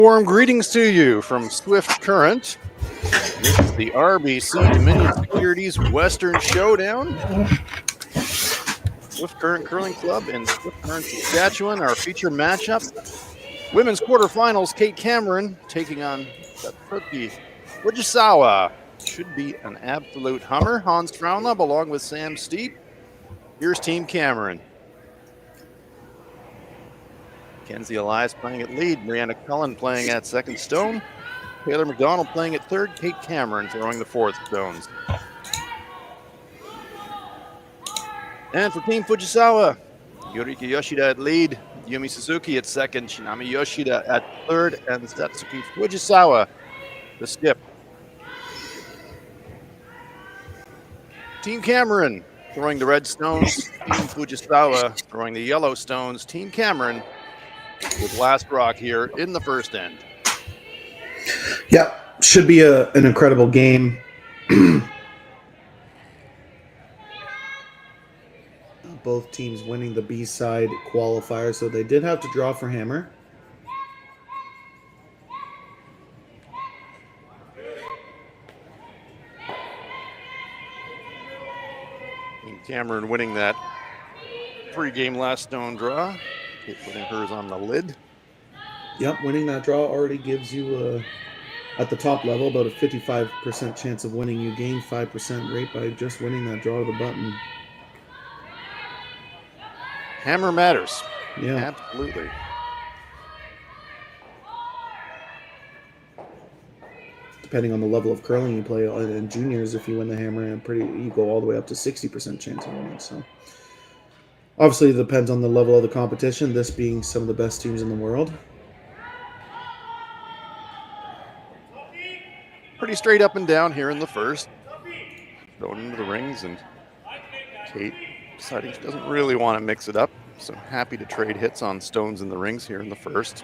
Warm greetings to you from Swift Current. This is the RBC Dominion Securities Western Showdown. Swift Current Curling Club in Swift Current, Saskatchewan. Our feature matchup. Women's quarterfinals, Kate Cameron taking on Satsuki Fujisawa. Should be an absolute hummer. Hans Frauenlob along with Sam Steep. Here's Team Cameron. Kenzie Elias playing at lead. Brianna Cullen playing at second stone. Taylor McDonald playing at third. Kate Cameron throwing the fourth stones. And for Team Fujisawa, Yorika Yoshida at lead. Yumi Suzuki at second. Shinami Yoshida at third. And Satsuki Fujisawa, the skip. Team Cameron throwing the red stones. Team Fujisawa throwing the yellow stones. Team Cameron with last rock here in the first end. Yeah, should be an incredible game. Both teams winning the B-side qualifier, so they did have to draw for hammer. And Cameron winning that three-game last stone draw. Putting hers on the lid. Yep, winning that draw already gives you, at the top level, about a 55% chance of winning. You gain 5% rate by just winning that draw of the button. Hammer matters. Yeah. Absolutely. Depending on the level of curling you play in juniors, if you win the hammer, you go all the way up to 60% chance of winning. So obviously, it depends on the level of the competition, this being some of the best teams in the world. Pretty straight up and down here in the first. Going into the rings, and Kate deciding she doesn't really want to mix it up. So happy to trade hits on stones in the rings here in the first.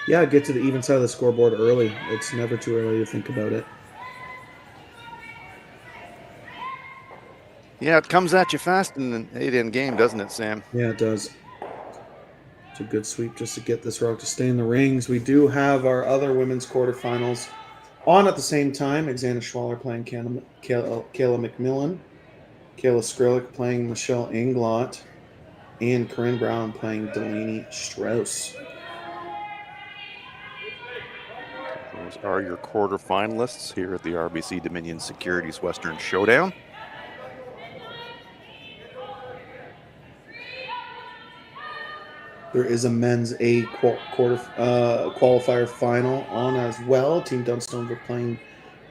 Yeah, get to the even side of the scoreboard early. It's never too early to think about it. Yeah, it comes at you fast in an 8-end game, doesn't it, Sam? Yeah, it does. It's a good sweep just to get this rock to stay in the rings. We do have our other women's quarterfinals on at the same time. Xana Schwaller playing Kayla McMillan. Kayla Skrillick playing Michelle Inglot. And Corinne Brown playing Delaney Strauss. Those are your quarterfinalists here at the RBC Dominion Securities Western Showdown. There is a men's A qualifier final on as well. Team Dunstone are playing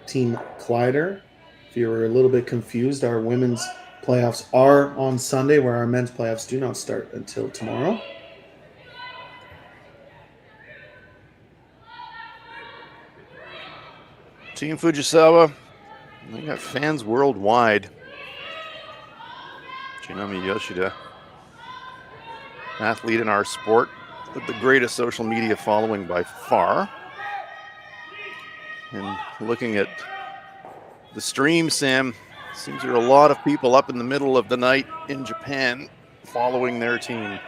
Team Clyder. If you were a little bit confused, our women's playoffs are on Sunday, where our men's playoffs do not start until tomorrow. Team Fujisawa, they got fans worldwide. Shinami Yoshida, athlete in our sport with the greatest social media following by far. And looking at the stream, Sam, seems there are a lot of people up in the middle of the night in Japan following their team.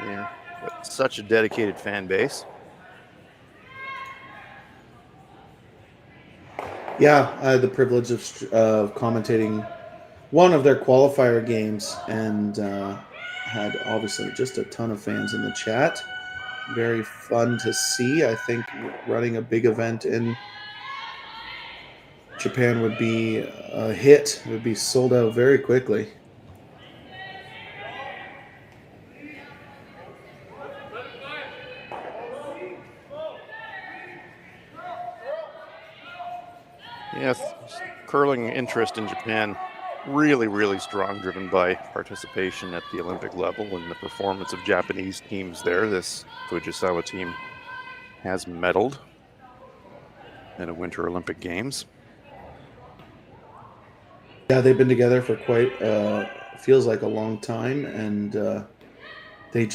Yeah, such a dedicated fan base. Yeah, I had the privilege of commentating one of their qualifier games, and had obviously just a ton of fans in the chat. Very fun to see. I think running a big event in Japan would be a hit. It would be sold out very quickly. Yes, curling interest in Japan really strong, driven by participation at the Olympic level and the performance of Japanese teams there. This Fujisawa team has medaled in a Winter Olympic Games. Yeah, they've been together for quite feels like a long time, and they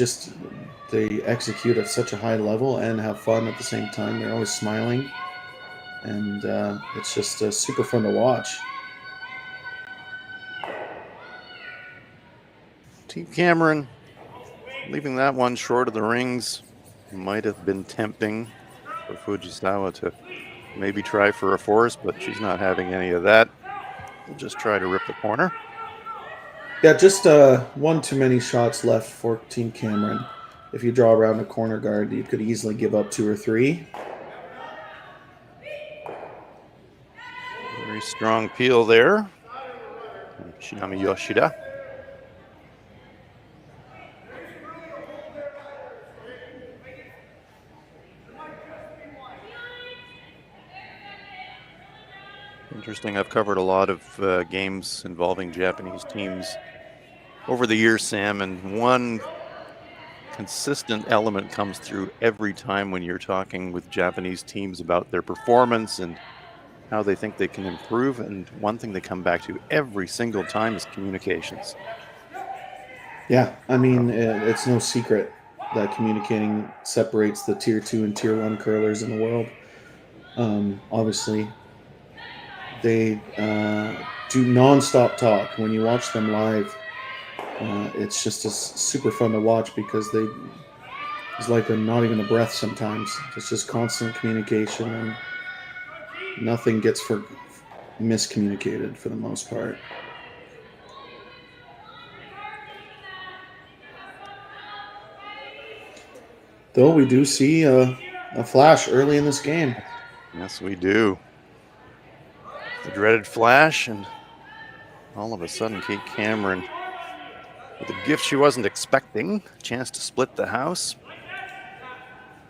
execute at such a high level and have fun at the same time. They're always smiling, and it's just super fun to watch. Team Cameron leaving that one short of the rings might have been tempting. for Fujisawa to maybe try for a force, but she's not having any of that. We'll just try to rip the corner. Yeah, just one too many shots left for Team Cameron. If you draw around a corner guard, you could easily give up 2 or 3. Very strong peel there. Shinami Yoshida. Interesting. I've covered a lot of games involving Japanese teams over the years, Sam, and one consistent element comes through every time when you're talking with Japanese teams about their performance and how they think they can improve. And one thing they come back to every single time is communications. Yeah, I mean, it's no secret that communicating separates the Tier 2 and Tier 1 curlers in the world. Obviously, they do nonstop talk. When you watch them live, it's just super fun to watch because it's like not even a breath sometimes. It's just constant communication and nothing gets miscommunicated for the most part. Though we do see a flash early in this game. Yes, we do. The dreaded flash, and all of a sudden Kate Cameron with a gift she wasn't expecting, a chance to split the house.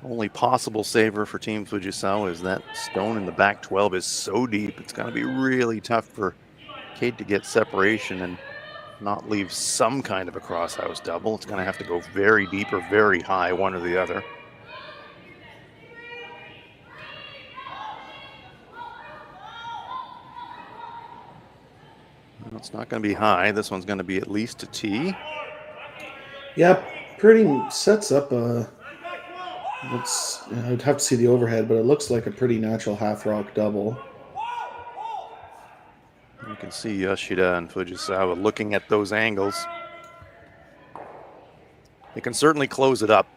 Only possible saver for Team Fujisawa is that stone in the back 12 is so deep. It's going to be really tough for Kate to get separation and not leave some kind of a cross-house double. It's going to have to go very deep or very high, one or the other. Well, it's not going to be high. This one's going to be at least a tee. Yeah, pretty sets up a... I'd have to see the overhead, but it looks like a pretty natural half-rock double. You can see Yoshida and Fujisawa looking at those angles. They can certainly close it up.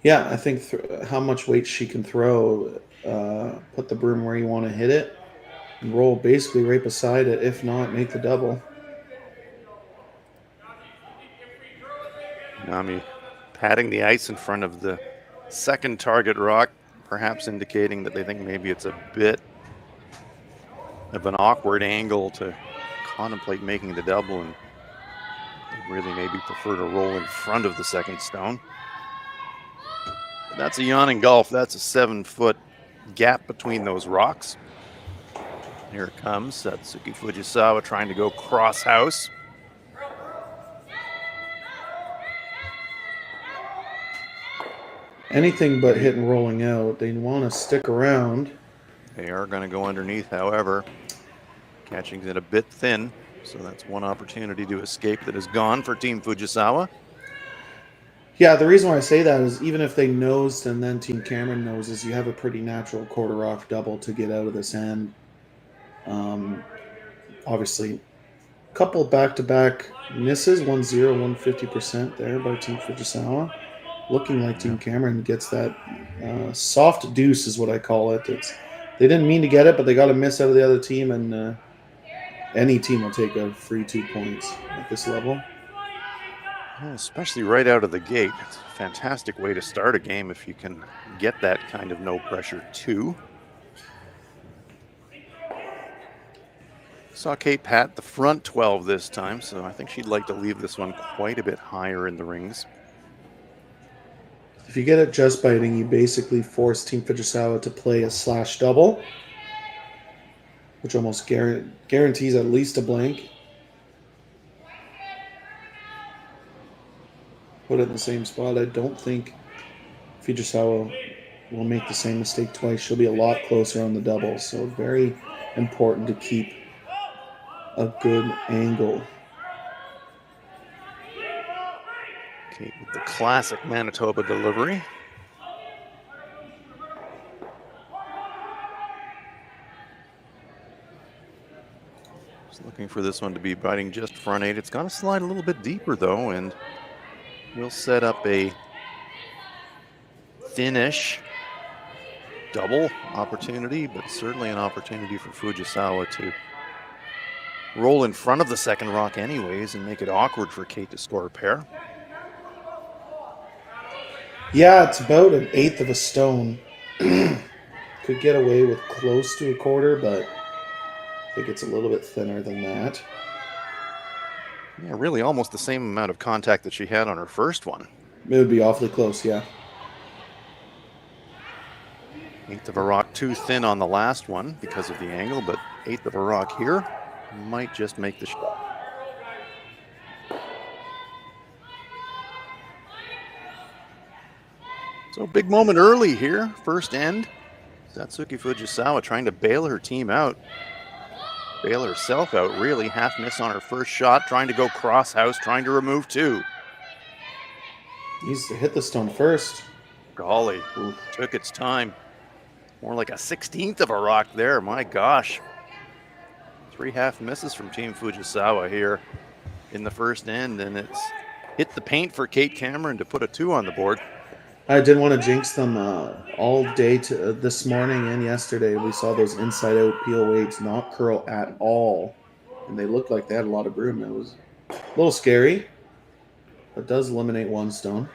Yeah, I think how much weight she can throw, put the broom where you want to hit it, and roll basically right beside it. If not, make the double. Nami patting the ice in front of the second target rock, perhaps indicating that they think maybe it's a bit of an awkward angle to contemplate making the double, and they really maybe prefer to roll in front of the second stone. But that's a yawning gulf. That's a 7-foot gap between those rocks. Here it comes. Satsuki Fujisawa trying to go cross house. Anything but hitting rolling out. They want to stick around. They are going to go underneath, however. Catching it a bit thin, so that's one opportunity to escape that is gone for Team Fujisawa. Yeah, the reason why I say that is even if they nosed and then Team Cameron noses, you have a pretty natural quarter rock double to get out of this end. Obviously, a couple back-to-back misses, 1-0, 150% there by Team Fujisawa. Looking like Team Cameron gets that soft deuce is what I call it. They didn't mean to get it, but they got a miss out of the other team, and any team will take a free 2 points at this level. Yeah, especially right out of the gate. It's a fantastic way to start a game if you can get that kind of no pressure too. Saw Kate pat the front 12 this time, so I think she'd like to leave this one quite a bit higher in the rings. If you get it just biting, you basically force Team Fujisawa to play a slash double, which almost guarantees at least a blank. Put it in the same spot. I don't think Fujisawa will make the same mistake twice. She'll be a lot closer on the double, so very important to keep a good angle. Kate with the classic Manitoba delivery. Just looking for this one to be biting just front 8. It's got to slide a little bit deeper though, and we'll set up a thinnish double opportunity, but certainly an opportunity for Fujisawa to roll in front of the second rock anyways and make it awkward for Kate to score a pair. Yeah, it's about an eighth of a stone. Could get away with close to a quarter, but I think it's a little bit thinner than that. Yeah, really almost the same amount of contact that she had on her first one. It would be awfully close, yeah. Eighth of a rock too thin on the last one because of the angle, but eighth of a rock here might just make the shot. So big moment early here, first end. Satsuki Fujisawa trying to bail her team out. Bail herself out, really. Half miss on her first shot, trying to go cross house, trying to remove two. Needs to hit the stone first. Golly, took its time. More like a 16th of a rock there, my gosh. 3 half misses from Team Fujisawa here in the first end, and it's hit the paint for Kate Cameron to put a 2 on the board. I didn't want to jinx them all day this morning and yesterday. We saw those inside out peel weights not curl at all, and they looked like they had a lot of broom. It was a little scary, but does eliminate one stone.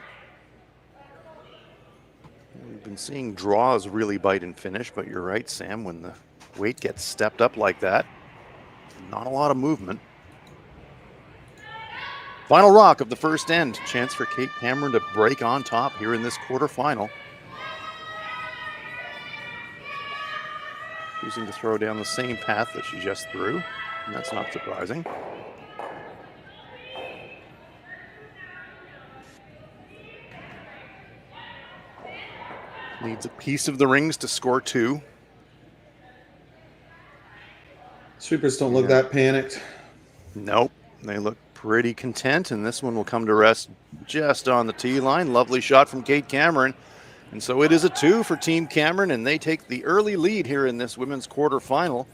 We've been seeing draws really bite and finish, but you're right, Sam, when the weight gets stepped up like that, not a lot of movement. Final rock of the first end. Chance for Kate Cameron to break on top here in this quarterfinal. Choosing to throw down the same path that she just threw, and that's not surprising. Needs a piece of the rings to score 2. Sweepers don't look that panicked. Nope, they look pretty content, and this one will come to rest just on the tee line. Lovely shot from Kate Cameron. And so it is a 2 for Team Cameron, and they take the early lead here in this women's quarterfinal.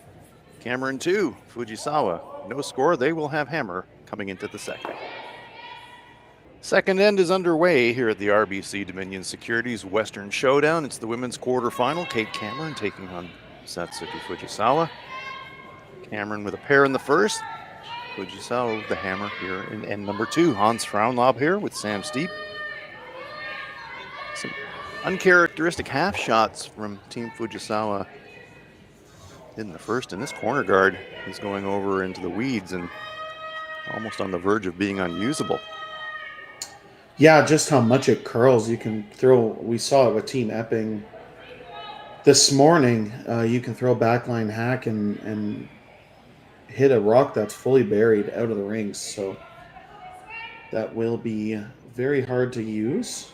Cameron 2, Fujisawa no score. They will have hammer coming into the second. Second end is underway here at the RBC Dominion Securities Western Showdown. It's the women's quarterfinal. Kate Cameron taking on Satsuki Fujisawa. Cameron with a pair in the first. Fujisawa with the hammer here in end number 2. Hans Frauenlob here with Sam Steep. Some uncharacteristic half shots from Team Fujisawa in the first, and this corner guard is going over into the weeds and almost on the verge of being unusable. Yeah, just how much it curls. You can throw, we saw it with Team Epping this morning. You can throw backline hack and hit a rock that's fully buried out of the rings. So that will be very hard to use.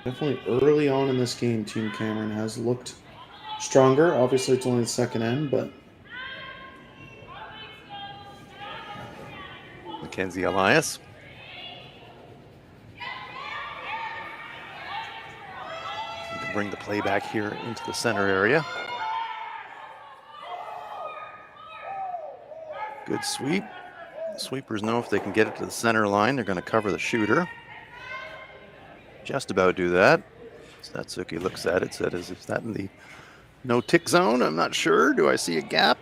Definitely early on in this game, Team Cameron has looked stronger. Obviously, it's only the second end, but Mackenzie Elias. To bring the play back here into the center area. Good sweep. Sweepers know if they can get it to the center line, they're going to cover the shooter. Just about do that. Satsuki looks at it, said, is that in the no tick zone? I'm not sure. Do I see a gap?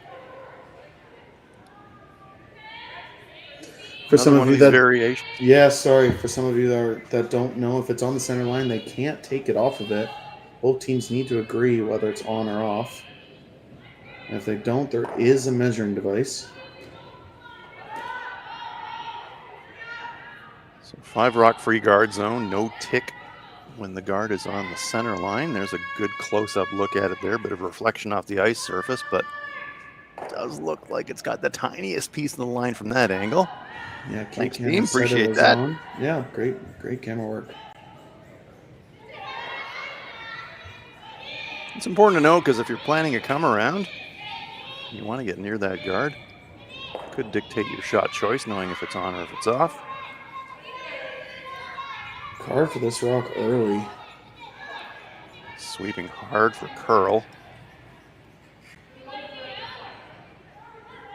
for some of you that variations. Yeah, sorry, for some of you that don't know, if it's on the center line, they can't take it off of it. Both teams need to agree whether it's on or off. And if they don't, there is a measuring device. So 5 rock free guard zone, no tick when the guard is on the center line. There's a good close-up look at it there, bit of reflection off the ice surface, but it does look like it's got the tiniest piece of the line from that angle. Yeah, thanks, team. Appreciate that. On. Yeah, great camera work. It's important to know because if you're planning a come around, you want to get near that guard. Could dictate your shot choice, knowing if it's on or if it's off. Card for this rock early. Sweeping hard for curl.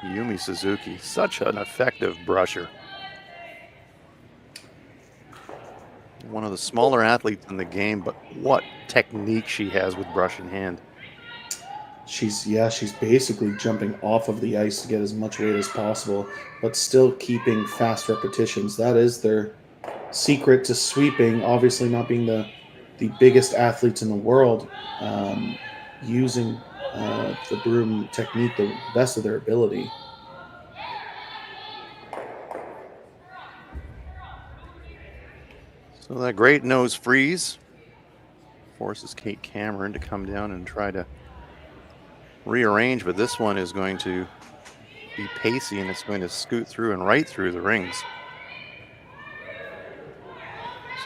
Yumi Suzuki, such an effective brusher. one of the smaller athletes in the game, but what technique she has with brush in hand. She's basically jumping off of the ice to get as much weight as possible, but still keeping fast repetitions. That is their secret to sweeping. Obviously, not being the biggest athletes in the world, using the broom technique the best of their ability. So that great nose freeze forces Kate Cameron to come down and try to rearrange, but this one is going to be pacey and it's going to scoot through and right through the rings.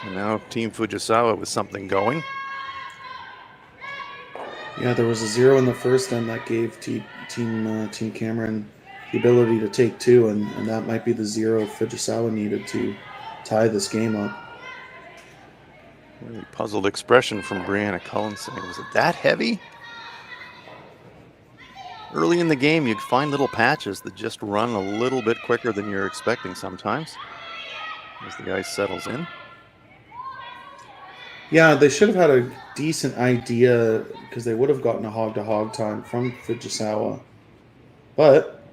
So now Team Fujisawa with something going. Yeah, there was a 0 in the first end that gave Team Cameron the ability to take 2, and that might be the 0 Fujisawa needed to tie this game up. Really puzzled expression from Brianna Cullen saying, was it that heavy? Early in the game, you'd find little patches that just run a little bit quicker than you're expecting sometimes as the ice settles in. Yeah, they should have had a decent idea because they would have gotten a hog-to-hog time from Fujisawa. But,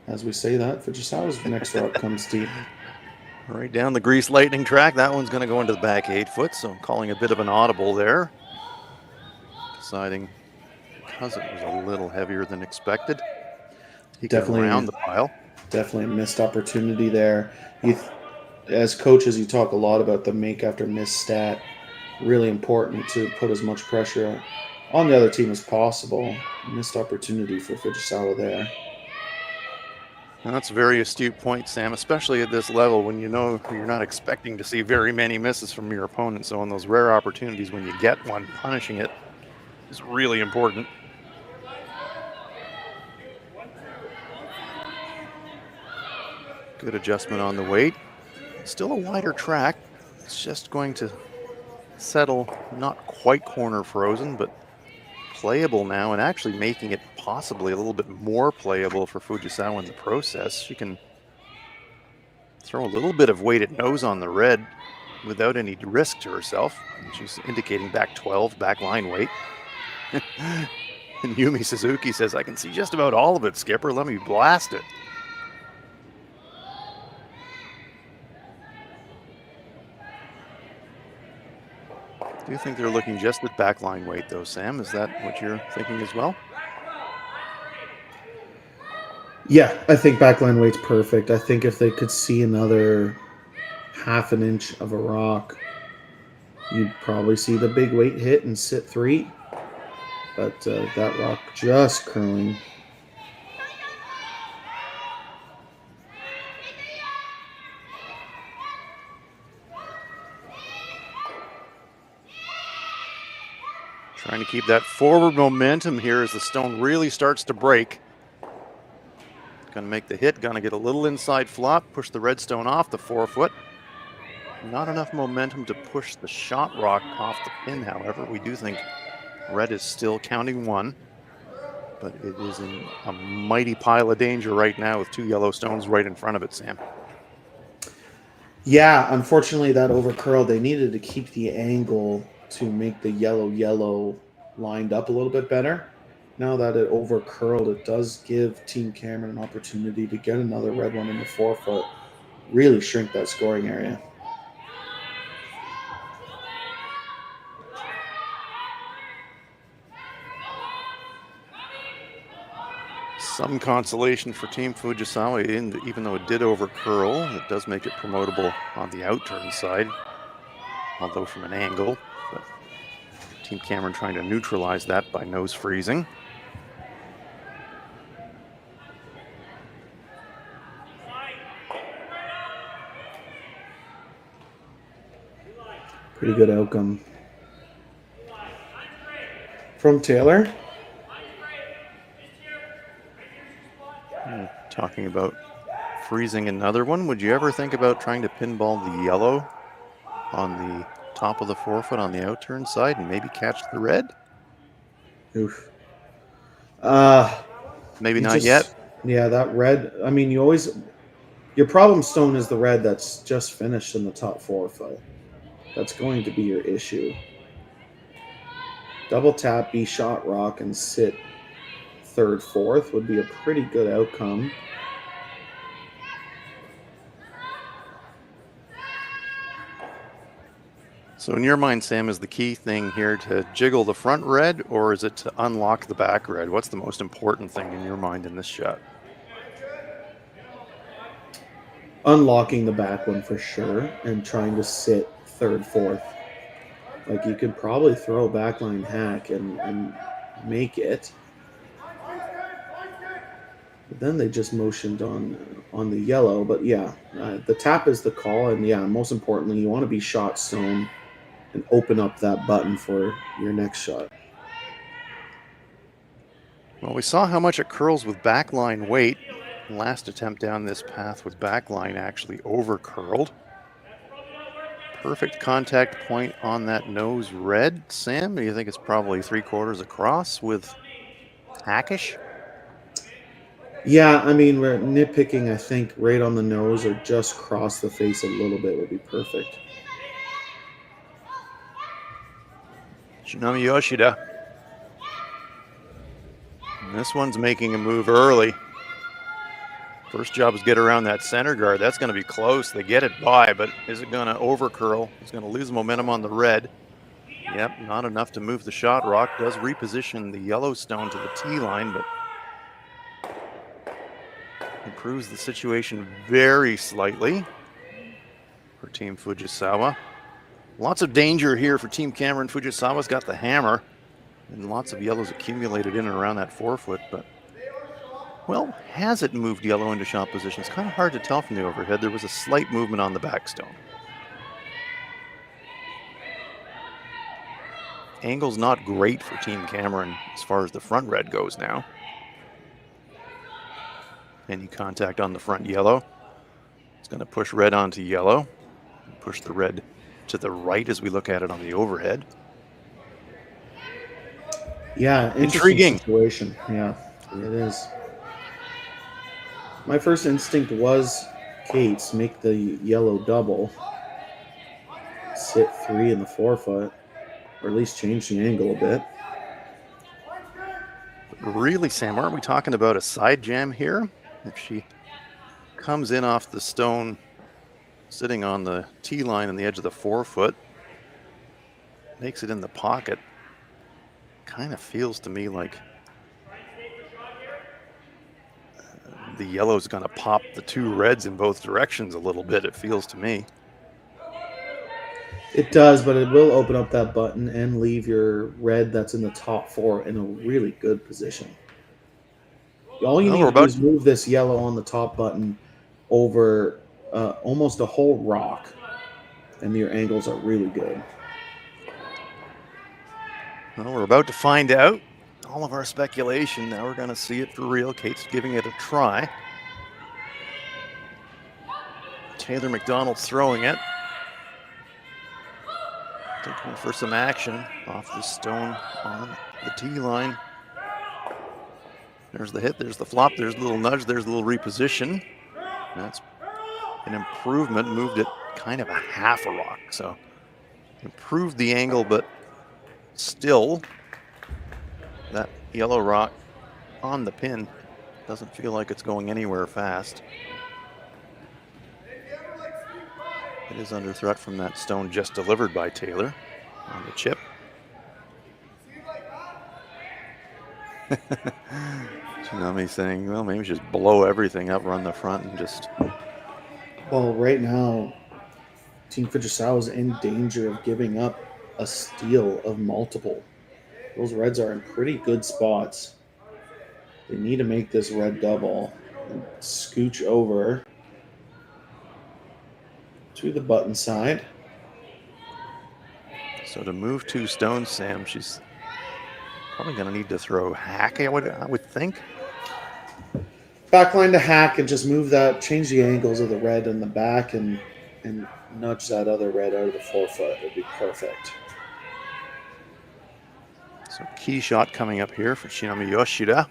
as we say that, Fujisawa's next route comes deep. Right down the Grease Lightning track. That one's going to go into the back 8 foot, so calling a bit of an audible there. Deciding because it was a little heavier than expected, he Definitely can round the pile. Definitely a missed opportunity there. As coaches, you talk a lot about the make after miss stat. Really important to put as much pressure on the other team as possible. Missed opportunity for Fujisawa there. And that's a very astute point, Sam, especially at this level when you know you're not expecting to see very many misses from your opponent. So in those rare opportunities when you get one, punishing it is really important. Good adjustment on the weight. Still a wider track. It's just going to settle, not quite corner frozen, but playable now, and actually making it possibly a little bit more playable for Fujisawa in the process. She can throw a little bit of weighted nose on the red without any risk to herself. She's indicating back 12, back line weight. And Yumi Suzuki says, I can see just about all of it, Skipper. Let me blast it. Do you think they're looking just at backline weight, though, Sam? Is that what you're thinking as well? Yeah, I think backline weight's perfect. I think if they could see another half an inch of a rock, you'd probably see the big weight hit and sit 3. But that rock just curling. Trying to keep that forward momentum here as the stone really starts to break. Gonna make the hit, gonna get a little inside flop, push the red stone off the 4 foot. Not enough momentum to push the shot rock off the pin, however. We do think red is still counting 1, but it is in a mighty pile of danger right now with 2 yellow stones right in front of it, Sam. Yeah, unfortunately that overcurled. They needed to keep the angle to make the yellow lined up a little bit better. Now that it overcurled, it does give Team Cameron an opportunity to get another red one in the 4 foot. Really shrink that scoring area. Some consolation for Team Fujisawa, even though it did overcurl. It does make it promotable on the outturn side, although from an angle. But Team Cameron trying to neutralize that by nose freezing. Pretty good outcome from Taylor. Talking about freezing another one. Would you ever think about trying to pinball the yellow on the top of the 4 foot on the outturn side and maybe catch the red? Oof. Maybe not yet. Yeah, that red. I mean, your problem stone is the red that's just finished in the top 4 foot. that's going to be your issue. Double tap, be shot rock, and sit third, fourth would be a pretty good outcome. So in your mind, Sam, is the key thing here to jiggle the front red, or is it to unlock the back red? What's the most important thing in your mind in this shot? Unlocking the back one for sure, and trying to sit third, fourth. Like, you could probably throw a backline hack and make it. But then they just motioned on the yellow. But yeah, the tap is the call, and yeah, most importantly, you want to be shot stone and open up that button for your next shot. Well, we saw how much it curls with backline weight. Last attempt down this path with backline actually over curled. Perfect contact point on that nose red. Sam, do you think it's probably 3/4 across with hackish? Yeah, I mean, we're nitpicking, I think, right on the nose or just cross the face a little bit would be perfect. Shinami Yoshida. And this one's making a move early. First job is get around that center guard. That's going to be close. They get it by, but is it going to over curl? It's going to lose momentum on the red. Yep, not enough to move the shot rock. Does reposition the Yellowstone to the tee line, but improves the situation very slightly for Team Fujisawa. Lots of danger here for Team Cameron. Fujisawa's got the hammer, and lots of yellows accumulated in and around that 4-foot, but well, has it moved yellow into shot position? It's kind of hard to tell from the overhead. There was a slight movement on the backstone. Angle's not great for Team Cameron as far as the front red goes now. Any contact on the front yellow. It's going to push red onto yellow. Push the red to the right as we look at it on the overhead. Yeah, intriguing situation. Yeah, it is. My first instinct was Kate's, make the yellow double, sit 3 in the 4-foot, or at least change the angle a bit. Really, Sam, aren't we talking about a side jam here? If she comes in off the stone, sitting on the tee line on the edge of the 4-foot, makes it in the pocket, kind of feels to me like the yellow's going to pop the 2 reds in both directions a little bit, it feels to me. It does, but it will open up that button and leave your red that's in the top 4 in a really good position. All you need to do is move this yellow on the top button over almost a whole rock, and your angles are really good. Well, we're about to find out. All of our speculation, now we're going to see it for real. Kate's giving it a try. Taylor McDonald's throwing it. Looking for some action off the stone on the tee line. There's the hit, there's the flop, there's a little nudge, there's a little reposition. That's an improvement, moved it kind of a half a rock. So improved the angle, but still that yellow rock on the pin doesn't feel like it's going anywhere fast. It is under threat from that stone just delivered by Taylor on the chip. Kitmami saying, well, maybe just blow everything up, run the front, and just... Well, right now, Team Fujisawa is in danger of giving up a steal of multiple. Those reds are in pretty good spots. They need to make this red double and scooch over to the button side. So to move 2 stones, Sam, she's probably going to need to throw hack, I would think. Backline to hack and just move that, change the angles of the red in the back and nudge that other red out of the 4-foot. Would be perfect. So key shot coming up here for Shinami Yoshida.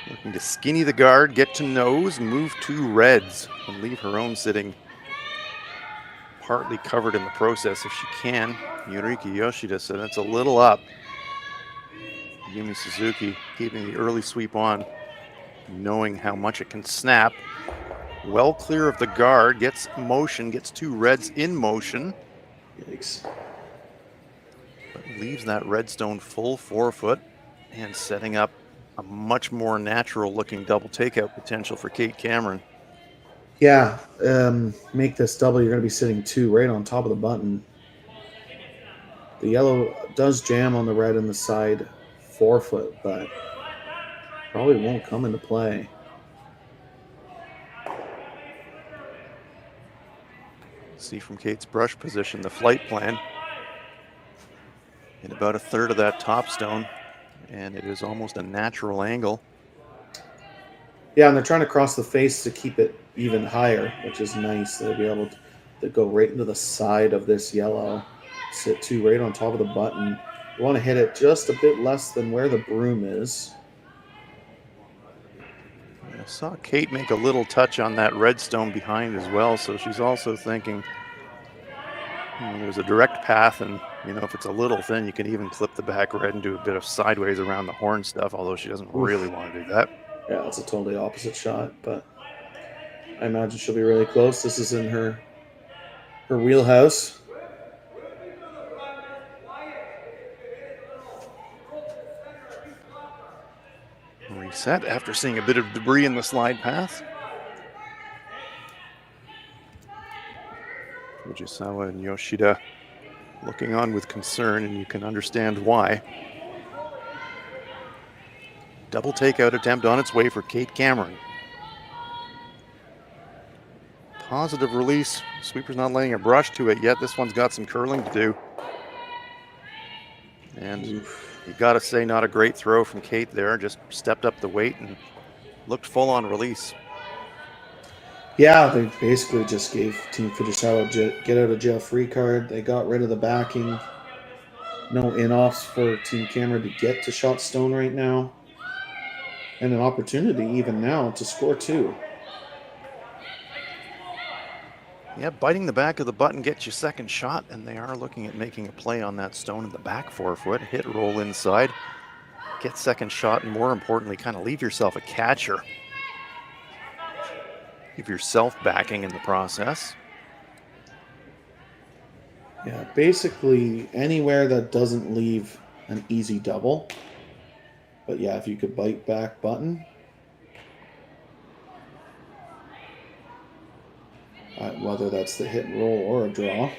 Looking Looking to skinny the guard, get to nose, move two reds, and leave her own sitting partly covered in the process if she can. Yuriki Yoshida said that's a little up. Yumi Suzuki keeping the early sweep on, knowing how much it can snap. Well clear of the guard, gets motion, gets two reds in motion. Yikes. But leaves that redstone full forefoot and setting up a much more natural looking double takeout potential for Kate Cameron. Yeah, make this double. You're going to be sitting two right on top of the button. The yellow does jam on the red in the side forefoot, but probably won't come into play. See from Kate's brush position the flight plan. In about a third of that top stone, and it is almost a natural angle. Yeah, and they're trying to cross the face to keep it even higher, which is nice. They'll be able to go right into the side of this yellow, sit two right on top of the button. You want to hit it just a bit less than where the broom is. I saw Kate make a little touch on that redstone behind as well, so she's also thinking there's a direct path, and if it's a little thin, you can even clip the back red and do a bit of sideways around the horn stuff, although she doesn't really want to do that. Yeah, it's a totally opposite shot, but I imagine she'll be really close. This is in her wheelhouse. Reset after seeing a bit of debris in the slide path. Fujisawa and Yoshida looking on with concern, and you can understand why. Double takeout attempt on its way for Kate Cameron. Positive release. Sweeper's not laying a brush to it yet. This one's got some curling to do. And you got to say, not a great throw from Kate there. Just stepped up the weight and looked full on release. Yeah, they basically just gave Team Fujisawa a get out of jail free card. They got rid of the backing. No in-offs for Team Cameron to get to shot stone right now. And an opportunity even now to score two. Yeah, biting the back of the button gets you second shot, and they are looking at making a play on that stone in the back forefoot. Hit, roll inside, get second shot, and more importantly, kind of leave yourself a catcher. Give yourself backing in the process. Yeah, basically anywhere that doesn't leave an easy double. But yeah, if you could bite back button. Whether that's the hit and roll or a draw.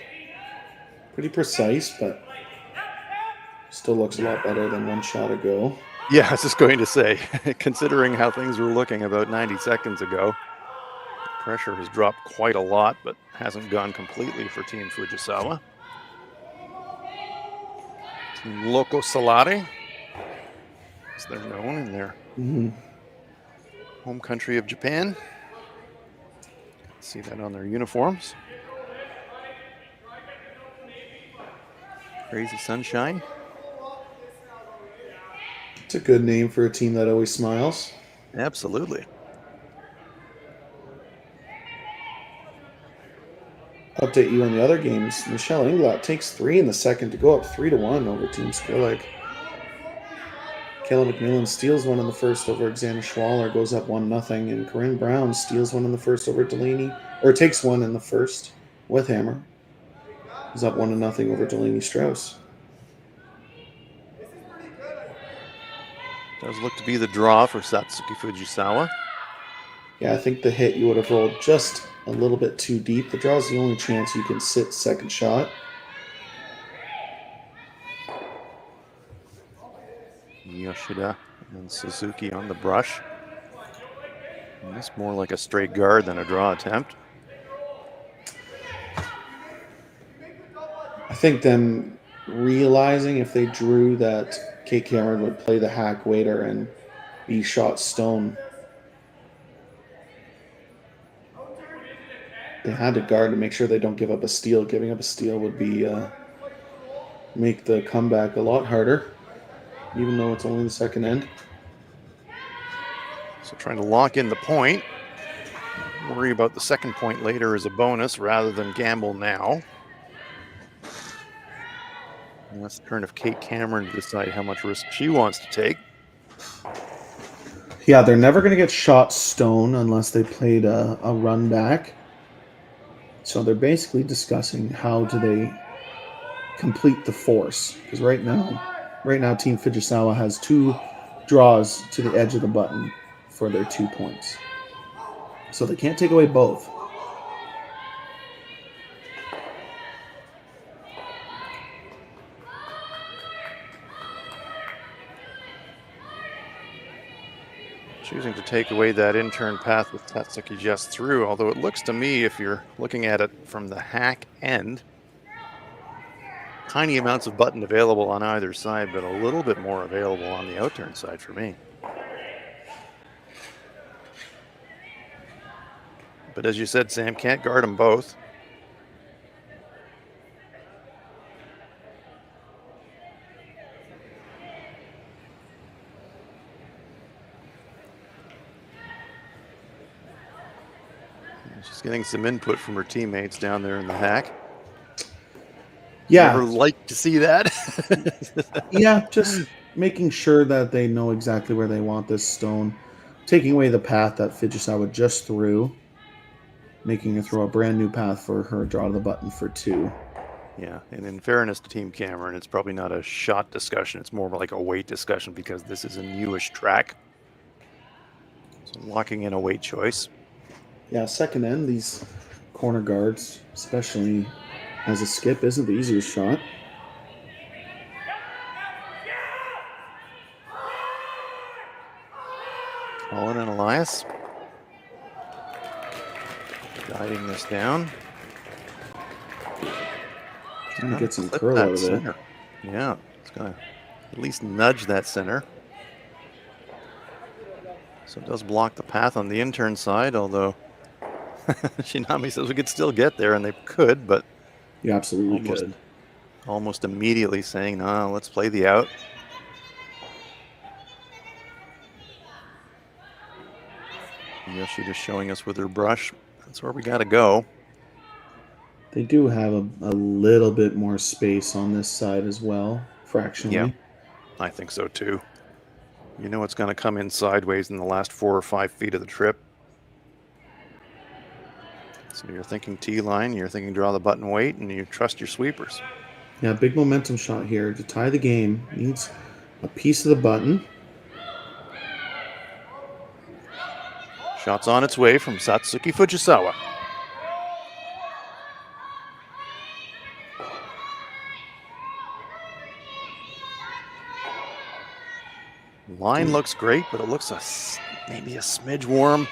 Pretty precise, but still looks a lot better than one shot ago. Yeah, I was just going to say, considering how things were looking about 90 seconds ago, pressure has dropped quite a lot, but hasn't gone completely for Team Fujisawa. Team Loco Salare, as they're known in their home country of Japan. See that on their uniforms. Crazy Sunshine. It's a good name for a team that always smiles. Absolutely. Update you on the other games. Michelle Inglot takes 3 in the second to go up 3-1 over Team Skrillex. Kayla McMillan steals one in the first over Xana Schwaller, goes up 1-0, and Corinne Brown steals one in the first over Delaney, or takes one in the first with Hammer. Goes up 1-0 over Delaney Strauss. Does look to be the draw for Satsuki Fujisawa. Yeah, I think the hit you would have rolled just a little bit too deep. The draw is the only chance you can sit second shot. Yoshida and Suzuki on the brush. And this more like a straight guard than a draw attempt. I think them realizing if they drew that Kate Cameron would play the hack waiter and be shot stone. They had to guard to make sure they don't give up a steal. Giving up a steal would be make the comeback a lot harder, even though it's only the second end. So trying to lock in the point. Worry about the second point later as a bonus rather than gamble now. And that's the turn of Kate Cameron to decide how much risk she wants to take. Yeah, they're never going to get shot stone unless they played a run back. So they're basically discussing how do they complete the force. Because right now, Team Fujisawa has 2 draws to the edge of the button for their 2 points. So they can't take away both. Choosing to take away that in-turn path with Satsuki just through, although it looks to me, if you're looking at it from the hack end, tiny amounts of button available on either side, but a little bit more available on the out-turn side for me. But as you said, Sam, can't guard them both. She's getting some input from her teammates down there in the hack. Yeah. Never like to see that. Yeah, just making sure that they know exactly where they want this stone. Taking away the path that Fujisawa just threw. Making her throw a brand new path for her draw to the button for 2. Yeah, and in fairness to Team Cameron, it's probably not a shot discussion. It's more like a weight discussion because this is a newish track. So locking in a weight choice. Yeah, second end, these corner guards, especially as a skip, isn't the easiest shot. Colin and Elias guiding this down. Gonna get some curl out of center. it. Yeah, it's gonna at least nudge that center. So it does block the path on the in-turn side, although Shinami says we could still get there, and they could, but You absolutely could. Almost immediately saying, no, let's play the out. Yoshida showing us with her brush. That's where we got to go. They do have a little bit more space on this side as well, fractionally. Yeah, I think so too. You know it's going to come in sideways in the last 4 or 5 feet of the trip. So you're thinking T-line, you're thinking draw the button weight, and you trust your sweepers. Yeah, big momentum shot here to tie the game. Needs a piece of the button. Shots on its way from Satsuki Fujisawa. Line looks great, but it looks maybe a smidge warm.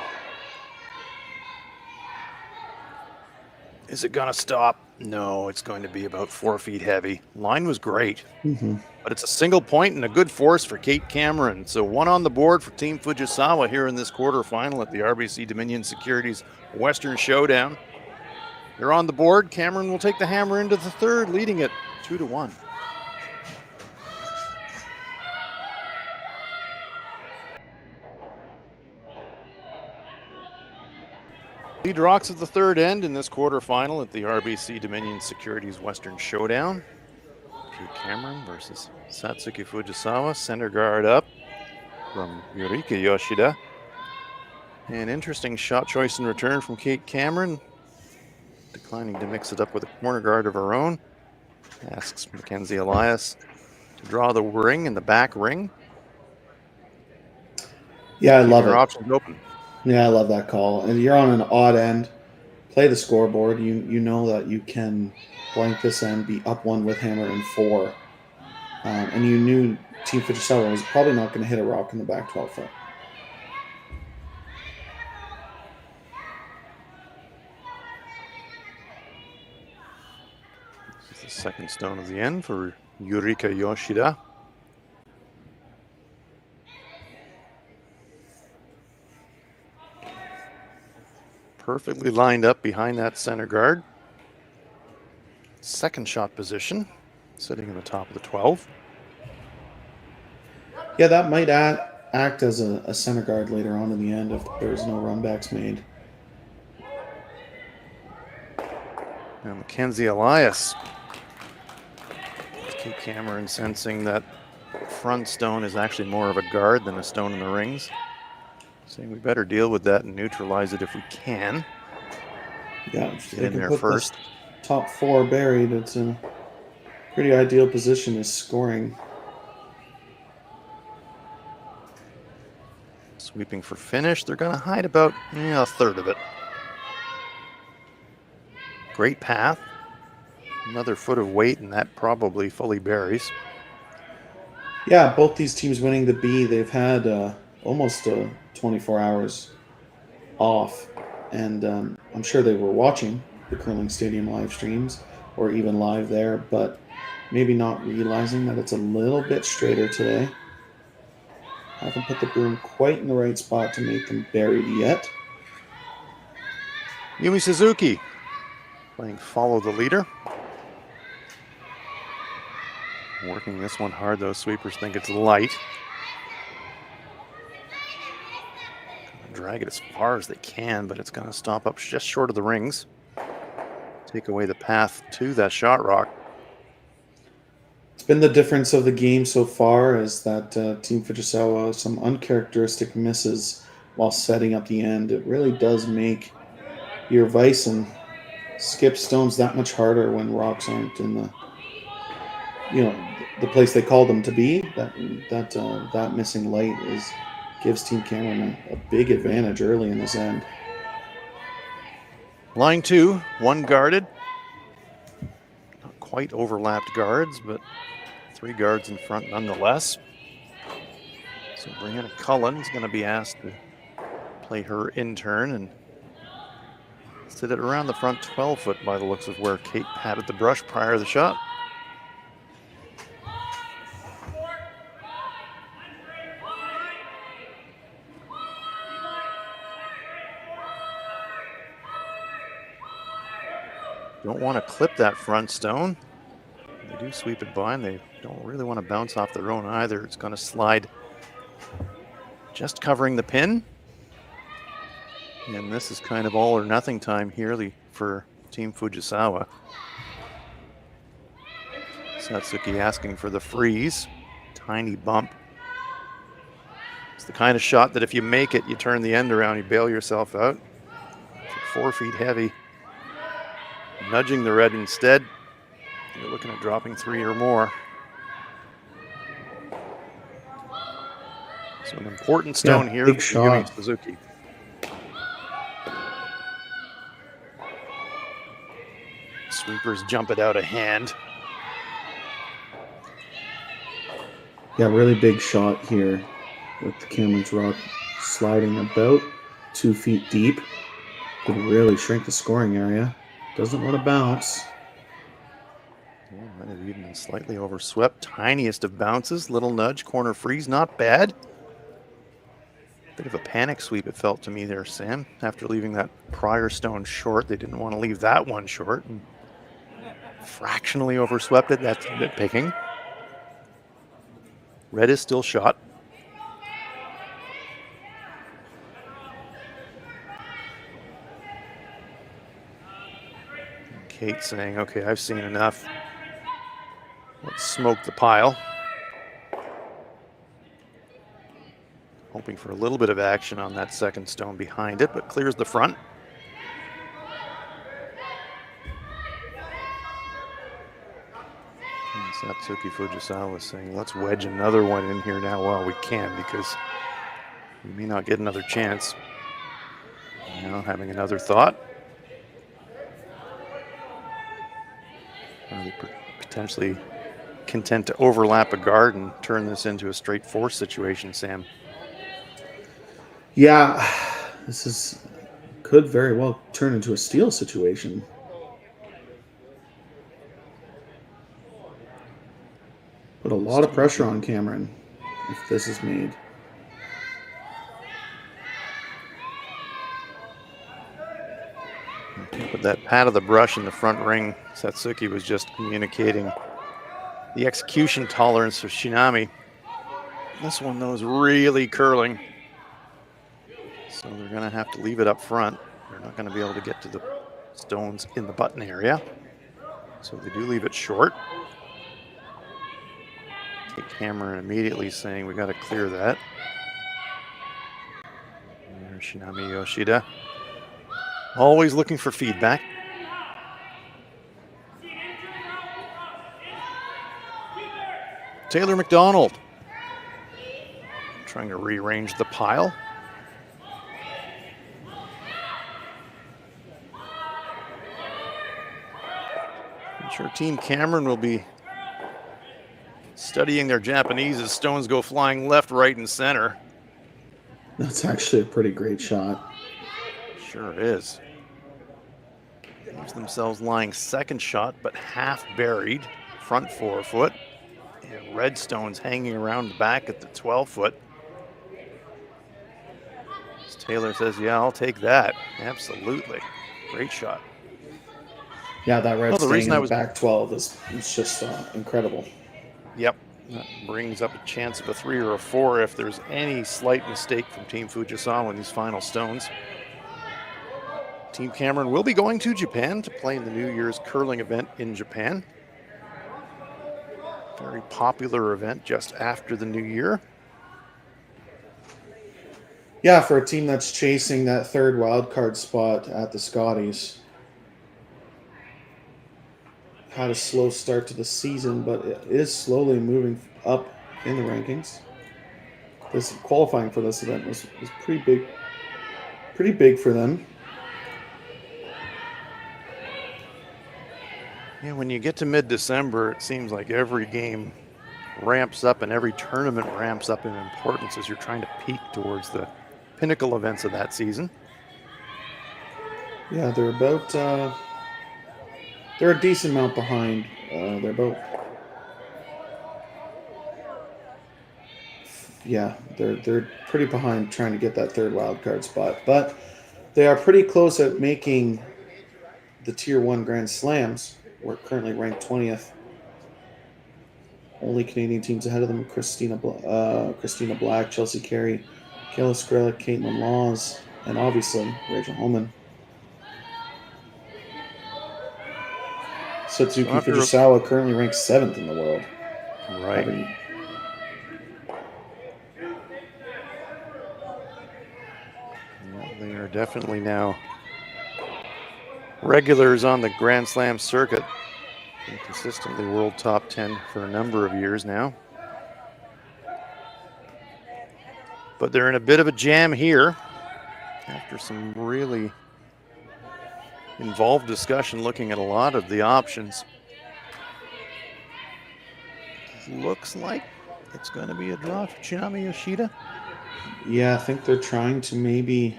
Is it going to stop? No, it's going to be about 4 feet heavy. Line was great, but it's a single point and a good force for Kate Cameron. So 1 on the board for Team Fujisawa here in this quarterfinal at the RBC Dominion Securities Western Showdown. They're on the board. Cameron will take the hammer into the third, leading it 2-1. Lead rocks at the third end in this quarterfinal at the RBC Dominion Securities Western Showdown. Kate Cameron versus Satsuki Fujisawa. Center guard up from Yurika Yoshida. An interesting shot choice in return from Kate Cameron. Declining to mix it up with a corner guard of her own. Asks Mackenzie Elias to draw the ring in the back ring. Yeah, I love it. Options open. Yeah, I love that call. And you're on an odd end. Play the scoreboard. You know that you can blank this end, be up 1 with hammer and 4. And you knew Team Fujisawa was probably not going to hit a rock in the back 12 foot. This is the second stone of the end for Yurika Yoshida. Perfectly lined up behind that center guard. Second shot position, sitting in the top of the 12. Yeah, that might add act as a center guard later on in the end if there's no runbacks made. Now Mackenzie Elias. Kate Cameron sensing that front stone is actually more of a guard than a stone in the rings. Saying we better deal with that and neutralize it if we can. Yeah, get in there first. Top 4 buried. It's a pretty ideal position is scoring. Sweeping for finish. They're going to hide about a third of it. Great path. Another foot of weight, and that probably fully buries. Yeah, both these teams winning the B, they've had almost 24 hours off. And I'm sure they were watching the Curling Stadium live streams or even live there, but maybe not realizing that it's a little bit straighter today. Haven't put the broom quite in the right spot to make them buried yet. Yumi Suzuki playing follow the leader. Working this one hard, those sweepers think it's light. Drag it as far as they can, but it's going to stop up just short of the rings. Take away the path to that shot rock. It's been the difference of the game so far is that Team Fujisawa, some uncharacteristic misses while setting up the end. It really does make your vice and skip stones that much harder when rocks aren't in the place they called them to be. That missing light gives Team Cameron a big advantage early in this end. Line 2, one guarded. Not quite overlapped guards, but 3 guards in front nonetheless. So Brianna Cullen's going to be asked to play her intern and sit it around the front 12 foot by the looks of where Kate patted the brush prior to the shot. Don't want to clip that front stone. They do sweep it by, and they don't really want to bounce off their own either. It's going to slide just covering the pin. And this is kind of all or nothing time here for Team Fujisawa. Satsuki asking for the freeze. Tiny bump. It's the kind of shot that if you make it, you turn the end around, you bail yourself out. 4 feet heavy. Nudging the red instead. You're looking at dropping 3 or more. So an important stone here for Yumi Suzuki. Sweepers jump it out of hand. Yeah, really big shot here with the Cameron's rock sliding about 2 feet deep. Could really shrink the scoring area. Doesn't want to bounce. Yeah, might have even been slightly overswept. Tiniest of bounces. Little nudge. Corner freeze. Not bad. Bit of a panic sweep it felt to me there, Sam. After leaving that prior stone short, they didn't want to leave that one short. And fractionally overswept it. That's nitpicking. Red is still shot. Kate saying, okay, I've seen enough. Let's smoke the pile. Hoping for a little bit of action on that second stone behind it, but clears the front. And Satsuki Fujisawa was saying, let's wedge another one in here now while we can, because we may not get another chance. Now having another thought. Are they potentially content to overlap a guard and turn this into a straight force situation, Sam? Yeah, this could very well turn into a steal situation. Put a lot of pressure on Cameron if this is made. With that pat of the brush in the front ring, Satsuki was just communicating the execution tolerance of Shinami. This one, though, is really curling. So they're going to have to leave it up front. They're not going to be able to get to the stones in the button area. So they do leave it short. Kate Cameron immediately saying we got to clear that. There's Shinami Yoshida. Always looking for feedback. Taylor McDonald trying to rearrange the pile. I'm sure Team Cameron will be studying their Japanese as stones go flying left, right, and center. That's actually a pretty great shot. Sure is. Leaves themselves lying second shot, but half buried, front 4 foot. And red stones hanging around the back at the 12 foot. As Taylor says, yeah, I'll take that. Absolutely. Great shot. Yeah, that red staying in the was back 12 is just incredible. Yep. That brings up a chance of a 3 or a 4 if there's any slight mistake from Team Fujisawa in these final stones. Team Cameron will be going to Japan to play in the New Year's curling event in Japan. Very popular event just after the new year. Yeah, for a team that's chasing that third wildcard spot at the Scotties. Had a slow start to the season, but it is slowly moving up in the rankings. This qualifying for this event was pretty big for them. Yeah, when you get to mid-December, it seems like every game ramps up and every tournament ramps up in importance as you're trying to peak towards the pinnacle events of that season. Yeah, they're about they're a decent amount behind. They're about they're pretty behind trying to get that third wildcard spot, but they are pretty close at making the Tier 1 Grand Slams. We're currently ranked 20th. Only Canadian teams ahead of them: Christina Black, Chelsea Carey, Kayla Skrilla, Caitlin Laws, and obviously Rachel Holman. Satsuki Fujisawa currently ranked 7th in the world. Right. They are definitely now regulars on the Grand Slam circuit. Been consistently world top 10 for a number of years now. But they're in a bit of a jam here after some really involved discussion looking at a lot of the options. Looks like it's going to be a draw for Shinami Yoshida. Yeah, I think they're trying to maybe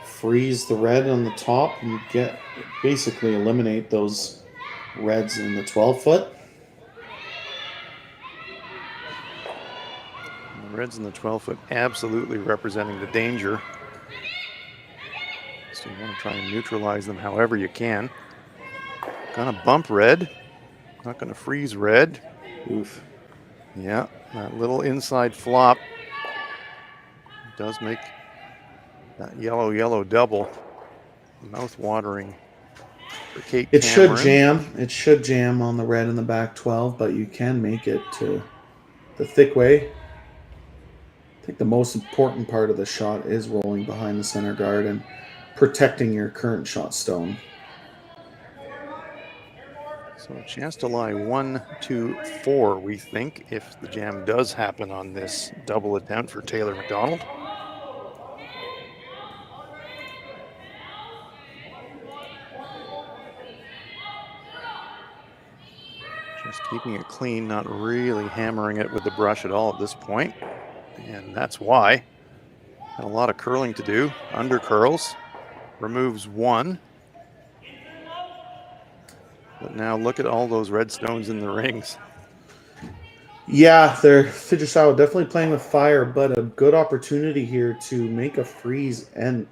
freeze the red on the top and basically eliminate those reds in the 12 foot. The reds in the 12 foot absolutely representing the danger. So you want to try and neutralize them however you can. Gonna bump red. Not gonna freeze red. Oof. Yeah, that little inside flop does make that yellow double mouth-watering for Kate Cameron. It should jam on the red in the back 12, but you can make it to the thick way. I think the most important part of the shot is rolling behind the center guard and protecting your current shot stone. So a chance to lie 1, 2, 4, we think, if the jam does happen on this double attempt for Taylor McDonald. Just keeping it clean, not really hammering it with the brush at all at this point. And that's why. Had a lot of curling to do. Under curls. Removes 1. But now look at all those red stones in the rings. Yeah, they're Fujisawa definitely playing with fire, but a good opportunity here to make a freeze and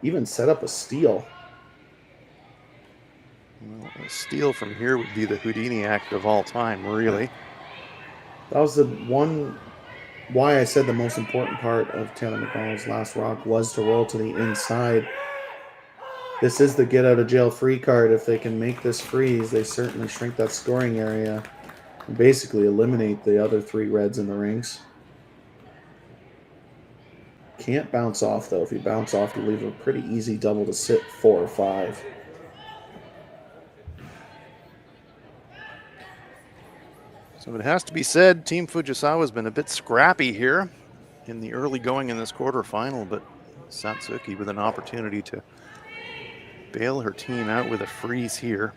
even set up a steal. Well, a steal from here would be the Houdini act of all time, really. That was the one why I said the most important part of Taylor McDonald's last rock was to roll to the inside. This is the get out of jail free card. If they can make this freeze, they certainly shrink that scoring area and basically eliminate the other 3 reds in the rings. Can't bounce off, though. If you bounce off, you leave a pretty easy double to sit 4 or 5. So it has to be said, Team Fujisawa has been a bit scrappy here in the early going in this quarterfinal, but Satsuki with an opportunity to bail her team out with a freeze here.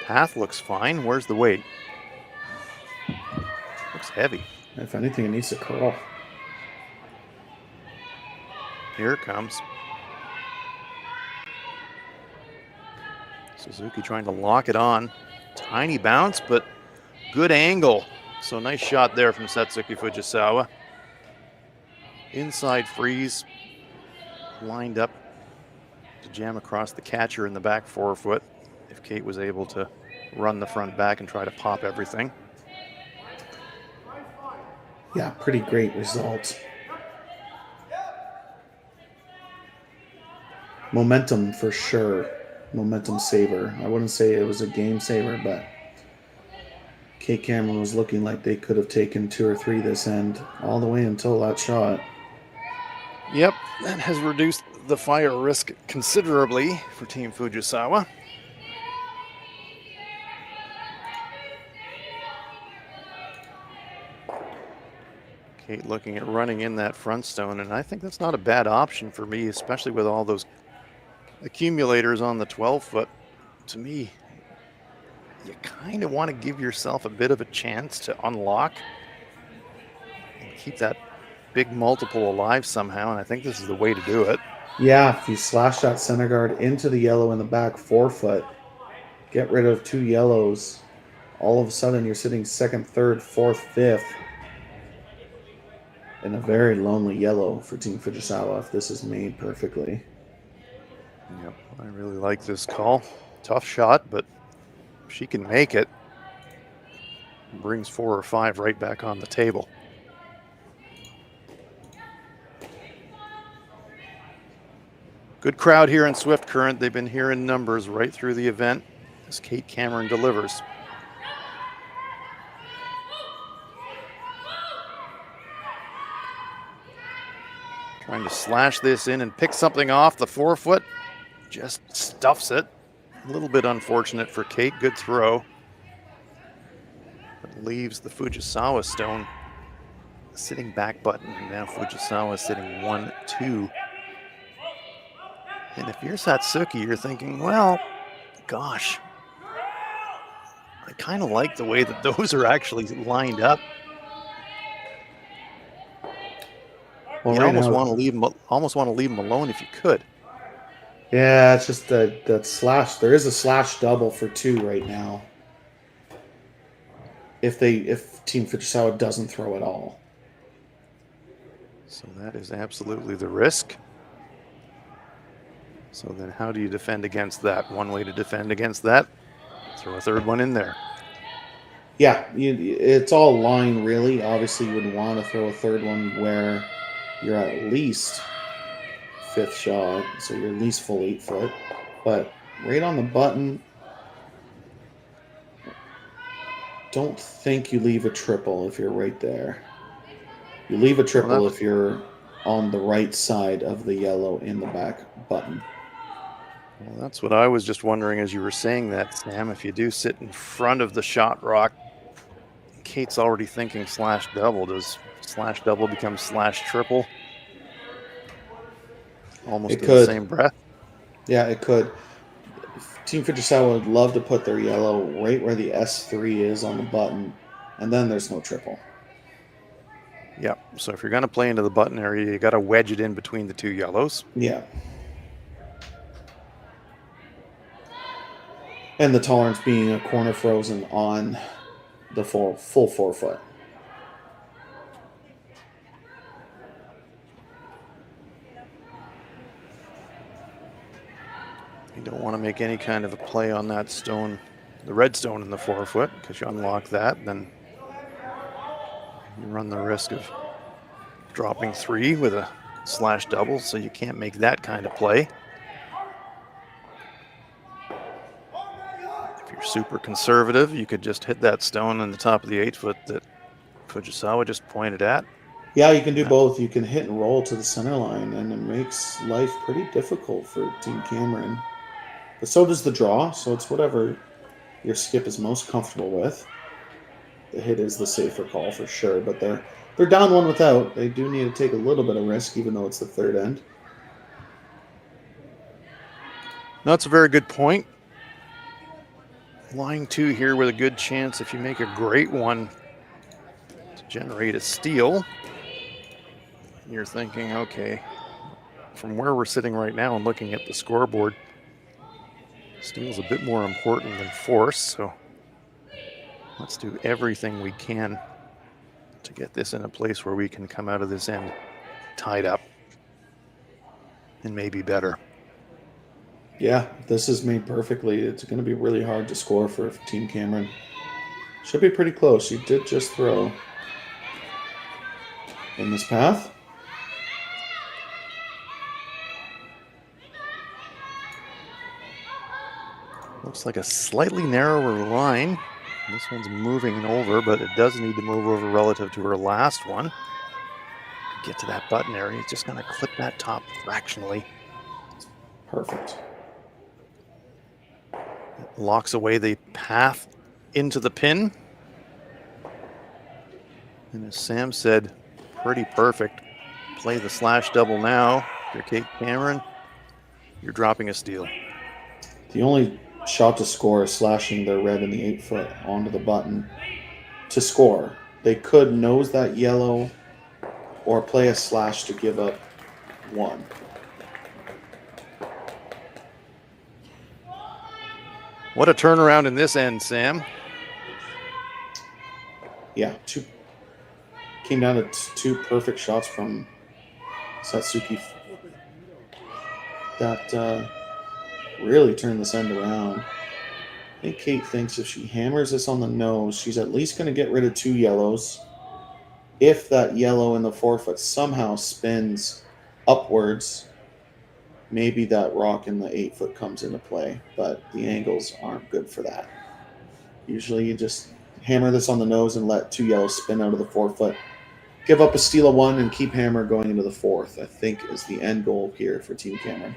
Path looks fine. Where's the weight? Looks heavy. If anything, it needs to curl. Here it comes. Suzuki trying to lock it on. Tiny bounce, but good angle. So nice shot there from Satsuki Fujisawa. Inside freeze. Lined up to jam across the catcher in the back forefoot. If Kate was able to run the front back and try to pop everything. Yeah, pretty great result. Momentum for sure. Momentum saver. I wouldn't say it was a game saver, but Kate Cameron was looking like they could have taken 2 or 3 this end all the way until that shot. Yep, that has reduced the fire risk considerably for Team Fujisawa. Kate looking at running in that front stone, and I think that's not a bad option for me, especially with all those accumulators on the 12-foot. To me, you kind of want to give yourself a bit of a chance to unlock and keep that big multiple alive somehow, and I think this is the way to do it. Yeah, if you slash that center guard into the yellow in the back forefoot, get rid of 2 yellows, all of a sudden you're sitting 2nd, 3rd, 4th, 5th in a very lonely yellow for Team Fujisawa if this is made perfectly. Yep, I really like this call. Tough shot, but she can make it. Brings 4 or 5 right back on the table. Good crowd here in Swift Current. They've been here in numbers right through the event as Kate Cameron delivers. Trying to slash this in and pick something off the forefoot. Just stuffs it. A little bit unfortunate for Kate. Good throw. But leaves the Fujisawa stone sitting back button. And now Fujisawa sitting 1-2. And if you're Satsuki, you're thinking, well, gosh, I kind of like the way that those are actually lined up. Well, you right almost now, want to leave them alone if you could. Yeah, it's just that slash. There is a slash double for 2 right now. If Team Fujisawa doesn't throw at all. So that is absolutely the risk. So then how do you defend against that? One way to defend against that, throw a 3rd one in there. Yeah, it's all line, really. Obviously, you would want to throw a 3rd one where you're at least 5th shot, so you're at least full 8 foot. But right on the button, don't think you leave a triple if you're right there. You leave a triple if you're on the right side of the yellow in the back button. Well, that's what I was just wondering as you were saying that, Sam. If you do sit in front of the shot rock, Kate's already thinking slash double. Does slash double become slash triple? Almost in the same breath. Yeah, it could. Team Fujisawa would love to put their yellow right where the S3 is on the button, and then there's no triple. Yeah, so if you're going to play into the button area, you got to wedge it in between the 2 yellows. Yeah. And the tolerance being a corner frozen on the full 4 foot. You don't want to make any kind of a play on that stone, the red stone in the 4-foot, because you unlock that, then you run the risk of dropping 3 with a slash double, so you can't make that kind of play. If you're super conservative, you could just hit that stone on the top of the 8-foot that Fujisawa just pointed at. Yeah, you can do both. You can hit and roll to the center line, and it makes life pretty difficult for Team Cameron. But so does the draw, so it's whatever your skip is most comfortable with. The hit is the safer call for sure, but they're down 1 without. They do need to take a little bit of risk, even though it's the third end. That's a very good point. Line 2 here with a good chance, if you make a great one, to generate a steal. You're thinking, okay, from where we're sitting right now and looking at the scoreboard, steal's a bit more important than force, so let's do everything we can to get this in a place where we can come out of this end tied up and maybe better. Yeah, this is made perfectly. It's going to be really hard to score for Team Cameron. Should be pretty close. You did just throw in this path. Looks like a slightly narrower line. This one's moving over, but it does need to move over relative to her last one. Get to that button area. It's just going to clip that top fractionally. Perfect. It locks away the path into the pin. And as Sam said, pretty perfect. Play the slash double now. If you're Kate Cameron, you're dropping a steal. The only shot to score is slashing their red in the 8-foot onto the button to score. They could nose that yellow or play a slash to give up 1. What a turnaround in this end, Sam. Yeah, came down to 2 perfect shots from Satsuki that really turned this end around. I think Kate thinks if she hammers this on the nose, she's at least going to get rid of 2 yellows. If that yellow in the 4-foot somehow spins upwards, maybe that rock in the 8-foot comes into play, but the angles aren't good for that. Usually you just hammer this on the nose and let 2 yellows spin out of the 4-foot. Give up a steal of 1 and keep hammer going into the 4th, I think is the end goal here for Team Cameron.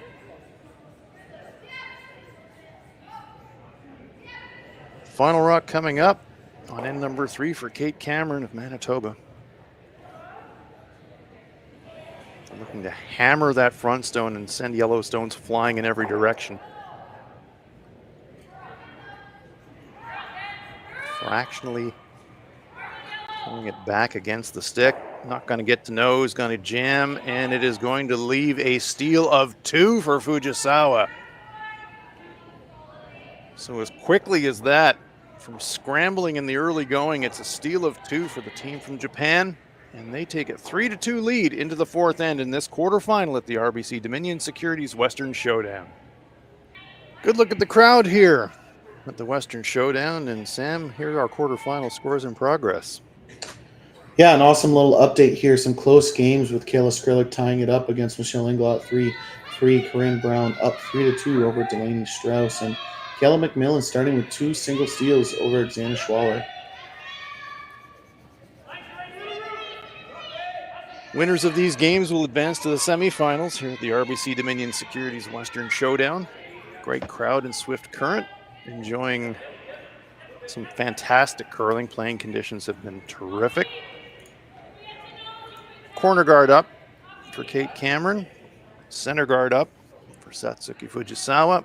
Final rock coming up on end number 3 for Kate Cameron of Manitoba. They're looking to hammer that front stone and send yellow stones flying in every direction. Fractionally pulling it back against the stick. Not going to get to nose, going to jam, and it is going to leave a steal of 2 for Fujisawa. So as quickly as that, from scrambling in the early going, it's a steal of 2 for the team from Japan, and they take a 3-2 lead into the 4th end in this quarterfinal at the RBC Dominion Securities Western Showdown. Good look at the crowd here at the Western Showdown, and Sam, here are our quarterfinal scores in progress. Yeah, an awesome little update here. Some close games with Kayla Skrillik tying it up against Michelle Inglot 3-3. Corinne Brown up 3-2 over Delaney Strauss. And Kayla McMillan starting with 2 single steals over Xana Schwaller. Winners of these games will advance to the semifinals here at the RBC Dominion Securities Western Showdown. Great crowd in Swift Current, enjoying some fantastic curling. Playing conditions have been terrific. Corner guard up for Kate Cameron. Center guard up for Satsuki Fujisawa.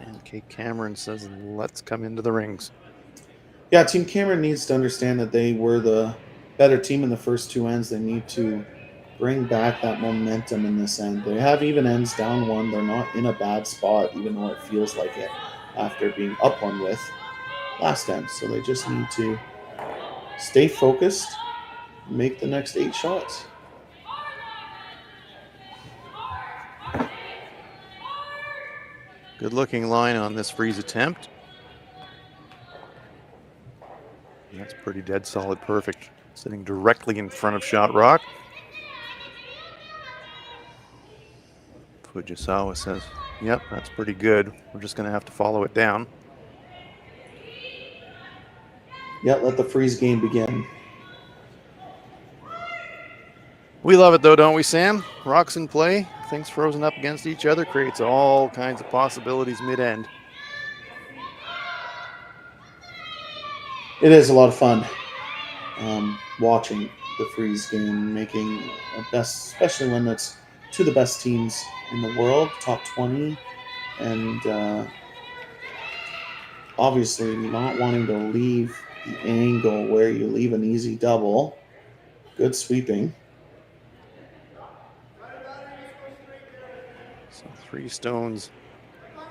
And Kate Cameron says, let's come into the rings. Yeah, Team Cameron needs to understand that they were the better team in the first 2 ends. They need to bring back that momentum in this end. They have even ends down 1. They're not in a bad spot, even though it feels like it after being up 1 with last end. So they just need to stay focused, make the next 8 shots. Good looking line on this freeze attempt. That's pretty dead solid perfect. Sitting directly in front of shot rock. Fujisawa says, yep, that's pretty good. We're just going to have to follow it down. Yeah, let the freeze game begin. We love it though, don't we, Sam? Rocks in play, things frozen up against each other, creates all kinds of possibilities mid-end. It is a lot of fun watching the freeze game, making a best, especially when it's two of the best teams in the world, top 20, and obviously not wanting to leave the angle where you leave an easy double. Good sweeping. So 3 stones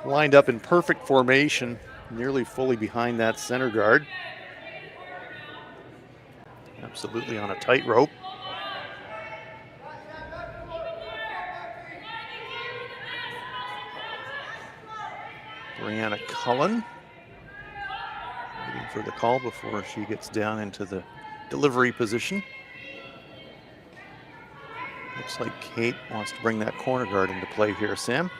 lined up in perfect formation, nearly fully behind that center guard. Absolutely on a tightrope. Brianna Cullen waiting for the call before she gets down into the delivery position. Looks like Kate wants to bring that corner guard into play here, Sam.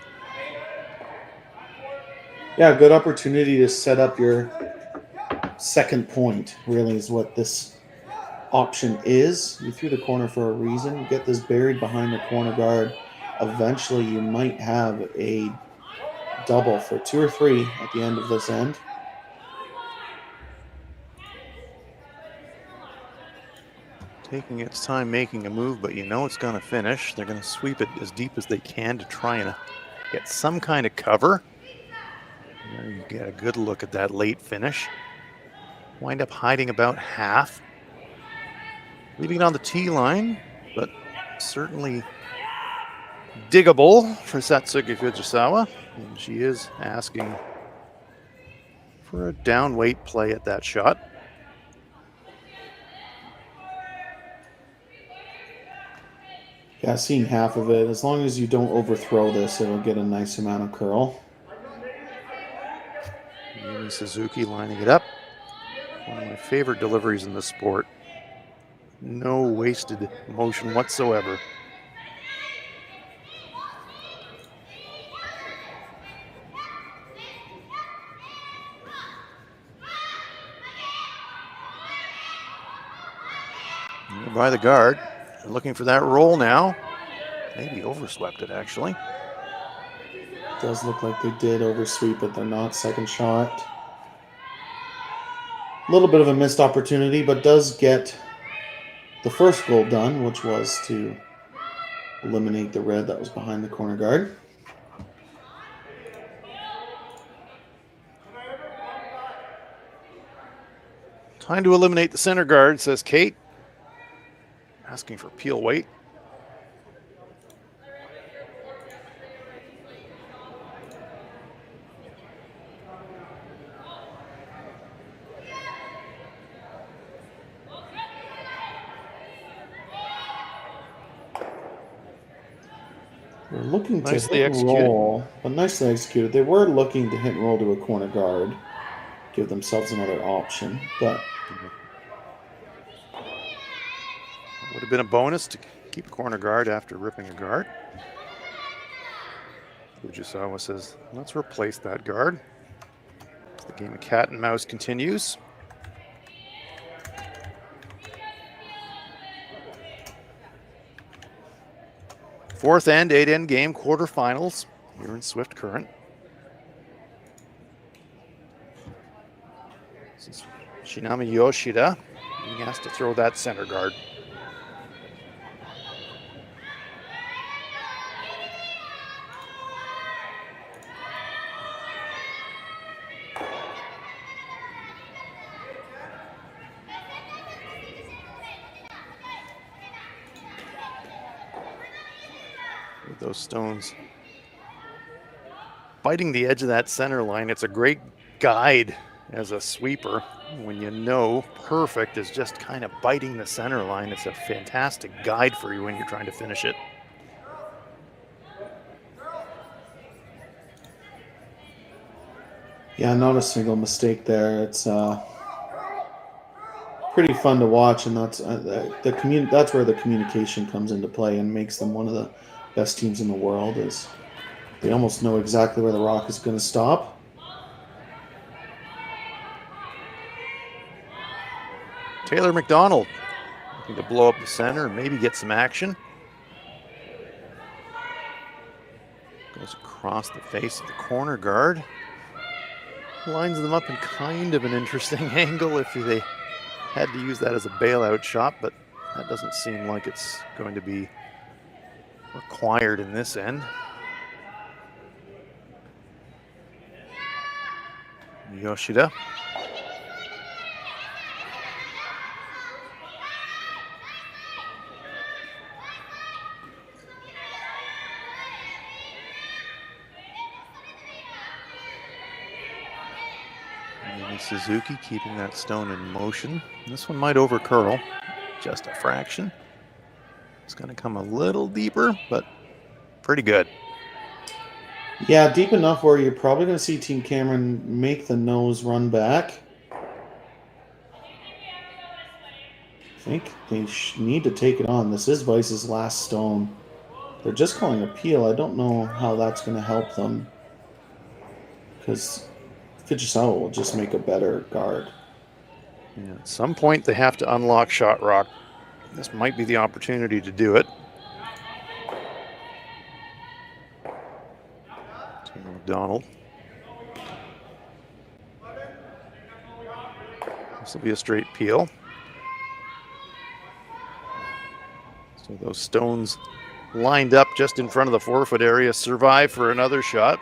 Yeah, good opportunity to set up your second point, really, is what this option is. You threw the corner for a reason. Get this buried behind the corner guard. Eventually, you might have a double for 2 or 3 at the end of this end. Taking its time making a move, but you know it's going to finish. They're going to sweep it as deep as they can to try and get some kind of cover. There you get a good look at that late finish. Wind up hiding about half. Leaving it on the tee line, but certainly diggable for Satsuki Fujisawa. And she is asking for a down weight play at that shot. Yeah, seeing half of it. As long as you don't overthrow this, it'll get a nice amount of curl. Yumi Suzuki lining it up. One of my favorite deliveries in the sport. No wasted motion whatsoever. By the guard, looking for that roll now. Maybe overswept it actually. Does look like they did oversweep it. They're not. Second shot. A little bit of a missed opportunity, but does get the first goal done, which was to eliminate the red that was behind the corner guard. Time to eliminate the center guard, says Kate. Asking for peel weight. They're looking to Nicely hit and executed. roll, but nicely executed. They were looking to hit and roll to a corner guard, give themselves another option, but Would have been a bonus to keep a corner guard after ripping a guard. Fujisawa says, let's replace that guard. The game of cat and mouse continues. Fourth end, 8-end game, quarterfinals here in Swift Current. This is Shinami Yoshida being asked to throw that center guard. With those stones biting the edge of that center line, it's a great guide as a sweeper. When you know perfect is just kind of biting the center line, it's a fantastic guide for you when you're trying to finish it. Yeah, not a single mistake there. It's pretty fun to watch, and that's that's where the communication comes into play and makes them one of the best teams in the world. Is they almost know exactly where the rock is going to stop. Taylor McDonald looking to blow up the center and maybe get some action. Goes across the face of the corner guard. Lines them up in kind of an interesting angle if they had to use that as a bailout shot, but that doesn't seem like it's going to be required in this end. Yoshida. Suzuki keeping that stone in motion. This one might over curl, just a fraction. It's going to come a little deeper, but pretty good. Yeah, deep enough where you're probably going to see Team Cameron make the nose run back. I think they need to take it on. This is Vice's last stone. They're just calling a peel. I don't know how that's going to help them, because Fujisawa will just make a better guard. Yeah, at some point, they have to unlock Shot Rock. This might be the opportunity to do it. Taylor McDonald. This will be a straight peel. So those stones lined up just in front of the forfeit area survive for another shot.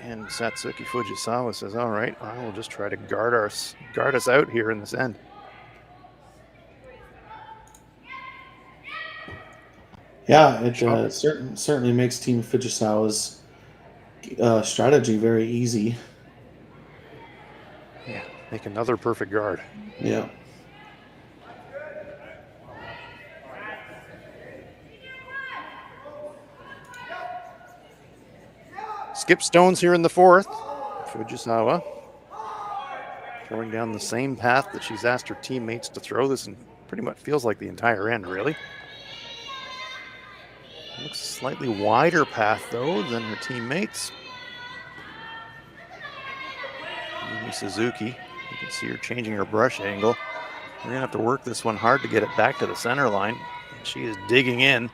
And Satsuki Fujisawa says, all right, I will just try to guard us out here in this end. Yeah, it certainly makes Team Fujisawa's strategy very easy. Yeah, make another perfect guard. Yeah. Skip stones here in the fourth. Fujisawa throwing down the same path that she's asked her teammates to throw this, and pretty much feels like the entire end, really. Looks a slightly wider path, though, than her teammates. Suzuki, you can see her changing her brush angle. We're going to have to work this one hard to get it back to the center line. She is digging in,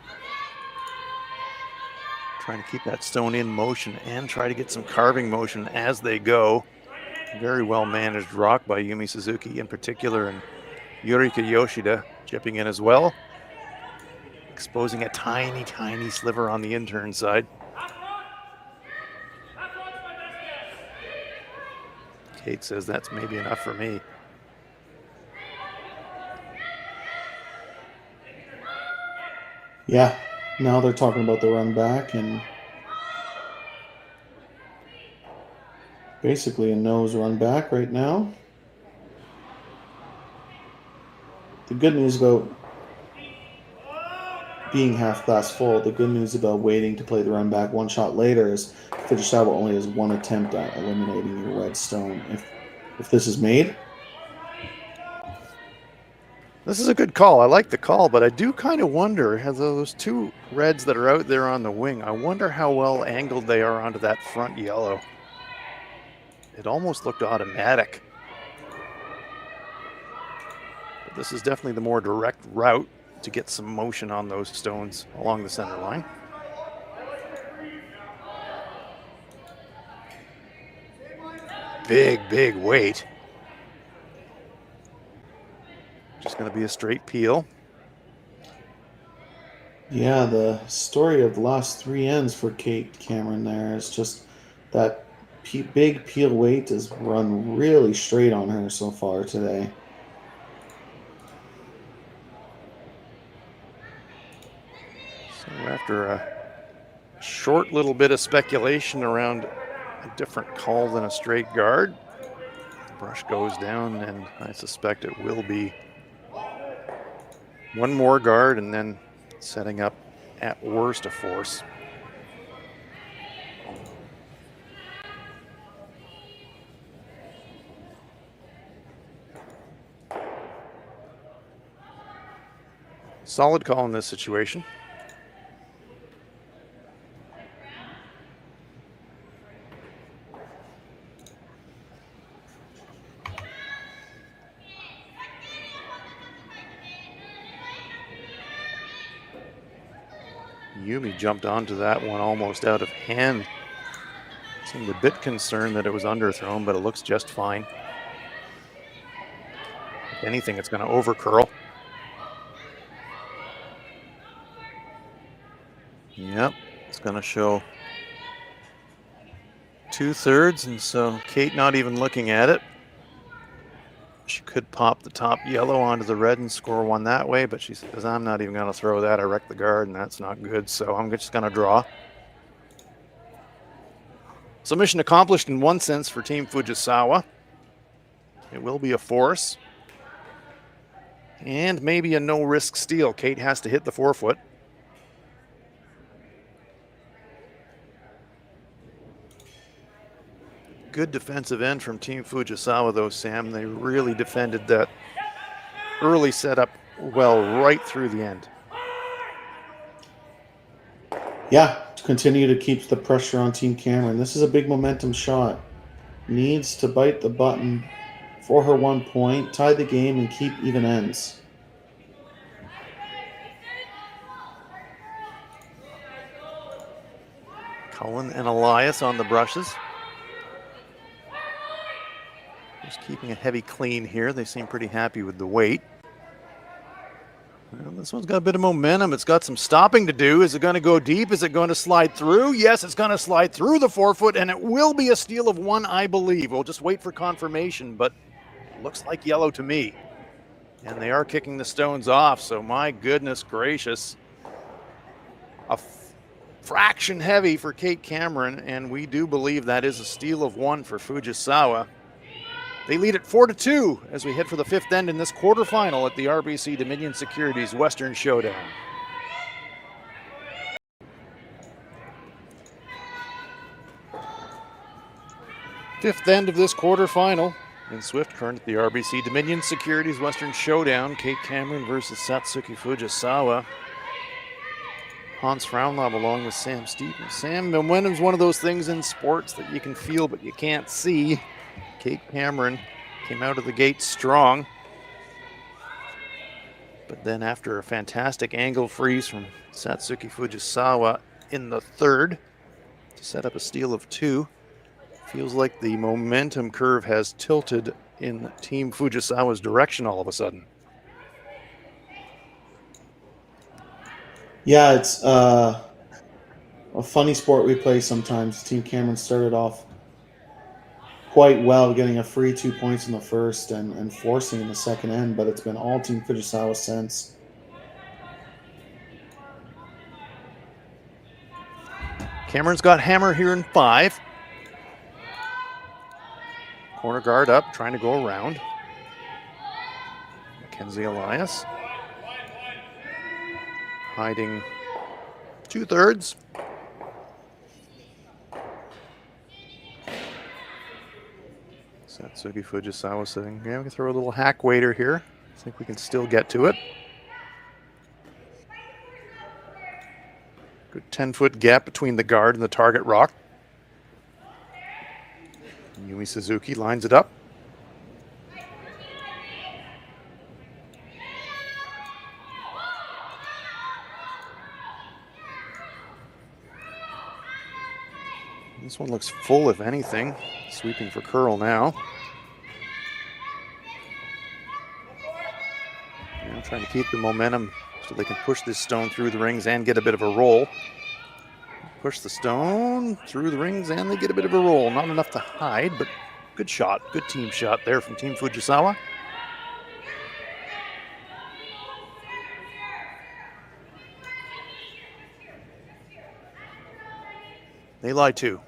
trying to keep that stone in motion and try to get some carving motion as they go. Very well managed rock by Yumi Suzuki in particular, and Yurika Yoshida chipping in as well, exposing a tiny, tiny sliver on the intern side. Kate says that's maybe enough for me. Yeah, now they're talking about the run back and basically a nose run back right now. The good news about being half glass full, the good news about waiting to play the run back one shot later is Fujisawa only has one attempt at eliminating your red stone. If this is made. This is a good call. I like the call, but I do kind of wonder, has those two reds that are out there on the wing, I wonder how well angled they are onto that front yellow. It almost looked automatic. But this is definitely the more direct route to get some motion on those stones along the center line. Big, big weight. Just going to be a straight peel. Yeah, the story of the last three ends for Kate Cameron there is just that big peel weight has run really straight on her so far today. So after a short little bit of speculation around a different call than a straight guard, the brush goes down, and I suspect it will be one more guard and then setting up at worst a force. Solid call in this situation. Yumi jumped onto that one almost out of hand. Seemed a bit concerned that it was underthrown, but it looks just fine. If anything, it's going to overcurl. Yep, it's going to show 2/3, and so Kate not even looking at it. She could pop the top yellow onto the red and score one that way, but she says, I'm not even going to throw that. I wrecked the guard, and that's not good, so I'm just going to draw. So mission accomplished in one sense for Team Fujisawa. It will be a force. And maybe a no-risk steal. Kate has to hit the forefoot. Good defensive end from Team Fujisawa, though, Sam. They really defended that early setup well right through the end. Yeah, to continue to keep the pressure on Team Cameron. This is a big momentum shot. Needs to bite the button for her 1 point, tie the game, and keep even ends. Cullen and Elias on the brushes. Just keeping a heavy clean here. They seem pretty happy with the weight. Well, this one's got a bit of momentum. It's got some stopping to do. Is it going to go deep? Is it going to slide through? Yes, it's going to slide through the forefoot, and it will be a steal of one, I believe. We'll just wait for confirmation, but it looks like yellow to me. And they are kicking the stones off, so my goodness gracious. A fraction heavy for Kate Cameron, and we do believe that is a steal of one for Fujisawa. They lead at 4-2 as we head for the fifth end in this quarterfinal at the RBC Dominion Securities Western Showdown. Fifth end of this quarterfinal in Swift Current at the RBC Dominion Securities Western Showdown. Kate Cameron versus Satsuki Fujisawa. Hans Frauenlob along with Sam Stevens. Sam, momentum's one of those things in sports that you can feel but you can't see. Kate Cameron came out of the gate strong. But then after a fantastic angle freeze from Satsuki Fujisawa in the third to set up a steal of two, feels like the momentum curve has tilted in Team Fujisawa's direction all of a sudden. Yeah, it's a funny sport we play sometimes. Team Cameron started off quite well, getting a free 2 points in the first and forcing in the second end, but it's been all Team Fujisawa since. Cameron's got hammer here in 5. Corner guard up, trying to go around. Mackenzie Elias. Hiding 2/3. Satsuki Fujisawa saying, yeah, we can throw a little hack waiter here. I think we can still get to it. Good 10-foot gap between the guard and the target rock. Yumi Suzuki lines it up. This one looks full, if anything. Sweeping for curl now. And trying to keep the momentum so they can push this stone through the rings and get a bit of a roll. Push the stone through the rings and they get a bit of a roll. Not enough to hide, but good shot. Good team shot there from Team Fujisawa. They lie too.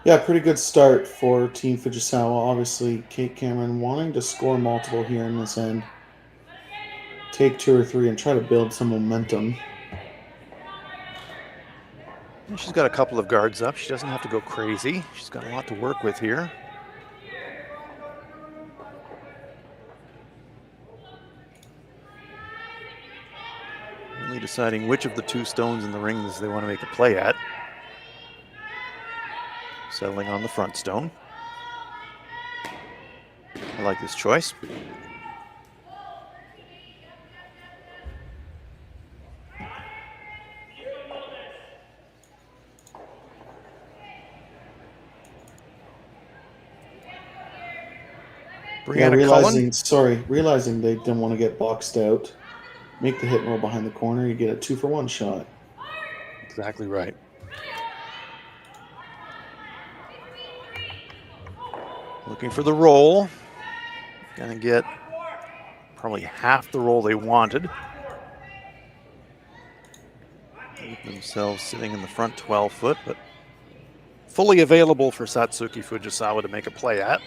Yeah, pretty good start for Team Fujisawa. Obviously, Kate Cameron wanting to score multiple here in this end. Take 2 or 3 and try to build some momentum. She's got a couple of guards up. She doesn't have to go crazy. She's got a lot to work with here. deciding which of the two stones in the rings they want to make a play at. Settling on the front stone. I like this choice. Yeah, realizing they didn't want to get boxed out. Make the hit and roll behind the corner. You get a 2-for-1 shot. Exactly right. Looking for the roll. Gonna get probably half the roll they wanted. Leave themselves sitting in the front 12 foot, but fully available for Satsuki Fujisawa to make a play at.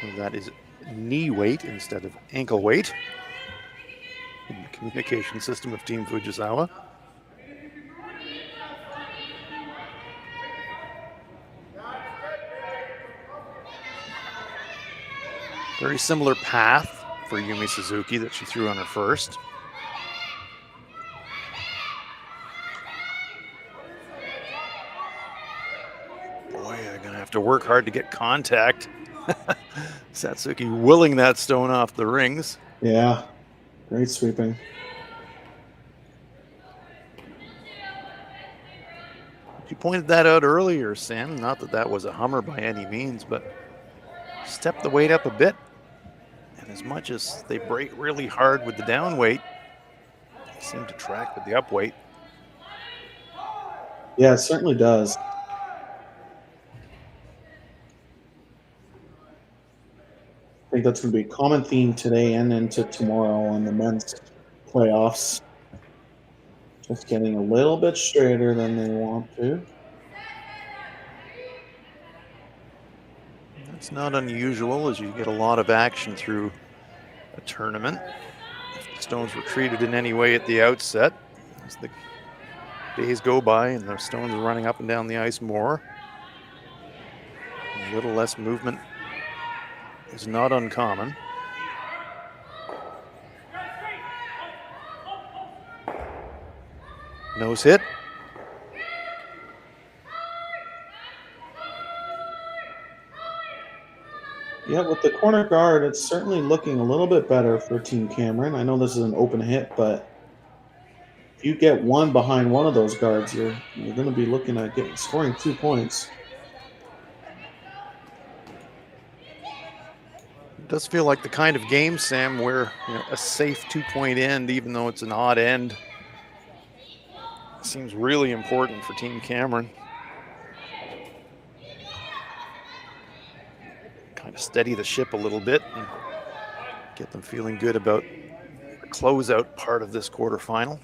So that is knee weight instead of ankle weight in the communication system of Team Fujisawa. Very similar path for Yumi Suzuki that she threw on her first. Boy, they're gonna have to work hard to get contact. Satsuki willing that stone off the rings. Yeah, great sweeping. You pointed that out earlier, Sam. Not that that was a hummer by any means, but step the weight up a bit. And as much as they break really hard with the down weight, they seem to track with the up weight. Yeah, it certainly does. I think that's going to be a common theme today and into tomorrow in the men's playoffs. Just getting a little bit straighter than they want to. That's not unusual as you get a lot of action through a tournament. If the stones were treated in any way at the outset, as the days go by and the stones are running up and down the ice more, a little less movement is not uncommon. Nose hit. Yeah, with the corner guard, it's certainly looking a little bit better for Team Cameron. I know this is an open hit, but if you get one behind one of those guards, you're going to be looking at scoring 2 points. It does feel like the kind of game, Sam, where a safe 2-point end, even though it's an odd end, seems really important for Team Cameron. Kind of steady the ship a little bit and get them feeling good about the closeout part of this quarterfinal.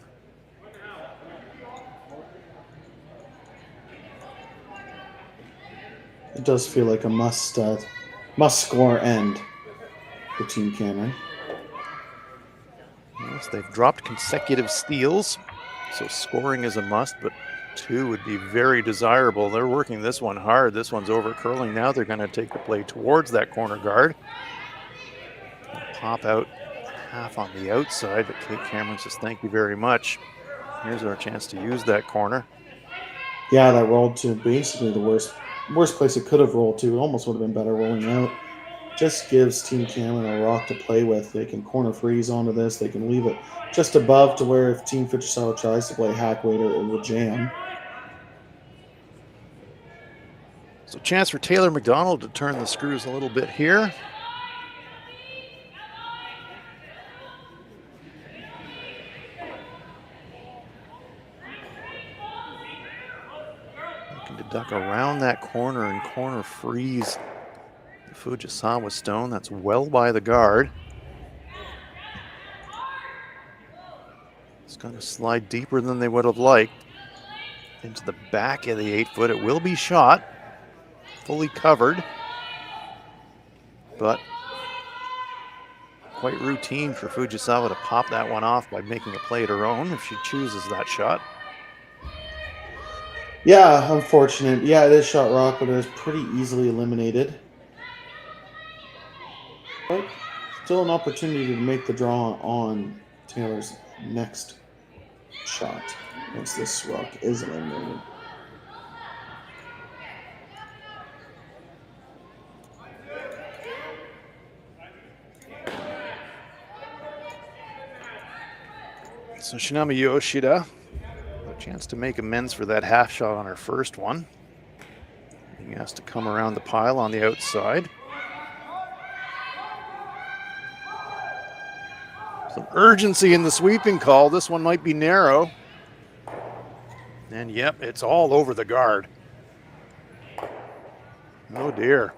It does feel like a must-score end for Team Cameron. Yes, they've dropped consecutive steals, so scoring is a must, but 2 would be very desirable. They're working this one hard. This one's over curling now. They're going to take the play towards that corner guard. Pop out half on the outside, but Kate Cameron says, thank you very much. Here's our chance to use that corner. Yeah, that rolled to basically the worst place it could have rolled to. It almost would have been better rolling out. Just gives Team Cameron a rock to play with. They can corner freeze onto this. They can leave it just above to where if Team Fujisawa tries to play hack weight, it will jam. So chance for Taylor McDonald to turn the screws a little bit here. Looking to duck around that corner and corner freeze the Fujisawa stone. That's well by the guard. It's going to slide deeper than they would have liked into the back of the 8 foot. It will be shot, fully covered, but quite routine for Fujisawa to pop that one off by making a play at her own if she chooses that shot. Yeah, unfortunate. Yeah, it is shot rock, but it was pretty easily eliminated. Still an opportunity to make the draw on Taylor's next shot once this rock is eliminated. So Shinami Yoshida, a chance to make amends for that half shot on her first one. He has to come around the pile on the outside. Some urgency in the sweeping call. This one might be narrow. And yep, it's all over the guard. Oh dear.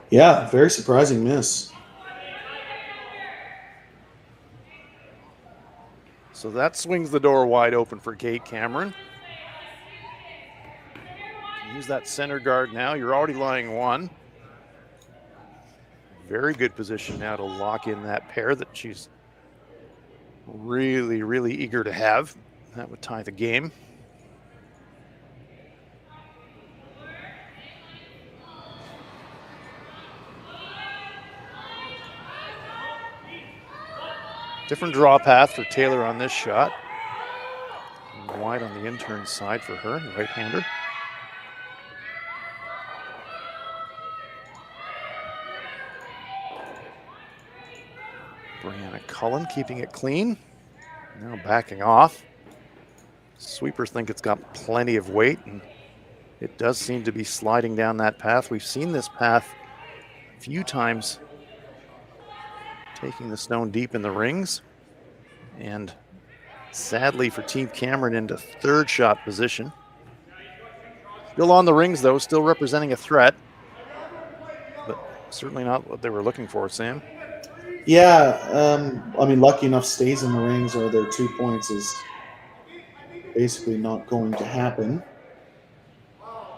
Yeah, very surprising miss. So that swings the door wide open for Kate Cameron. Use that center guard now. You're already lying one. Very good position now to lock in that pair that she's really, really eager to have. That would tie the game. Different draw path for Taylor on this shot. Wide on the intern side for her, the right-hander. Brianna Cullen keeping it clean. Now backing off. Sweepers think it's got plenty of weight, and it does seem to be sliding down that path. We've seen this path a few times, taking the stone deep in the rings. And sadly for Team Cameron into third shot position. Still on the rings though, still representing a threat. But certainly not what they were looking for, Sam. Yeah, I mean, lucky enough stays in the rings or their 2 points is basically not going to happen.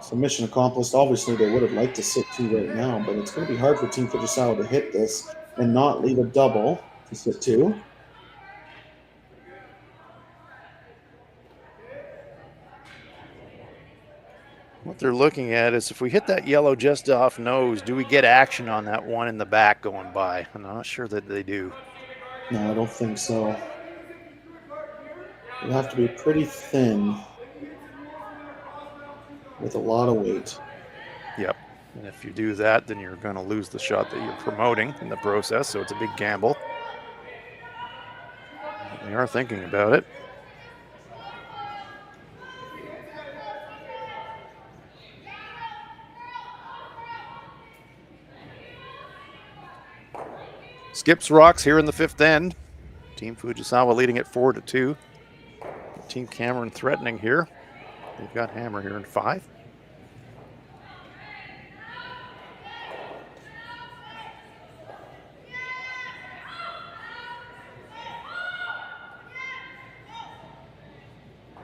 So mission accomplished. Obviously, they would have liked to sit 2 right now, but it's going to be hard for Team Fujisawa to hit this and not leave a double to sit 2. What they're looking at is if we hit that yellow just off nose, do we get action on that one in the back going by? I'm not sure that they do. No, I don't think so. It'd have to be pretty thin with a lot of weight. Yep. And if you do that, then you're going to lose the shot that you're promoting in the process, so it's a big gamble. They are thinking about it. Skips rocks here in the 5th end. Team Fujisawa leading it 4-2. Team Cameron threatening here. They've got hammer here in 5.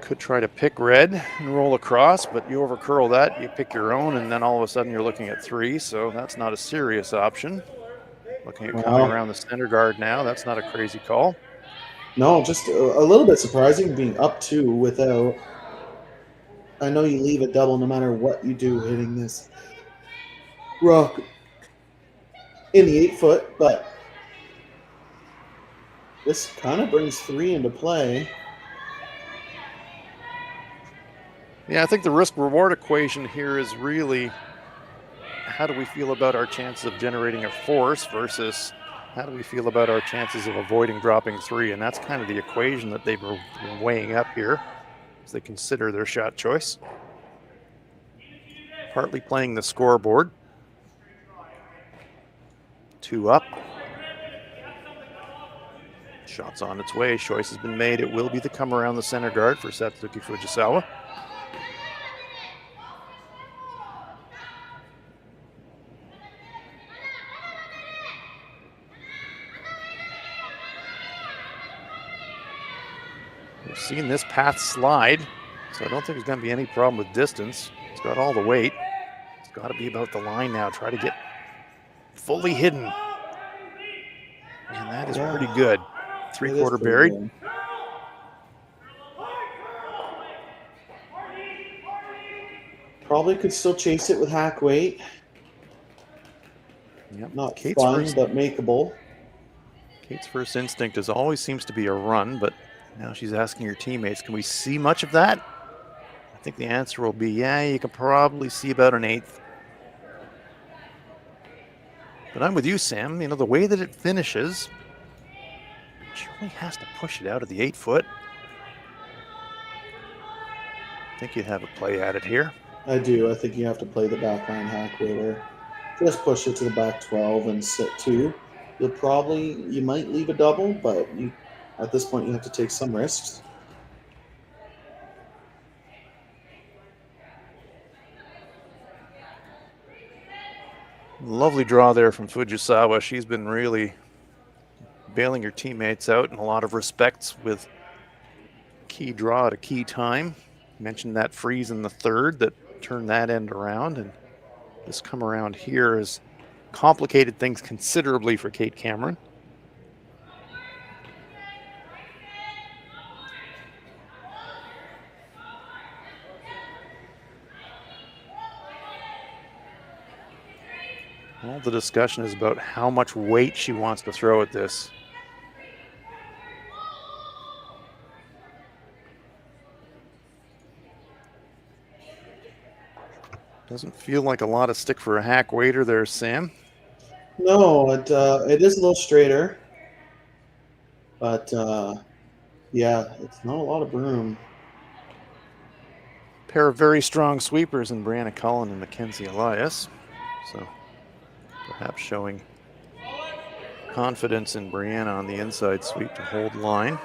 Could try to pick red and roll across, but you overcurl that, you pick your own, and then all of a sudden you're looking at 3, so that's not a serious option. Looking at coming around the center guard now, that's not a crazy call. No, just a little bit surprising being up 2 without. I know you leave a double no matter what you do hitting this rock in the 8-foot, but this kind of brings 3 into play. Yeah, I think the risk-reward equation here is really how do we feel about our chances of generating a force versus how do we feel about our chances of avoiding dropping 3? And that's kind of the equation that they've been weighing up here as they consider their shot choice. Partly playing the scoreboard. 2 up. Shot's on its way. Choice has been made. It will be the come around the center guard for Satsuki Fujisawa. We've seen this path slide, so I don't think there's going to be any problem with distance. It's got all the weight. It's got to be about the line now. Try to get fully hidden. And that is pretty good. 3/4 buried. Good. Probably could still chase it with hack weight. Yep. Not Kate's fun, first. but makeable. Kate's first instinct is always seems to be a run, but now she's asking her teammates, can we see much of that? I think the answer will be, yeah, you can probably see about an eighth. But I'm with you, Sam. You know, the way that it finishes, she really has to push it out of the 8-foot. I think you'd have a play at it here. I do. I think you have to play the backline hack waiter. Just push it to the back 12 and sit 2. You might leave a double, but at this point you have to take some risks. Lovely draw there from Fujisawa. She's been really bailing her teammates out in a lot of respects with key draw at a key time. Mentioned that freeze in the third that turned that end around, and this come around here has complicated things considerably for Kate Cameron. All the discussion is about how much weight she wants to throw at this. Doesn't feel like a lot of stick for a hack waiter there, Sam. No, it is a little straighter, but yeah, it's not a lot of room. Pair of very strong sweepers in Brianna Cullen and Mackenzie Elias. So perhaps showing confidence in Brianna on the inside sweep to hold line.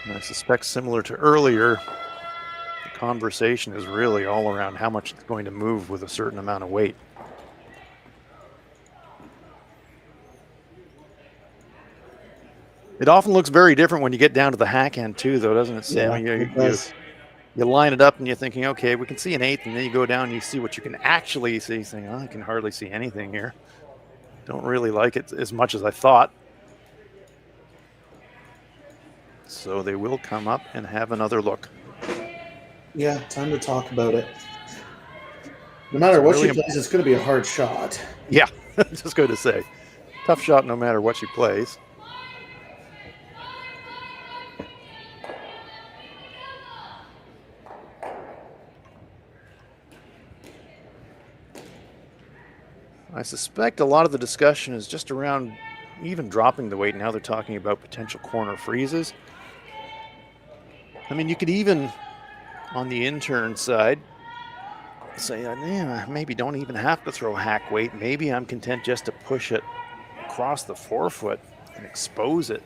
And I suspect similar to earlier, the conversation is really all around how much it's going to move with a certain amount of weight. It often looks very different when you get down to the hack end too, though, doesn't it, Sam? Yeah, you line it up and you're thinking, okay, we can see an eighth, and then you go down and you see what you can actually see, saying, oh, I can hardly see anything here. Don't really like it as much as I thought. So they will come up and have another look. Yeah, time to talk about it. No matter what she plays, it's going to be a hard shot. Yeah, just going to say. Tough shot no matter what she plays. I suspect a lot of the discussion is just around even dropping the weight. Now they're talking about potential corner freezes. I mean, you could even, on the intern side, say, yeah, maybe don't even have to throw hack weight. Maybe I'm content just to push it across the 4-foot and expose it.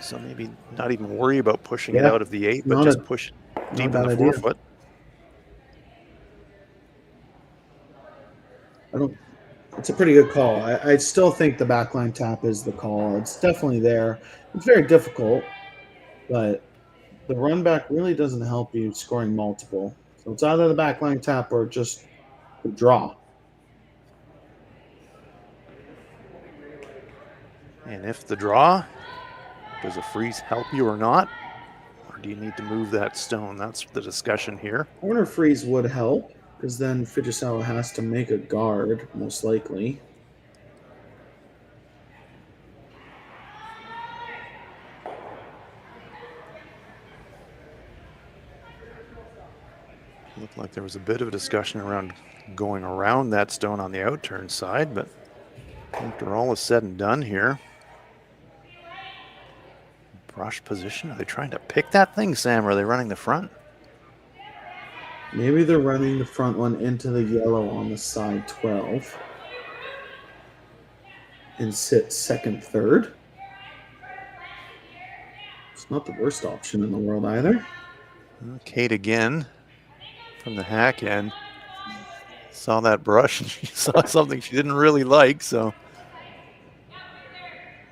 So maybe not even worry about pushing it out of the 8, but just push it deep in the 4-foot. It's a pretty good call. I still think the backline tap is the call. It's definitely there. It's very difficult, but the run back really doesn't help you scoring multiple. So it's either the backline tap or just the draw. And if the draw, does a freeze help you or not? Or do you need to move that stone? That's the discussion here. Corner freeze would help, because then Fujisawa has to make a guard, most likely. Looked like there was a bit of a discussion around going around that stone on the outturn side, but after all is said and done here, brush position. Are they trying to pick that thing, Sam, or are they running the front? Maybe they're running the front one into the yellow on the side 12 and sit second, third. It's not the worst option in the world either. Kate again from the hack end. Saw that brush and she saw something she didn't really like, so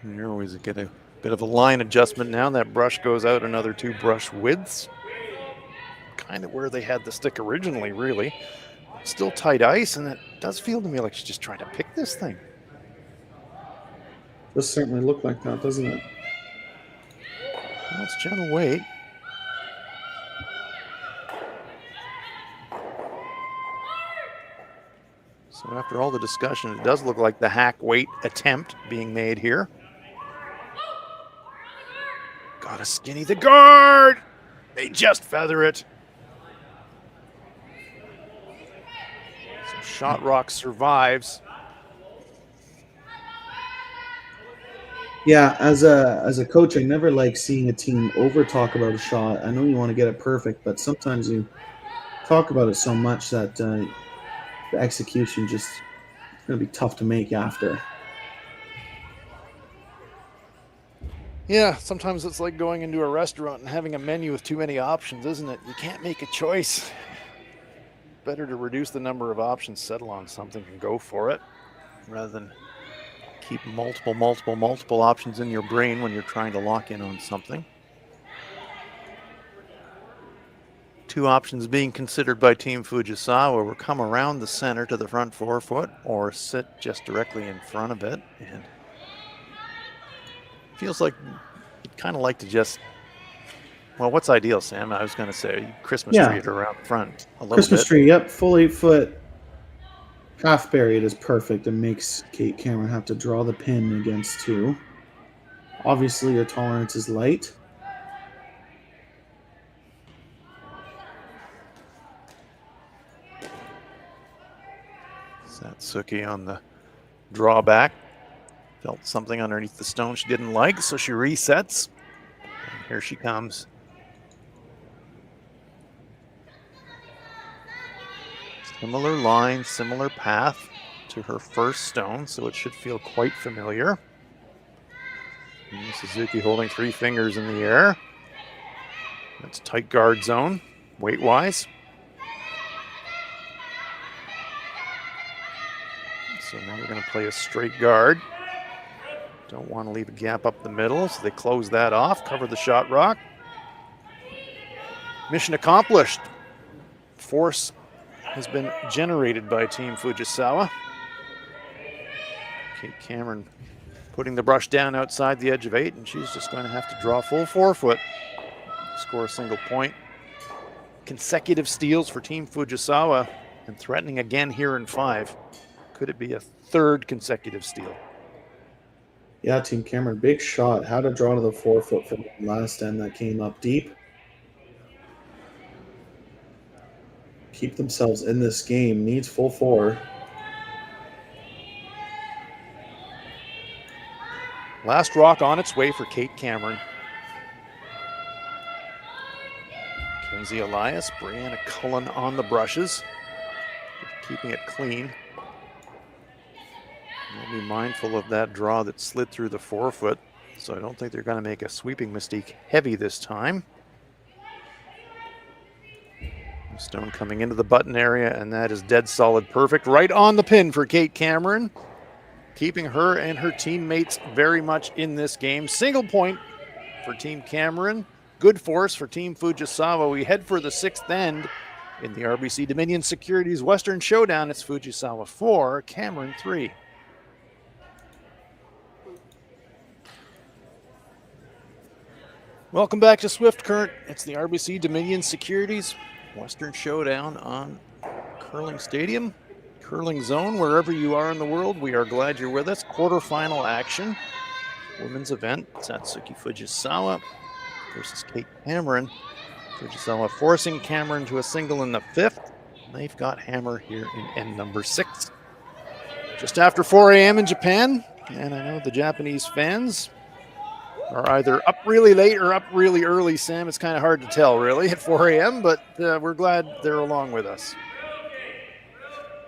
you always get a bit of a line adjustment now. That brush goes out another 2 brush widths. Kind of where they had the stick originally, really. Still tight ice, and it does feel to me like she's just trying to pick this thing. Does certainly look like that, doesn't it? Well, it's gentle weight. So after all the discussion, it does look like the hack weight attempt being made here. Got a skinny the guard. They just feather it. So Shot Rock survives. Yeah, as a coach, I never like seeing a team over talk about a shot. I know you want to get it perfect, but sometimes you talk about it so much that the execution just going to be tough to make after. Yeah, sometimes it's like going into a restaurant and having a menu with too many options, isn't it? You can't make a choice. Better to reduce the number of options, settle on something, and go for it, rather than keep multiple options in your brain when you're trying to lock in on something. Two options being considered by Team Fujisawa were come around the center to the front forefoot or sit just directly in front of it. And feels like you'd kind of like to just, well, what's ideal, Sam? I was going to say Christmas tree it around the front a little Christmas bit. tree, yep, full 8 foot. Half buried is perfect and makes Kate Cameron have to draw the pin against 2. Obviously, your tolerance is light. Satsuki on the drawback. Felt something underneath the stone she didn't like, so she resets. And here she comes. Similar line, similar path to her first stone, so it should feel quite familiar. And Suzuki holding 3 fingers in the air. That's tight guard zone, weight-wise. So now they're going to play a straight guard. Don't want to leave a gap up the middle, so they close that off, cover the shot rock. Mission accomplished. Force has been generated by Team Fujisawa. Kate Cameron putting the brush down outside the edge of 8, and she's just going to have to draw full forefoot, score a single point. Consecutive steals for Team Fujisawa, and threatening again here in 5. Could it be a 3rd consecutive steal? Yeah, Team Cameron, big shot. How to draw to the forefoot from the last end that came up deep. Keep themselves in this game. Needs full 4. Last rock on its way for Kate Cameron. Kenzie Elias, Brianna Cullen on the brushes. Keeping it clean. They'll be mindful of that draw that slid through the forefoot, so I don't think they're going to make a sweeping mistake heavy this time. Stone coming into the button area, and that is dead solid perfect. Right on the pin for Kate Cameron, keeping her and her teammates very much in this game. Single point for Team Cameron. Good force for Team Fujisawa. We head for the 6th end in the RBC Dominion Securities Western Showdown. It's Fujisawa 4, Cameron 3. Welcome back to Swift Current. It's the RBC Dominion Securities Western Showdown on Curling Stadium, Curling Zone, wherever you are in the world. We are glad you're with us. Quarterfinal action, women's event. Satsuki Fujisawa versus Kate Cameron. Fujisawa forcing Cameron to a single in the 5th. They've got hammer here in end number 6. Just after 4 a.m. in Japan, and I know the Japanese fans are either up really late or up really early, Sam. It's kind of hard to tell, really, at 4 a.m., but we're glad they're along with us.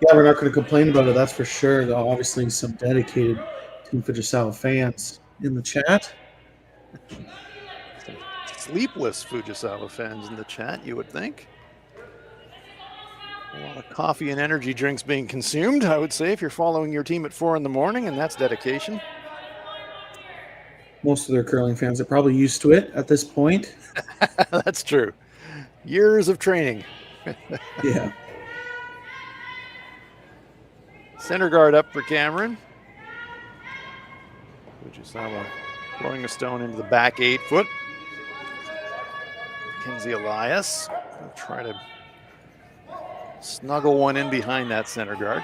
Yeah, we're not going to complain about it, that's for sure. Though obviously, some dedicated Team Fujisawa fans in the chat. Some sleepless Fujisawa fans in the chat, you would think. A lot of coffee and energy drinks being consumed, I would say, if you're following your team at 4 in the morning, and that's dedication. Most of their curling fans are probably used to it at this point. That's true. Years of training. Yeah. Center guard up for Cameron. Fujisawa throwing a stone into the back 8 foot. Kenzie Elias will try to snuggle one in behind that center guard.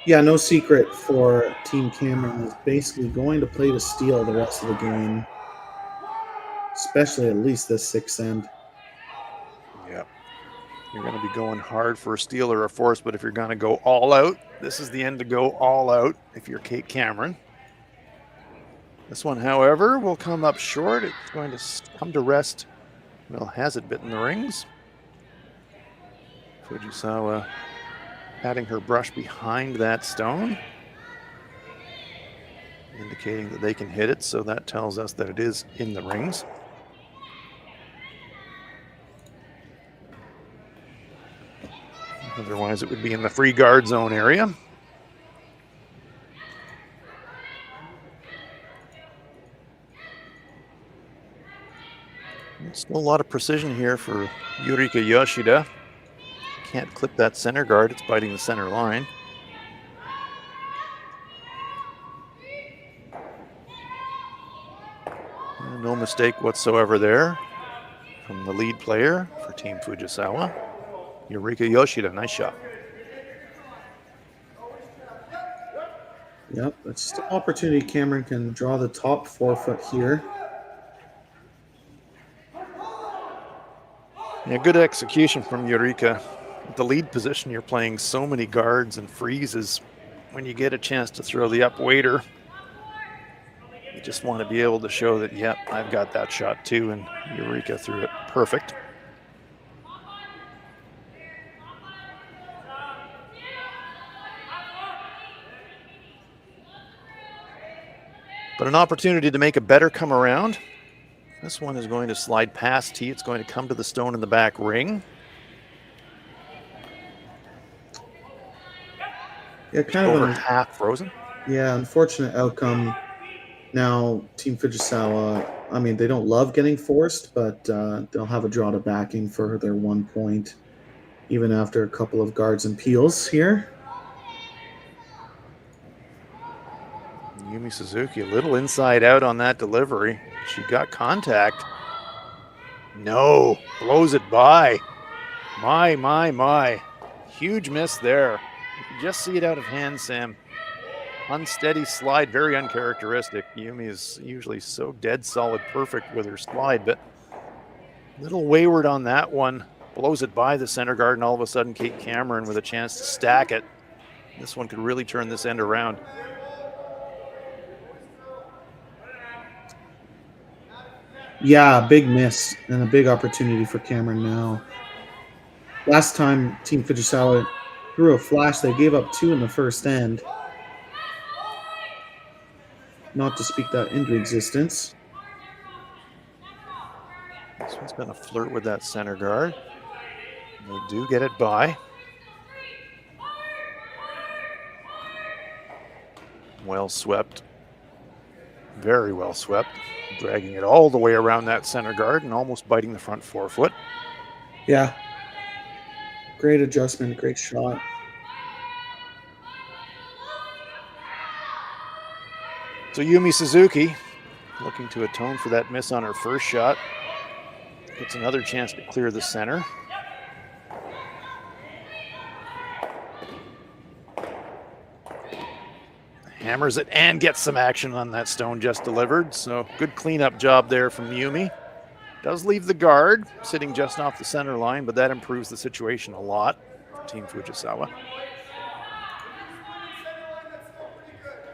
Yeah, no secret for Team Cameron is basically going to play to steal the rest of the game, especially at least this sixth end. Yep. You're going to be going hard for a steal or a force, but if you're going to go all out, this is the end to go all out if you're Kate Cameron. This one, however, will come up short. It's going to come to rest. Well, has it bitten the rings? Fujisawa patting her brush behind that stone, indicating that they can hit it, so that tells us that it is in the rings. Otherwise, it would be in the free guard zone area. Still a lot of precision here for Yurika Yoshida. Can't clip that center guard, it's biting the center line. No mistake whatsoever there from the lead player for Team Fujisawa. Yurika Yoshida, nice shot. Yep, that's just an opportunity. Cameron can draw the top forefoot here. Yeah, good execution from Yurika. The lead position, you're playing so many guards and freezes. When you get a chance to throw the up waiter, you just want to be able to show that, yep, I've got that shot too, and Yurika threw it perfect. But an opportunity to make a better come around. This one is going to slide past T. It's going to come to the stone in the back ring. Yeah, kind Over of a half frozen. Yeah, unfortunate outcome. Now, Team Fujisawa, I mean, they don't love getting forced, but they'll have a draw to backing for their 1 point, even after a couple of guards and peels here. Yumi Suzuki, a little inside out on that delivery. She got contact. No, blows it by. My. Huge miss there. You can just see it out of hand, Sam. Unsteady slide, very uncharacteristic. Yumi is usually so dead solid perfect with her slide, but a little wayward on that one. Blows it by the center guard, and all of a sudden Kate Cameron with a chance to stack it. This one could really turn this end around. Yeah, big miss and a big opportunity for Cameron now. Last time Team Fujisawa threw a flash, they gave up 2 in the first end. Not to speak that into existence. This one's going to flirt with that center guard. They do get it by. Well swept. Very well swept. Dragging it all the way around that center guard and almost biting the front forefoot. Yeah. Great adjustment, great shot. So Yumi Suzuki, looking to atone for that miss on her first shot, gets another chance to clear the center. Hammers it and gets some action on that stone just delivered. So good cleanup job there from Yumi. Does leave the guard sitting just off the center line, but that improves the situation a lot for Team Fujisawa.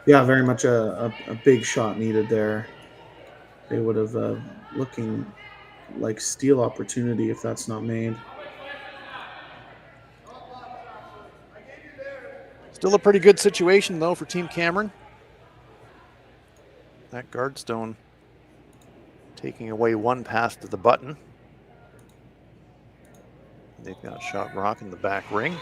Yeah, very much a big shot needed there. They would have looking like steal opportunity if that's not made. Still a pretty good situation, though, for Team Cameron. That guard stone taking away one pass to the button. They've got shot rock in the back ring.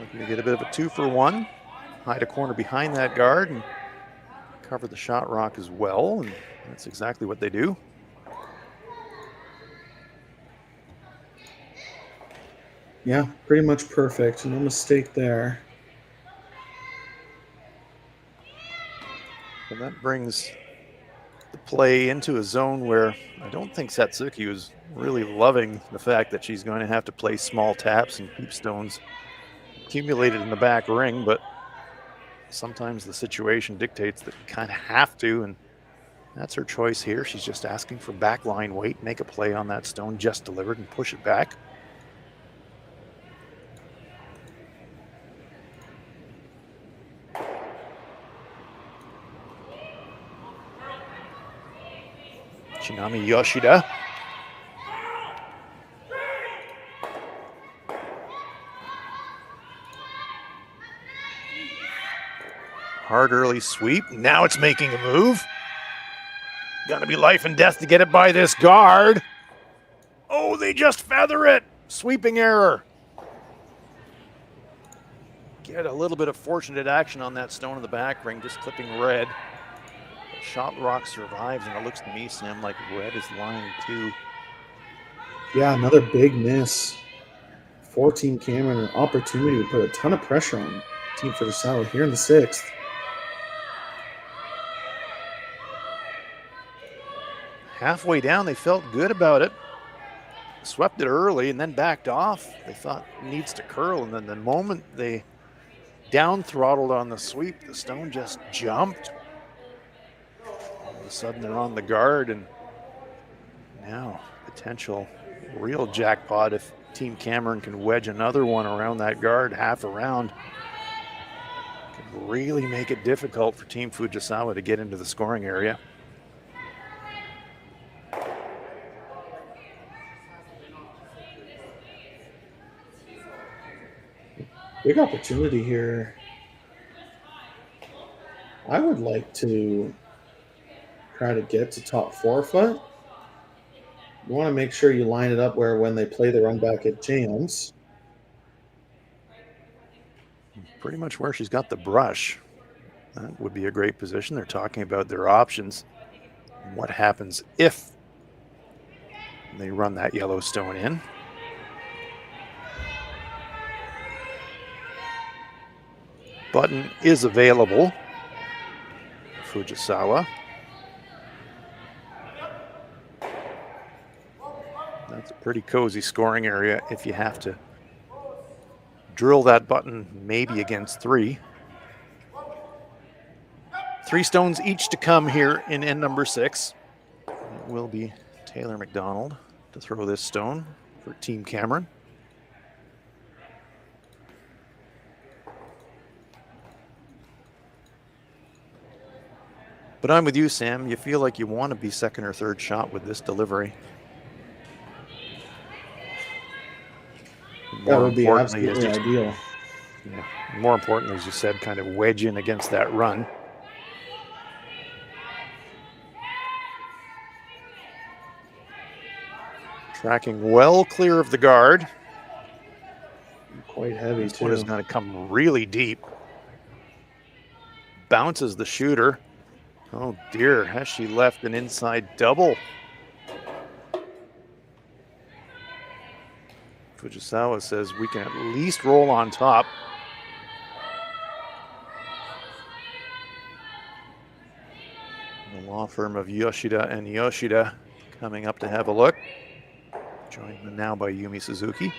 Looking to get a bit of a 2-for-1. Hide a corner behind that guard and cover the shot rock as well, and that's exactly what they do. Yeah, pretty much perfect. No mistake there. And that brings the play into a zone where I don't think Satsuki was really loving the fact that she's going to have to play small taps and keep stones accumulated in the back ring, but sometimes the situation dictates that you kind of have to, and that's her choice here. She's just asking for backline weight, make a play on that stone just delivered and push it back. Kitmami Yoshida. Hard early sweep. Now it's making a move. Gonna be life and death to get it by this guard. Oh, they just feather it. Sweeping error. Get a little bit of fortunate action on that stone in the back ring, just clipping red. Shot rock survives, and it looks to me, Sam, like red is lying too. Yeah, another big miss. 14 Cameron, an opportunity to put a ton of pressure on Team Fujisawa here in the 6th. Halfway down, they felt good about it. Swept it early and then backed off. They thought it needs to curl, and then the moment they down throttled on the sweep, the stone just jumped. All of a sudden, they're on the guard, and now potential real jackpot if Team Cameron can wedge another one around that guard half around. Could really make it difficult for Team Fujisawa to get into the scoring area. Big opportunity here. I would like to try to get to top 4 foot. You want to make sure you line it up where when they play the run back, it jams. Pretty much where she's got the brush. That would be a great position. They're talking about their options. What happens if they run that yellow stone in? Button is available. Fujisawa. That's a pretty cozy scoring area if you have to drill that button maybe against 3. 3 stones each to come here in end number 6. It will be Taylor McDonald to throw this stone for Team Cameron. But I'm with you, Sam. You feel like you want to be second or third shot with this delivery. That would be absolutely ideal. Yeah. More importantly, as you said, kind of wedge in against that run. Tracking well clear of the guard. Quite heavy, this too. One is going to come really deep. Bounces the shooter. Oh dear, has she left an inside double? Fujisawa says we can at least roll on top. The law firm of Yoshida and Yoshida coming up to have a look. Joined now by Yumi Suzuki.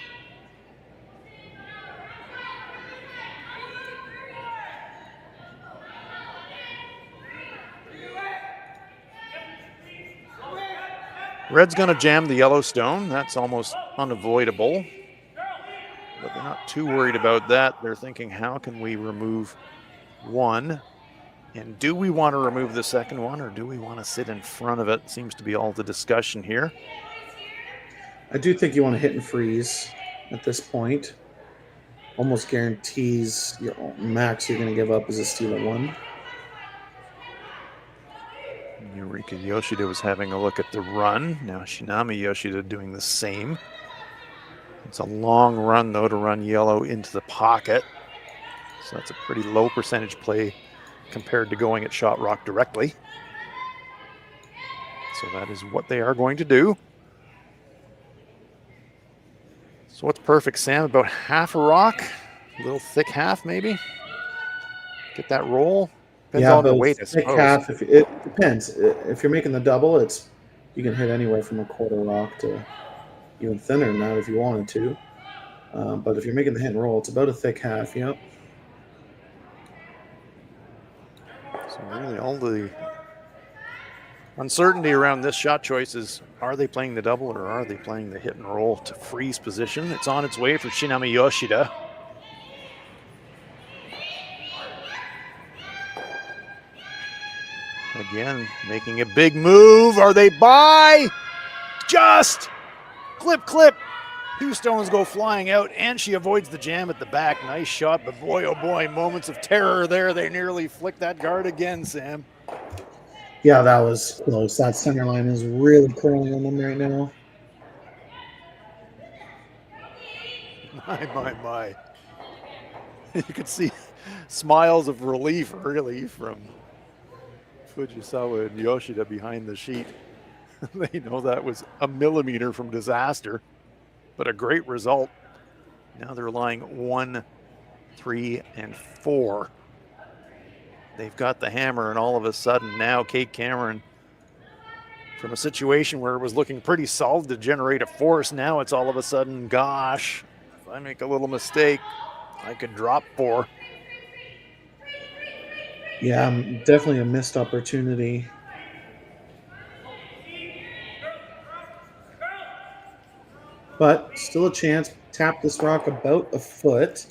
Red's going to jam the yellow stone. That's almost unavoidable. But they're not too worried about that. They're thinking, how can we remove one? And do we want to remove the second one, or do we want to sit in front of it? Seems to be all the discussion here. I do think you want to hit and freeze at this point. Almost guarantees your max you're going to give up is a steal at 1. Eureka Yoshida was having a look at the run. Now Shinami Yoshida doing the same. It's a long run, though, to run yellow into the pocket. So that's a pretty low percentage play compared to going at shot rock directly. So that is what they are going to do. So what's perfect, Sam? About half a rock, a little thick half maybe. Get that roll. Depends Yeah, on the but weight, I thick suppose. half. If it depends. If you're making the double, you can hit anywhere from a quarter rock to even thinner than that if you wanted to. But if you're making the hit and roll, it's about a thick half. Yep. So really all the uncertainty around this shot choice is, are they playing the double or are they playing the hit and roll to freeze position? It's on its way for Shinami Yoshida. Again, making a big move. Are they by? Just clip, clip. 2 stones go flying out, and she avoids the jam at the back. Nice shot, but boy, oh boy, moments of terror there. They nearly flicked that guard again, Sam. Yeah, that was close. That center line is really curling on them right now. My. You could see smiles of relief, really, from Fujisawa and Yoshida behind the sheet. They know that was a millimeter from disaster, but a great result. Now they're lying 1, 3, and 4. They've got the hammer, and all of a sudden now Kate Cameron, from a situation where it was looking pretty solid to generate a force, now it's all of a sudden, gosh, if I make a little mistake, I could drop 4. Yeah, definitely a missed opportunity. But still a chance. Tap this rock about a foot.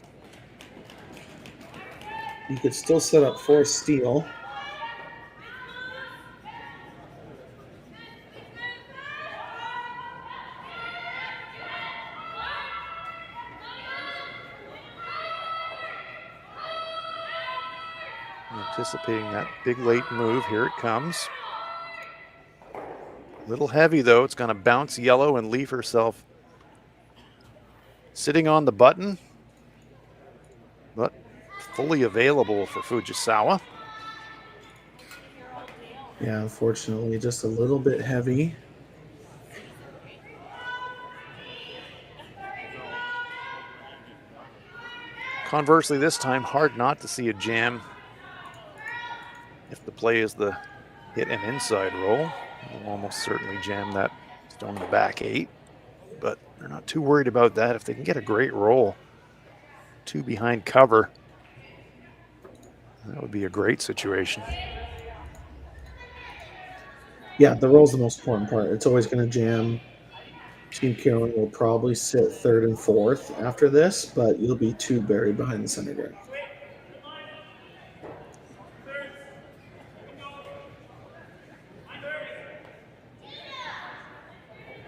You could still set up for steal. Anticipating that big late move. Here it comes. A little heavy though. It's going to bounce yellow and leave herself sitting on the button, but fully available for Fujisawa. Yeah, unfortunately, just a little bit heavy. Conversely, this time, hard not to see a jam. If the play is the hit and inside roll, they'll almost certainly jam that stone in the back 8. But they're not too worried about that. If they can get a great roll, 2 behind cover, that would be a great situation. Yeah, the roll's the most important part. It's always going to jam. Team Cameron will probably sit 3rd and 4th after this, but you'll be 2 buried behind the center guard.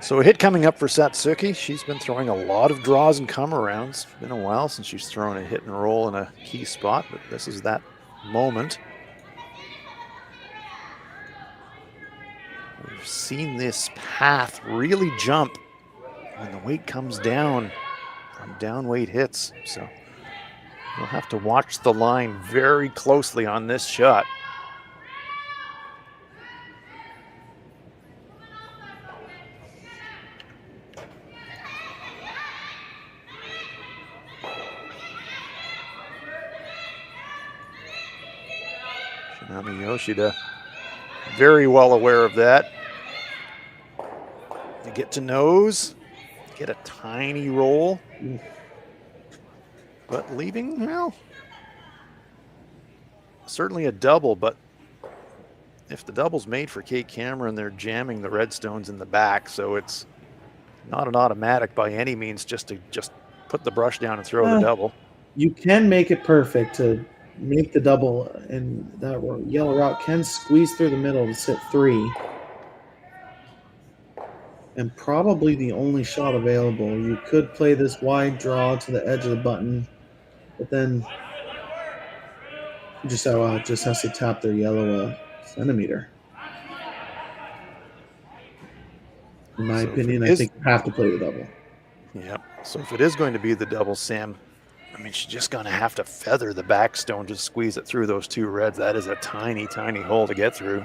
So a hit coming up for Satsuki. She's been throwing a lot of draws and come arounds. It's been a while since she's thrown a hit and roll in a key spot, but this is that moment. We've seen this path really jump when the weight comes down from down weight hits. So you'll have to watch the line very closely on this shot. Shinami Yoshida, very well aware of that. They get to nose, get a tiny roll, but leaving, well, certainly a double, but if the double's made for Kate Cameron, they're jamming the red stones in the back, so it's not an automatic by any means just to put the brush down and throw the double. You can make it perfect to make the double, and that yellow rock can squeeze through the middle to sit 3. And probably the only shot available. You could play this wide draw to the edge of the button, but then Fujisawa just has to tap their yellow a centimeter. In my opinion, I think you have to play the double. Yeah. So if it is going to be the double, Sam, I mean, she's just going to have to feather the back stone to squeeze it through those 2 reds. That is a tiny, tiny hole to get through.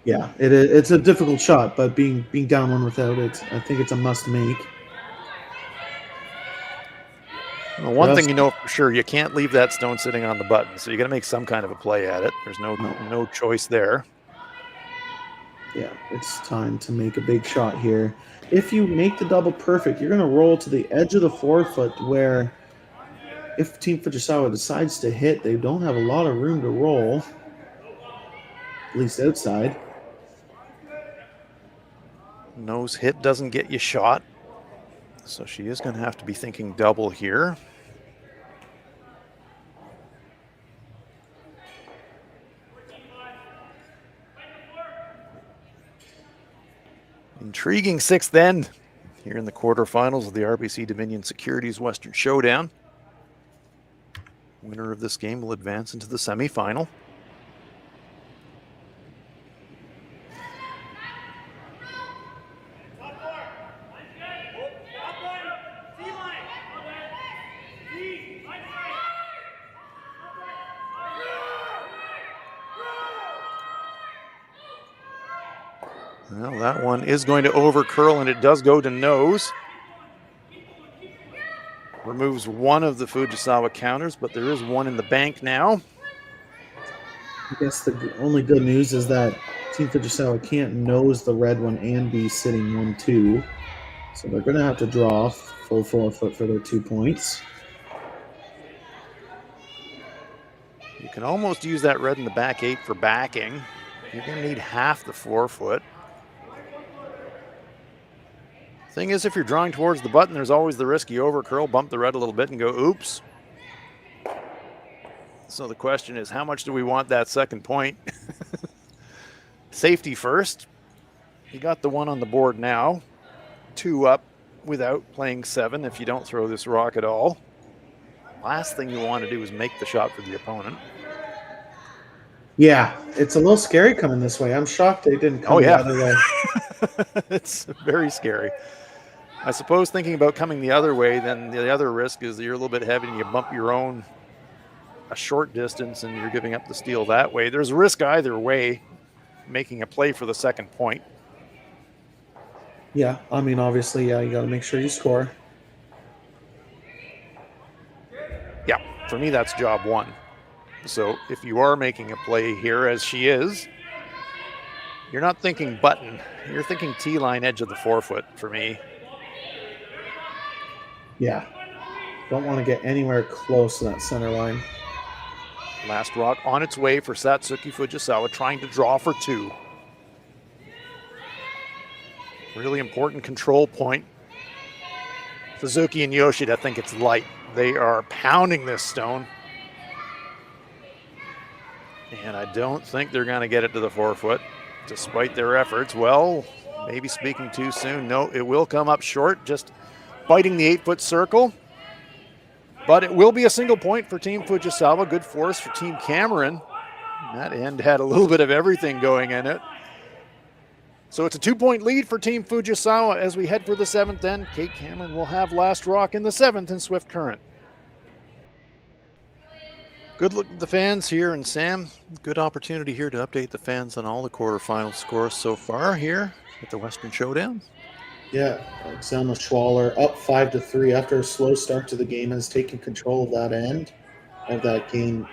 Yeah, it's a difficult shot, but being down one without it, I think it's a must make. Well, one thing you know for sure, you can't leave that stone sitting on the button, so you got to make some kind of a play at it. There's no choice there. Yeah, it's time to make a big shot here. If you make the double perfect, you're going to roll to the edge of the forefoot where if Team Fujisawa decides to hit, they don't have a lot of room to roll, at least outside. Nose hit doesn't get you shot, so she is going to have to be thinking double here. Intriguing sixth end here in the quarterfinals of the RBC Dominion Securities Western Showdown. Winner of this game will advance into the semifinal. Well, that one is going to over curl, and it does go to nose. Removes one of the Fujisawa counters, but there is one in the bank now. I guess the only good news is that Team Fujisawa can't nose the red one and be sitting 1-2. So they're going to have to draw full forefoot for their 2 points. You can almost use that red in the back 8 for backing. You're going to need half the forefoot. Thing is, if you're drawing towards the button, there's always the risk you over curl, bump the red a little bit, and go, oops. So the question is, how much do we want that second point? Safety first. You got the one on the board now. 2 up without playing 7 if you don't throw this rock at all. Last thing you want to do is make the shot for the opponent. Yeah, it's a little scary coming this way. I'm shocked they didn't come the other way. It's very scary. I suppose thinking about coming the other way, then the other risk is that you're a little bit heavy and you bump your own a short distance and you're giving up the steal that way. There's a risk either way, making a play for the second point. Yeah, I mean, obviously, yeah, you got to make sure you score. Yeah, for me, that's job one. So if you are making a play here, as she is, you're not thinking button. You're thinking T-line edge of the forefoot for me. Yeah, don't want to get anywhere close to that center line. Last rock on its way for Satsuki Fujisawa, trying to draw for 2. Really important control point. Suzuki and Yoshida think it's light. They are pounding this stone. And I don't think they're going to get it to the forefoot, despite their efforts. Well, maybe speaking too soon. No, it will come up short, just biting the 8-foot circle. But it will be a single point for Team Fujisawa. Good force for Team Cameron. That end had a little bit of everything going in it. So it's a 2-point lead for Team Fujisawa as we head for the 7th end. Kate Cameron will have last rock in the 7th in Swift Current. Good look at the fans here, and Sam, good opportunity here to update the fans on all the quarterfinal scores so far here at the Western Showdown. Yeah, Selma Schwaller up 5-3 after a slow start to the game, has taken control of that end of that game.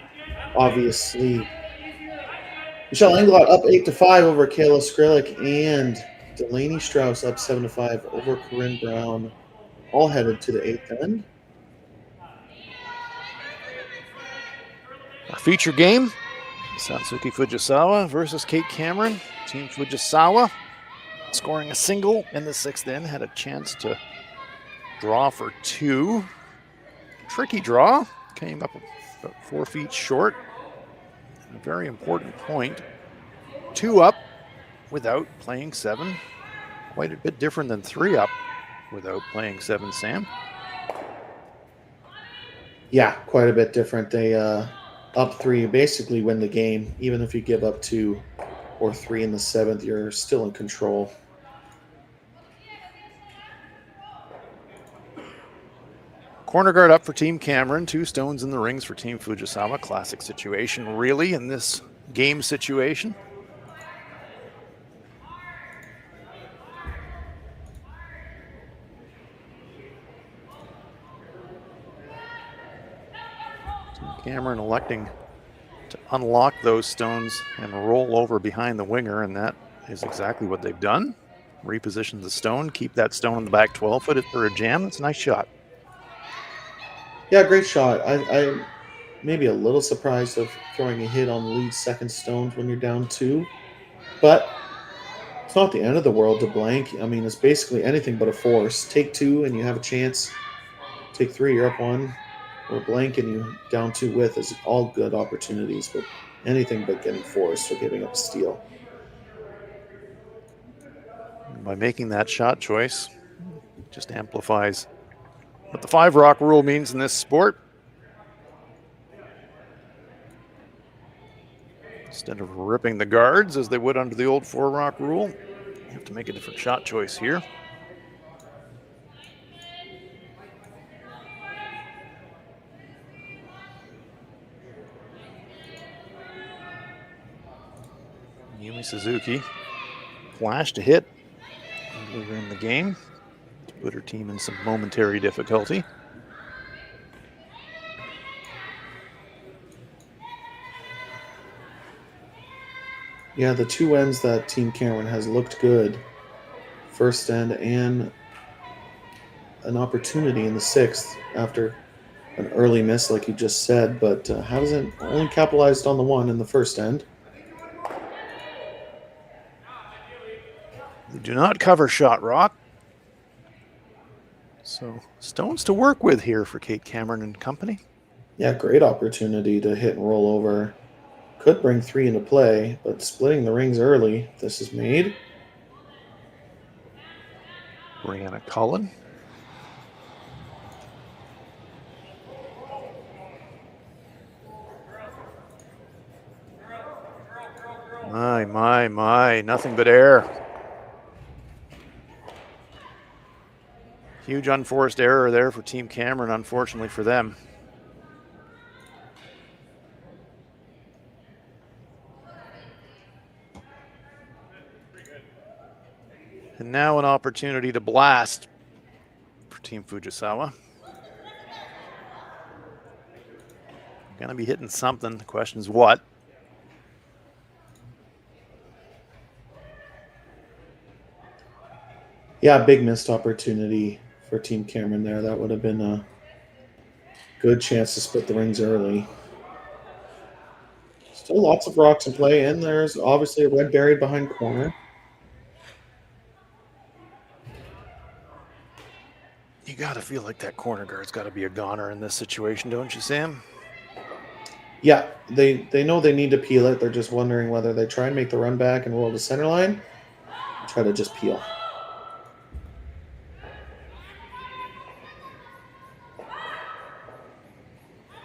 Obviously, Michelle Engelott up 8-5 over Kayla Skrillick, and Delaney Strauss up 7-5 over Corinne Brown, all headed to the 8th end. Our feature game, Satsuki Fujisawa versus Kate Cameron. Team Fujisawa scoring a single in the 6th end, had a chance to draw for 2. Tricky draw, came up about 4 feet short. A very important point. 2 up without playing 7. Quite a bit different than 3 up without playing 7, Sam. Yeah, quite a bit different. They up 3 basically win the game. Even if you give up 2 or 3 in the 7th, you're still in control. Corner guard up for Team Cameron. 2 stones in the rings for Team Fujisawa. Classic situation, really, in this game situation. Cameron electing to unlock those stones and roll over behind the winger, and that is exactly what they've done. Reposition the stone, keep that stone on the back 12 foot for a jam. That's a nice shot. Yeah, great shot. I maybe a little surprised of throwing a hit on the lead second stones when you're down 2, but it's not the end of the world to blank. I mean, it's basically anything but a force. Take 2 and you have a chance. Take 3, you're up 1. Or blank and you down 2 with is all good opportunities, but anything but getting forced or giving up a steal. By making that shot choice, just amplifies what the 5 rock rule means in this sport. Instead of ripping the guards as they would under the old 4 rock rule, you have to make a different shot choice here. Yumi Suzuki flashed a hit earlier in the game to put her team in some momentary difficulty. Yeah, the 2 ends that Team Cameron has looked good. First end and an opportunity in the 6th after an early miss, like you just said, but hasn't only capitalized on the 1 in the first end. They do not cover shot rock. So stones to work with here for Kate Cameron and company. Yeah, great opportunity to hit and roll over. Could bring 3 into play, but splitting the rings early, this is made. Brianna Cullen. My, nothing but air. Huge unforced error there for Team Cameron, unfortunately for them. And now an opportunity to blast for Team Fujisawa. Gonna be hitting something. The question is what? Yeah, big missed opportunity for Team Cameron there. That would have been a good chance to split the rings early. Still lots of rocks in play, and there's obviously a red buried behind corner. You gotta feel like that corner guard's gotta be a goner in this situation, don't you, Sam? Yeah, they know they need to peel it. They're just wondering whether they try and make the run back and roll to center line, or try to just peel.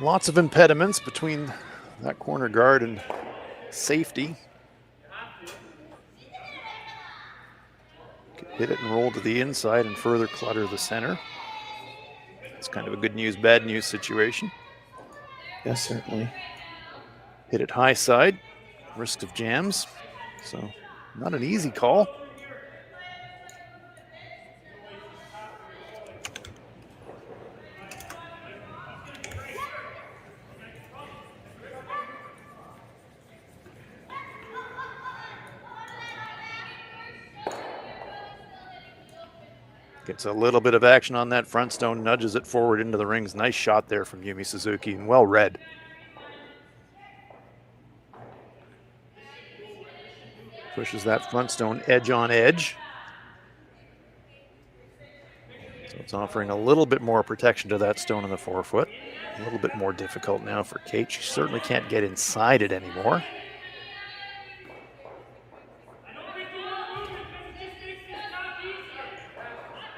Lots of impediments between that corner guard and safety. Could hit it and roll to the inside and further clutter the center. It's kind of a good news, bad news situation. Yes, certainly. Hit it high side, risk of jams. So not an easy call. Gets a little bit of action on that front stone, nudges it forward into the rings. Nice shot there from Yumi Suzuki, and well read. Pushes that front stone edge on edge. So it's offering a little bit more protection to that stone in the 4 foot. A little bit more difficult now for Kate. She certainly can't get inside it anymore.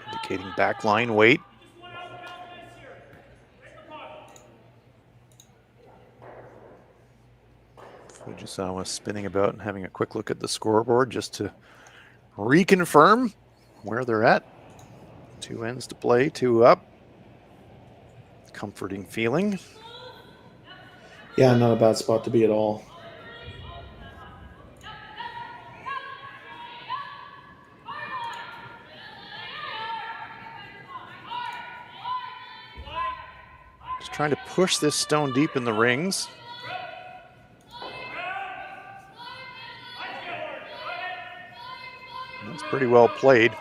Indicating backline weight. Fujisawa spinning about and having a quick look at the scoreboard just to reconfirm where they're at. 2 ends to play, 2 up. Comforting feeling. Yeah, not a bad spot to be at all. Just trying to push this stone deep in the rings. That's pretty well played.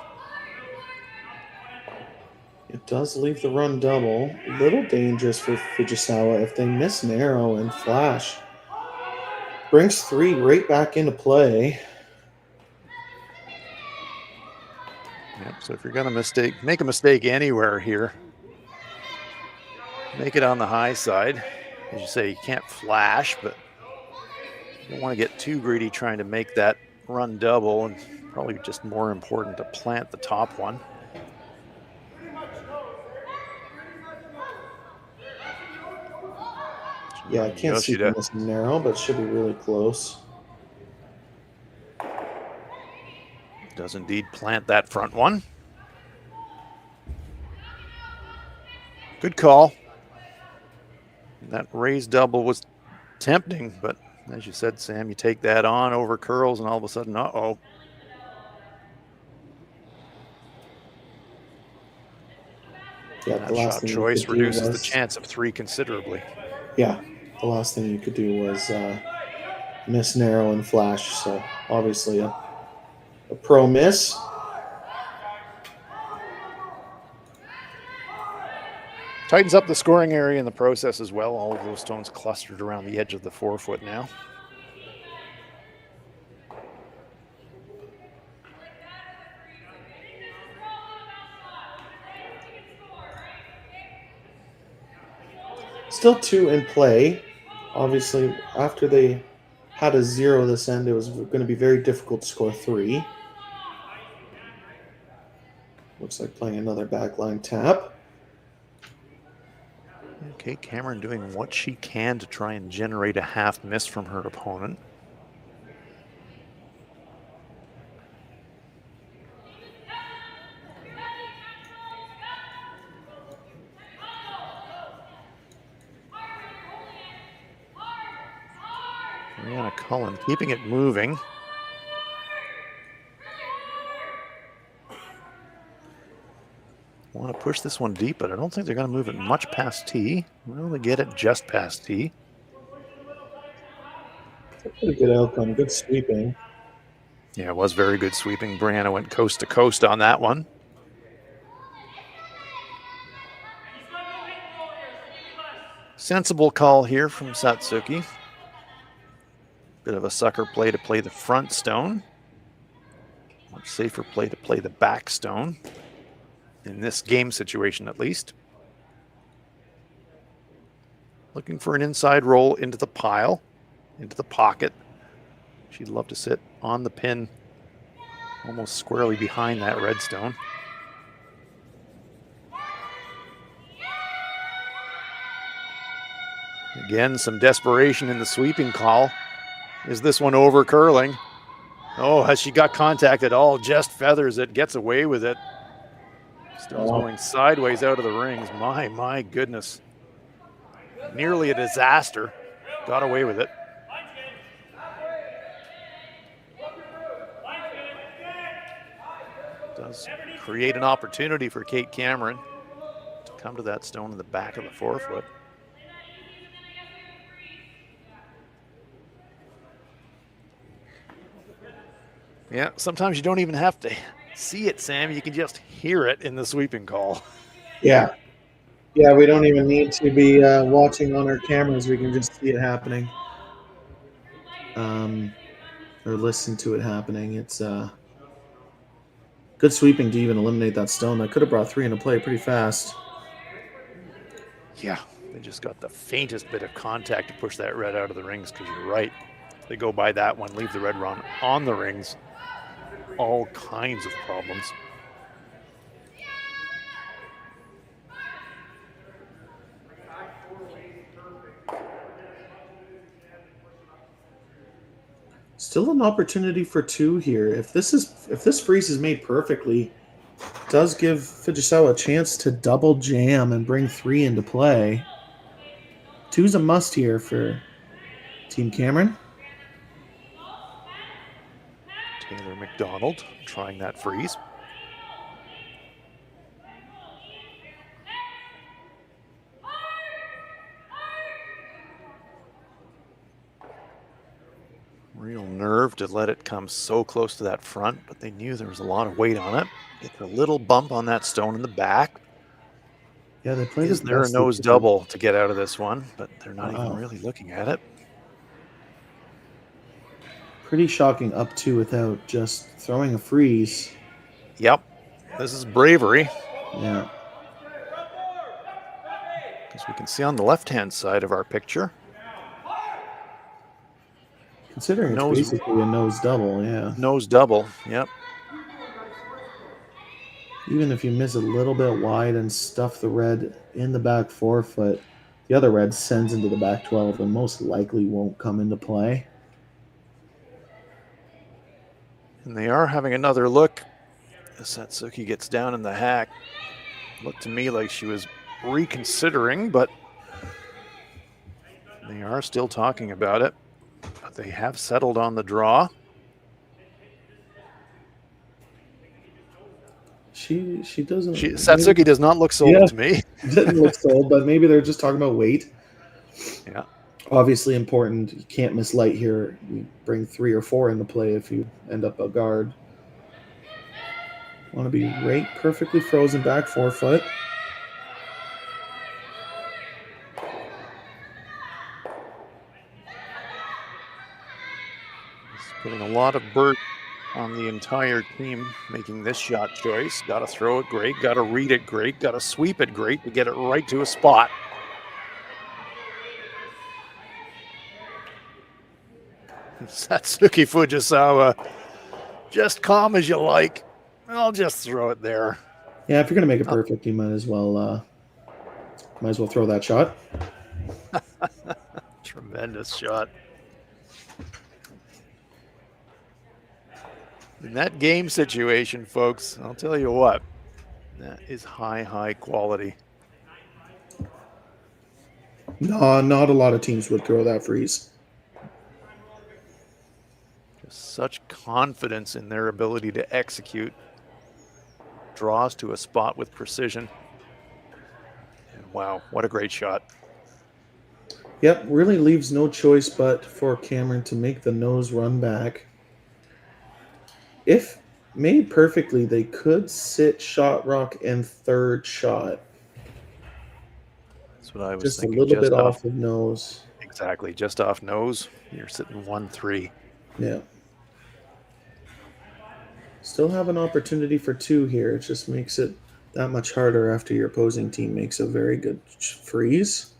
It does leave the run double. A little dangerous for Fujisawa if they miss narrow and flash. Brings 3 right back into play. Yep, so if you're going to make a mistake anywhere here, make it on the high side. As you say, you can't flash, but you don't want to get too greedy trying to make that run double, and probably just more important to plant the top one. Yeah, I can't see this narrow, but should be really close. Does indeed plant that front one. Good call. That raised double was tempting, but as you said, Sam, you take that on over curls, and all of a sudden, uh-oh. Yeah, that shot choice reduces the chance of 3 considerably. Yeah, the last thing you could do was miss narrow and flash, so obviously a pro miss. Tightens up the scoring area in the process as well. All of those stones clustered around the edge of the forefoot now. Still 2 in play. Obviously, after they had a 0 this end, it was going to be very difficult to score 3. Looks like playing another backline tap. Okay, Cameron doing what she can to try and generate a half miss from her opponent. Brianna Cullen keeping it moving. Want to push this one deep, but I don't think they're going to move it much past tee. Well, they get it just past tee. That's a pretty good outcome. Good sweeping. Yeah, it was very good sweeping. Brianna went coast to coast on that one. Sensible call here from Satsuki. Bit of a sucker play to play the front stone. Much safer play to play the back stone. In this game situation, at least. Looking for an inside roll into the pile, into the pocket. She'd love to sit on the pin, almost squarely behind that red stone. Again, some desperation in the sweeping call. Is this one over curling? Oh, has she got contact at all? Just feathers it, gets away with it. Stone's going sideways out of the rings. My goodness. Nearly a disaster. Got away with it. Does create an opportunity for Kate Cameron to come to that stone in the back of the forefoot. Yeah, sometimes you don't even have to see it, Sam. You can just hear it in the sweeping call. Yeah. Yeah, we don't even need to be watching on our cameras. We can just see it happening. Or listen to it happening. It's good sweeping to even eliminate that stone. That could have brought 3 into play pretty fast. Yeah, they just got the faintest bit of contact to push that red out of the rings, because you're right. They go by that one, leave the red run on the rings. All kinds of problems. Still an opportunity for 2 here. If this freeze is made perfectly, it does give Fujisawa a chance to double jam and bring 3 into play. 2's a must here for Team Cameron. Taylor McDonald trying that freeze. nerve to let it come so close to that front, but they knew there was a lot of weight on it. Get a little bump on that stone in the back. Yeah, they played Is it the there a best they nose could. double to get out of this one? But they're not even Wow. really looking at it. Pretty shocking up two without just throwing a freeze. Yep, this is bravery. Yeah. As we can see on the left-hand side of our picture. Considering it's Nose, basically a nose double, yeah. nose double, yep. Even if you miss a little bit wide and stuff the red in the back 4-foot, the other red sends into the back 12 and most likely won't come into play. And they are having another look as Satsuki gets down in the hack. Looked to me like she was reconsidering, but they are still talking about it. But they have settled on the draw. She doesn't. Satsuki does not look sold to me. Doesn't look sold, but maybe they're just talking about weight. Yeah. Obviously important. You can't miss light here. You bring 3 or 4 into play if you end up a guard. Want to be right perfectly frozen back 4-foot. It's putting a lot of burden on the entire team making this shot choice. Got to throw it great, got to read it great, got to sweep it great to get it right to a spot. Satsuki Fujisawa, just calm as you like. I'll just throw it there. Yeah, if you're gonna make it perfect, you might as well throw that shot. Tremendous shot. In that game situation, folks, I'll tell you what, that is high quality. No, not a lot of teams would throw that freeze. Just such confidence in their ability to execute. Draws to a spot with precision. And wow, what a great shot. Yep, really leaves no choice but for Cameron to make the nose run back. If made perfectly, they could sit shot rock and third shot. That's what I was just thinking. A little bit off of nose. Exactly, just off nose. You're sitting 1-3. Yeah. Still have an opportunity for 2 here. It just makes it that much harder after your opposing team makes a very good freeze.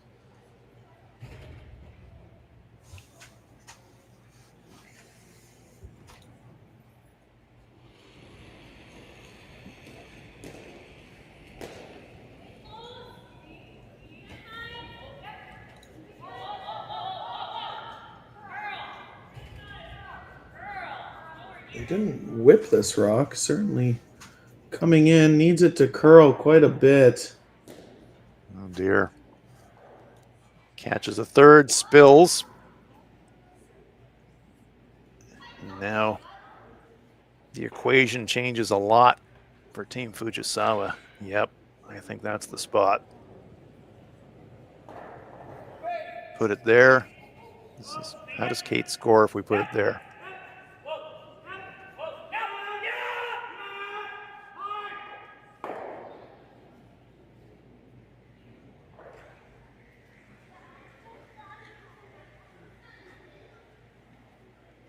They didn't whip this rock. Certainly coming in, needs it to curl quite a bit. Oh dear. Catches a third, spills. And now the equation changes a lot for Team Fujisawa. Yep, I think that's the spot. Put it there. How does Kate score if we put it there?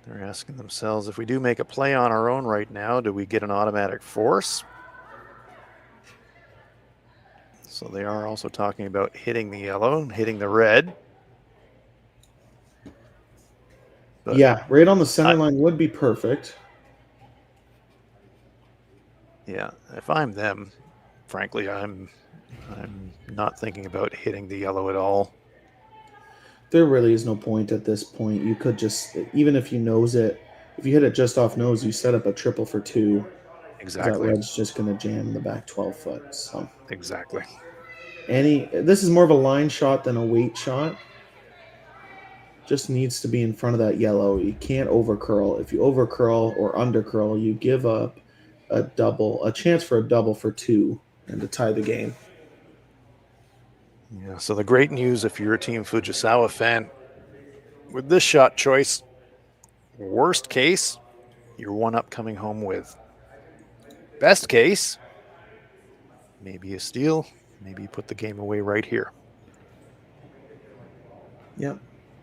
They're asking themselves, if we do make a play on our own right now, do we get an automatic force? So they are also talking about hitting the yellow, hitting the red. But yeah, right on the center line would be perfect. Yeah, if I'm them, frankly, I'm not thinking about hitting the yellow at all. There really is no point at this point. You could just, even if you nose it, if you hit it just off nose, you set up a triple for 2. Exactly. That red's just going to jam the back 12-foot. So exactly. This is more of a line shot than a weight shot. Just needs to be in front of that yellow. You can't over curl. If you over curl or under curl, you give up a chance for a double for 2 and to tie the game. Yeah, so the great news if you're a Team Fujisawa fan, with this shot choice, Worst case, you're one up coming home with. Best case, maybe a steal, maybe you put the game away right here. Yep.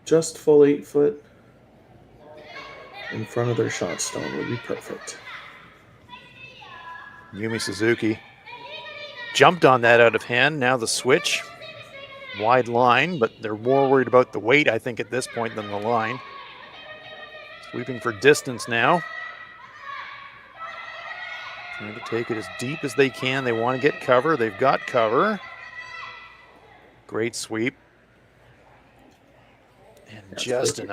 Just full 8 foot in front of their shot stone would be perfect. Yumi Suzuki jumped on that out of hand. Now the switch. Wide line, but they're more worried about the weight, I think, at this point than the line. Sweeping for distance now. Trying to take it as deep as they can. They want to get cover. They've got cover. Great sweep. And That's just perfect.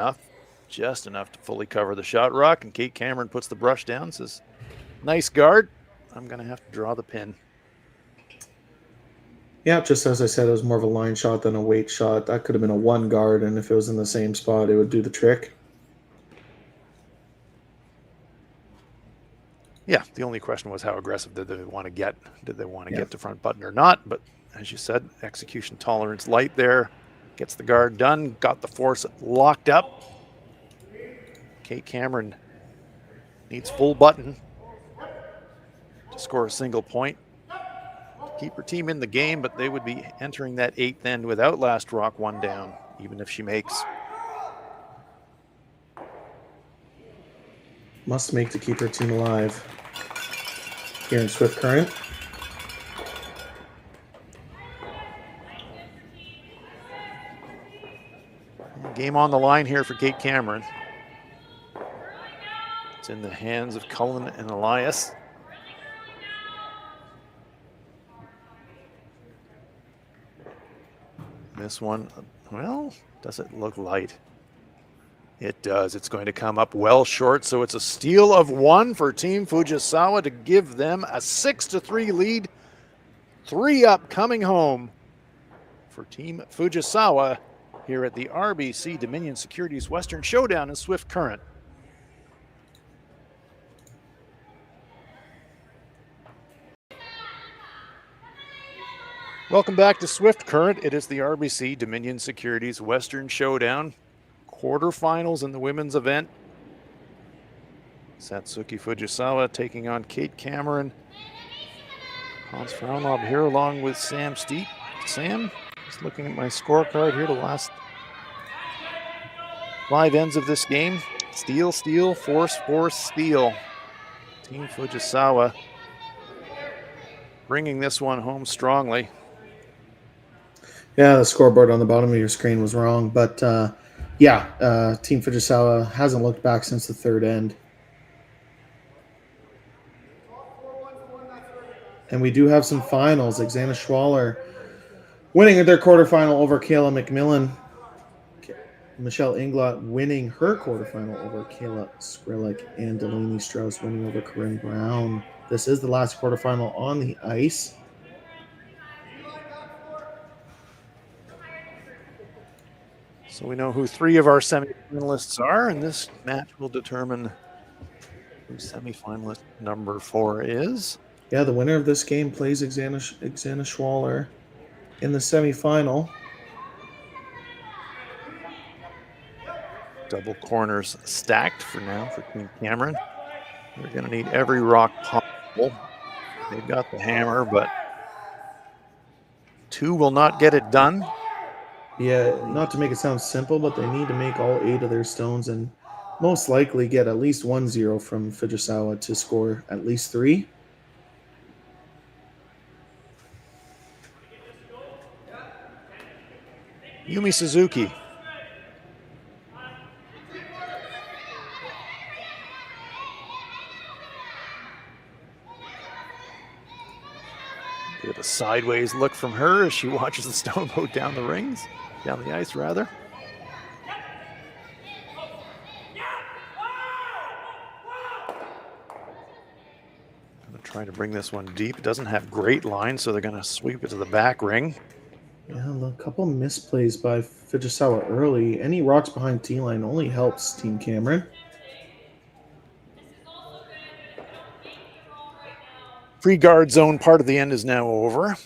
enough to fully cover the shot rock. And Kate Cameron puts the brush down, says, nice guard. I'm going to have to draw the pin. Yeah, just as I said, it was more of a line shot than a weight shot. That could have been a 1 guard, and if it was in the same spot, it would do the trick. Yeah, the only question was how aggressive did they want to get? Did they want to get to front button or not? But as you said, execution tolerance light there. Gets the guard done, got the force locked up. Kate Cameron needs full button to score a single point. Keep her team in the game, but they would be entering that 8th end without last rock 1 down, even if she makes. Must make to keep her team alive. Here in Swift Current. Game on the line here for Kate Cameron. It's in the hands of Cullen and Elias. This one, well, does it look light? It does. It's going to come up well short, so it's a steal of 1 for Team Fujisawa to give them a 6-3 lead. 3 up coming home for Team Fujisawa here at the RBC Dominion Securities Western Showdown in Swift Current. Welcome back to Swift Current. It is the RBC Dominion Securities Western Showdown. Quarterfinals in the women's event. Satsuki Fujisawa taking on Kate Cameron. Hans Frauenlob here along with Sam Steep. Sam, just looking at my scorecard here, the last 5 ends of this game. Steal, steal, force, force, steal. Team Fujisawa bringing this one home strongly. Yeah, the scoreboard on the bottom of your screen was wrong, but Team Fujisawa hasn't looked back since the 3rd end. And we do have some finals. Xana Schwaller winning their quarterfinal over Kayla McMillan. Michelle Inglot winning her quarterfinal over Kayla Skrellick, and Delaney Strauss winning over Corinne Brown. This is the last quarterfinal on the ice. So we know who 3 of our semifinalists are, and this match will determine who semifinalist number 4 is. Yeah, the winner of this game plays Xana Schwaller in the semifinal. Double corners stacked for now for Team Cameron. They're going to need every rock possible. They've got the hammer, but 2 will not get it done. Yeah, not to make it sound simple, but they need to make all 8 of their stones and most likely get at least 1-0 from Fujisawa to score at least 3. Yumi Suzuki. Bit of a sideways look from her as she watches the stone boat down the ice rather. Gonna try to bring this one deep. It doesn't have great line, so they're gonna sweep it to the back ring. Yeah, a couple misplays by Fujisawa early. Any rocks behind T-line only helps Team Cameron. Free guard zone part of the end is now over.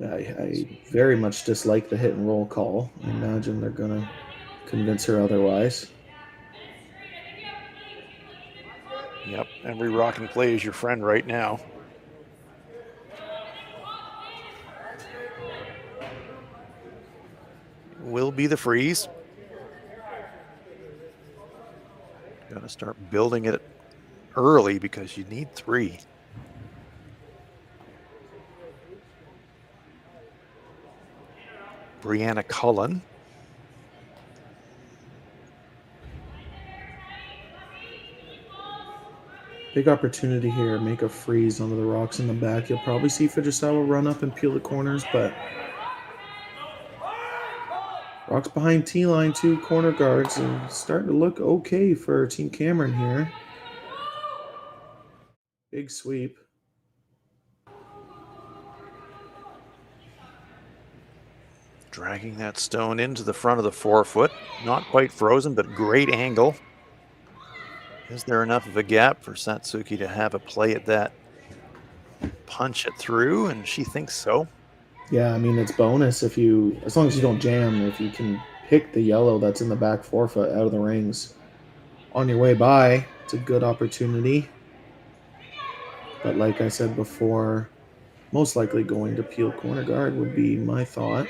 I very much dislike the hit and roll call. I imagine they're going to convince her otherwise. Yep, every rock and play is your friend right now. Will be the freeze. Got to start building it early because you need 3. Brianna Cullen. Big opportunity here. Make a freeze onto the rocks in the back. You'll probably see Fujisawa run up and peel the corners, but rocks behind T-line, 2 corner guards, and starting to look okay for Team Cameron here. Big sweep. Dragging that stone into the front of the forefoot. Not quite frozen, but great angle. Is there enough of a gap for Satsuki to have a play at that? Punch it through, and she thinks so. Yeah, I mean, it's bonus if you, as long as you don't jam, if you can pick the yellow that's in the back forefoot out of the rings on your way by, it's a good opportunity. But like I said before, most likely going to peel corner guard would be my thought.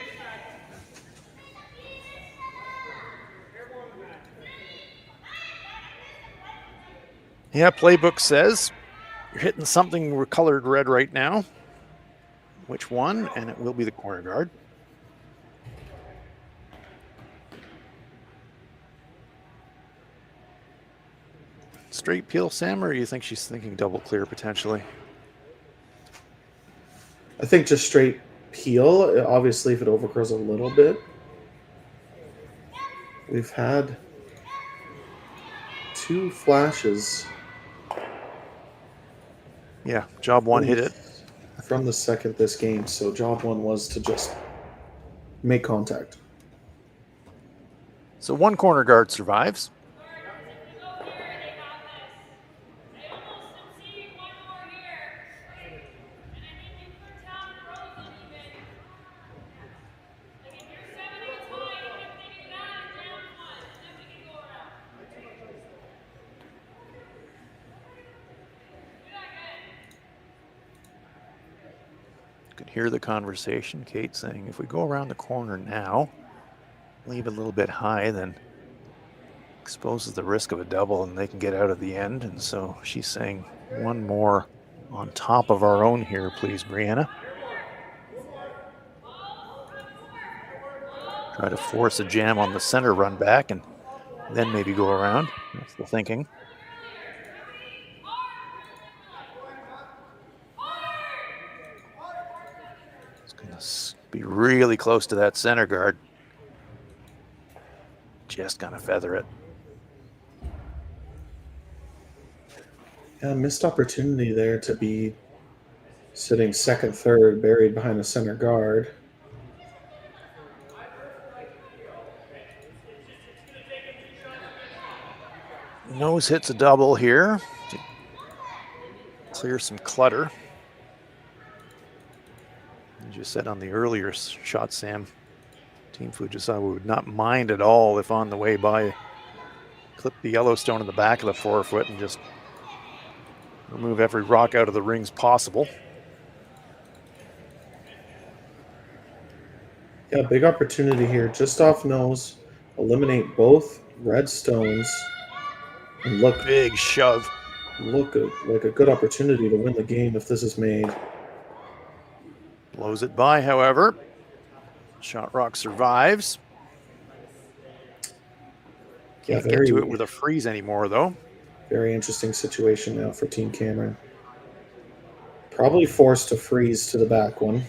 Yeah, playbook says you're hitting something colored red right now. Which one? And it will be the corner guard. Straight peel, Sam, or do you think she's thinking double clear potentially? I think just straight peel. Obviously, if it overcurls a little bit. We've had 2 flashes. Yeah, job 1 hit it. From the second this game, so job 1 was to just make contact. So 1 corner guard survives. You can hear the conversation. Kate saying, if we go around the corner now, leave a little bit high, then exposes the risk of a double and they can get out of the end. And so she's saying 1 more on top of our own here, please, Brianna. Try to force a jam on the center run back and then maybe go around. That's the thinking. It's going to be really close to that center guard. Just going to feather it. Yeah, missed opportunity there to be sitting second, third, buried behind the center guard. Nose hits a double here to clear some clutter. As you said on the earlier shot, Sam, Team Fujisawa would not mind at all if on the way by, clip the Yellowstone in the back of the forefoot and just remove every rock out of the rings possible. Yeah, big opportunity here. Just off nose, eliminate both red stones, and look Big shove. like a good opportunity to win the game if this is made. Blows it by, however. Shot rock survives. Can't get to it with a freeze anymore, though. Very interesting situation now for Team Cameron. Probably forced to freeze to the back one.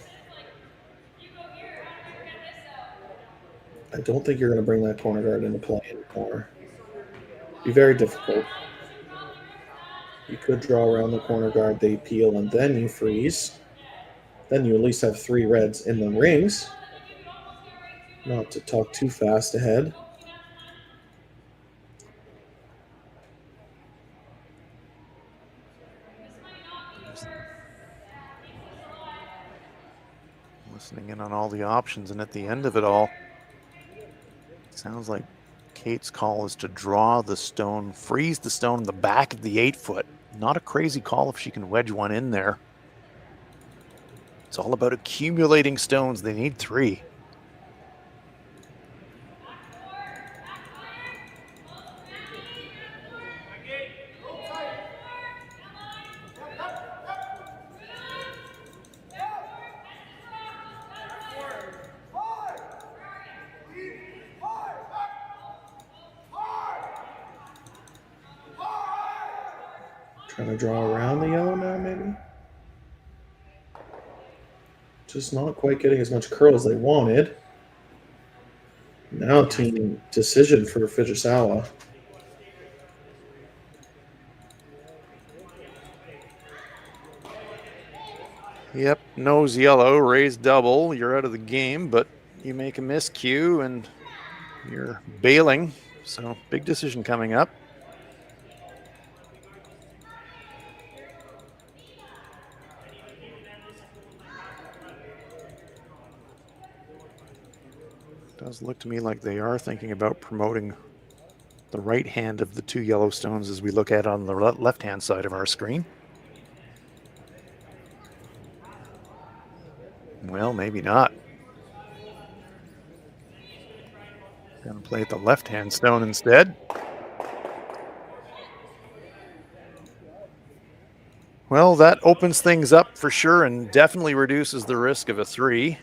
I don't think you're going to bring that corner guard into play anymore. Be very difficult. You could draw around the corner guard, they peel, and then you freeze. Then you at least have 3 reds in the rings. Not to talk too fast ahead. Listening in on all the options, and at the end of it all, sounds like Kate's call is to draw the stone, freeze the stone in the back of the 8-foot. Not a crazy call if she can wedge one in there. It's all about accumulating stones. They need 3. Trying to draw around the yellow now, maybe? Just not quite getting as much curl as they wanted. Now team decision for Fujisawa. Yep, nose yellow, raise double. You're out of the game, but you make a miscue and you're bailing. So big decision coming up. Does look to me like they are thinking about promoting the right hand of the 2 yellow stones as we look at on the left-hand side of our screen. Well, maybe not. Gonna play the left-hand stone instead. Well, that opens things up for sure and definitely reduces the risk of a 3.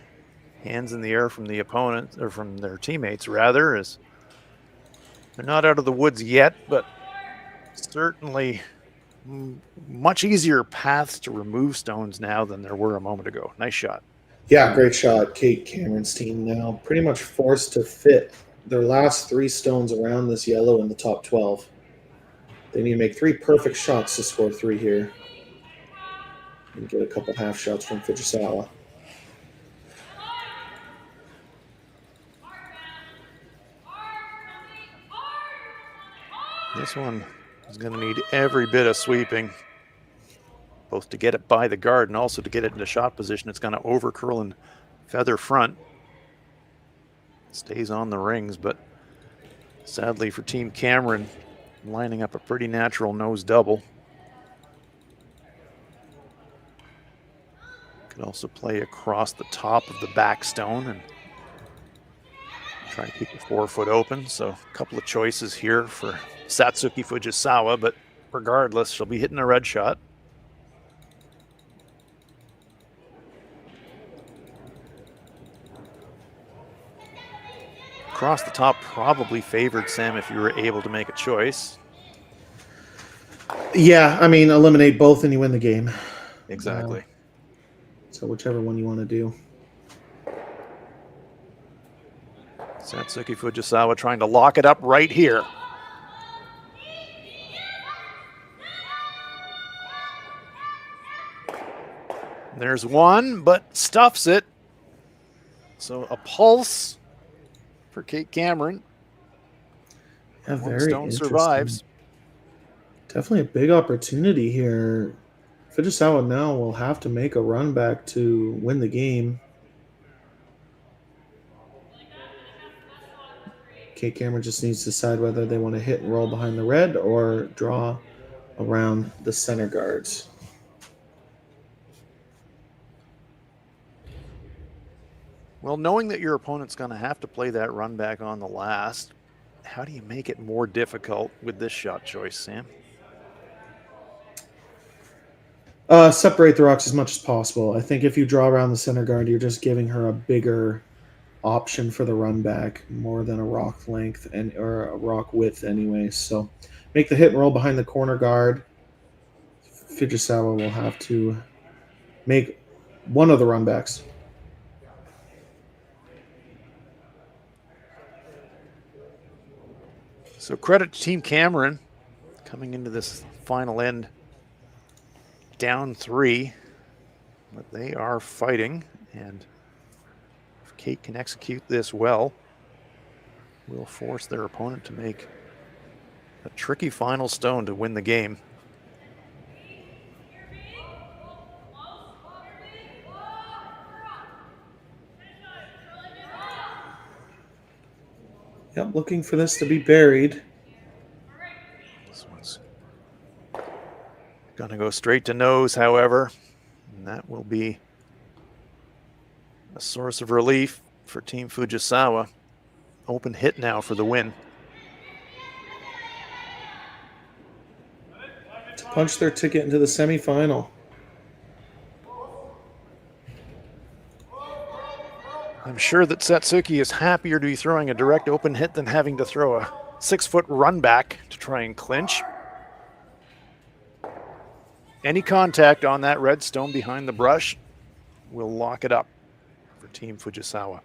Hands in the air from the opponent, or from their teammates rather, as they're not out of the woods yet, but certainly much easier paths to remove stones now than there were a moment ago. Nice shot. Yeah, great shot. Kate Cameron's team now pretty much forced to fit their last 3 stones around this yellow in the top 12. They need to make 3 perfect shots to score 3 here. And get a couple half shots from Fujisawa. This one is going to need every bit of sweeping, both to get it by the guard and also to get it into shot position. It's going to overcurl and feather front. Stays on the rings, but sadly for Team Cameron, lining up a pretty natural nose double. Could also play across the top of the back stone and try to keep the 4-foot open. So a couple of choices here for Satsuki Fujisawa, but regardless, she'll be hitting a red shot. Across the top probably favored Sam if you were able to make a choice. Yeah, I mean, eliminate both and you win the game. Exactly. So whichever one you want to do. Satsuki Fujisawa trying to lock it up right here. There's one, but stuffs it. So a pulse for Kate Cameron. Yeah, One very stone interesting. survives. Definitely a big opportunity here. Fujisawa now will have to make a run back to win the game. Kate Cameron just needs to decide whether they want to hit and roll behind the red or draw around the center guards. Well, knowing that your opponent's going to have to play that run back on the last, how do you make it more difficult with this shot choice, Sam? Separate the rocks as much as possible. I think if you draw around the center guard, you're just giving her a bigger option for the run back, more than a rock length and or a rock width anyway. So make the hit and roll behind the corner guard. Fujisawa will have to make one of the run backs. So credit to Team Cameron coming into this final end down 3, but they are fighting, and if Kate can execute this well, will force their opponent to make a tricky final stone to win the game. Yep, looking for this to be buried. This one's going to go straight to nose, however, and that will be a source of relief for Team Fujisawa. Open hit now for the win. To punch their ticket into the semifinal. I'm sure that Satsuki is happier to be throwing a direct open hit than having to throw a 6-foot run back to try and clinch. Any contact on that red stone behind the brush will lock it up for Team Fujisawa.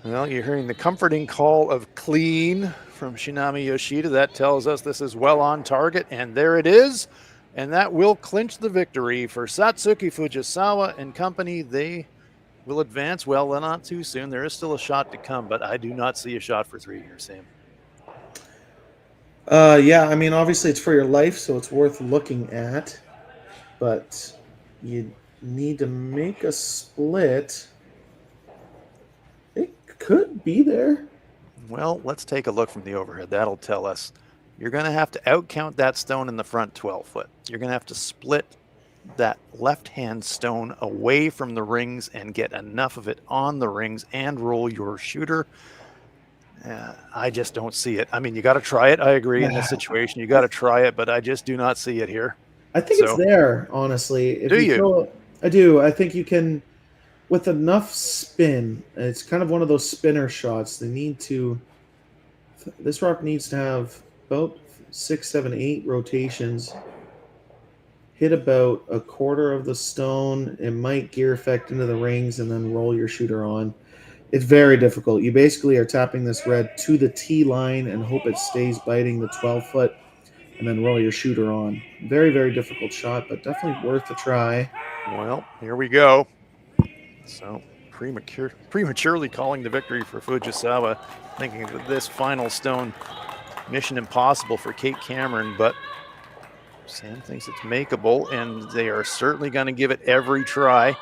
Well, you're hearing the comforting call of clean from Shinami Yoshida. That tells us this is well on target, and there it is. And that will clinch the victory for Satsuki Fujisawa and company. They will advance. Well, not too soon. There is still a shot to come, but I do not see a shot for 3 years, Sam. Yeah, I mean, obviously it's for your life, so it's worth looking at. But you need to make a split. It could be there. Well, let's take a look from the overhead. That'll tell us. You're going to have to outcount that stone in the front 12-foot. You're going to have to split that left-hand stone away from the rings and get enough of it on the rings and roll your shooter. I just don't see it. I mean, you got to try it. I agree in this situation. You got to try it, but I just do not see it here. I think it's there, honestly. If do you? I do. I think you can, with enough spin, it's kind of one of those spinner shots. This rock needs to have about 6, 7, 8 rotations. Hit about a quarter of the stone. It might gear effect into the rings and then roll your shooter on. It's very difficult. You basically are tapping this red to the tee line and hope it stays biting the 12-foot and then roll your shooter on. Very, very difficult shot, but definitely worth a try. Well, here we go. So prematurely calling the victory for Fujisawa, thinking that this final stone, mission impossible for Kate Cameron, but Sam thinks it's makeable, and they are certainly going to give it every try.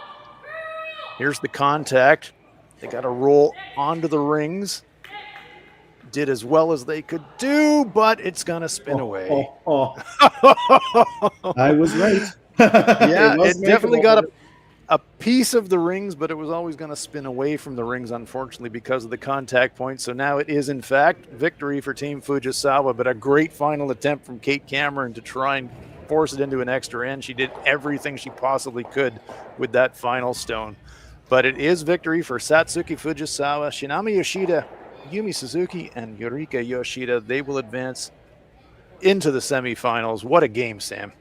Here's the contact. They got to roll onto the rings. Did as well as they could do, but it's going to spin away. I was right. Yeah, it definitely got a piece of the rings, but it was always going to spin away from the rings, unfortunately, because of the contact point. So now it is, in fact, victory for Team Fujisawa, but a great final attempt from Kate Cameron to try and force it into an extra end. She did everything she possibly could with that final stone. But it is victory for Satsuki Fujisawa, Shinami Yoshida, Yumi Suzuki, and Yurika Yoshida. They will advance into the semifinals. What a game, Sam.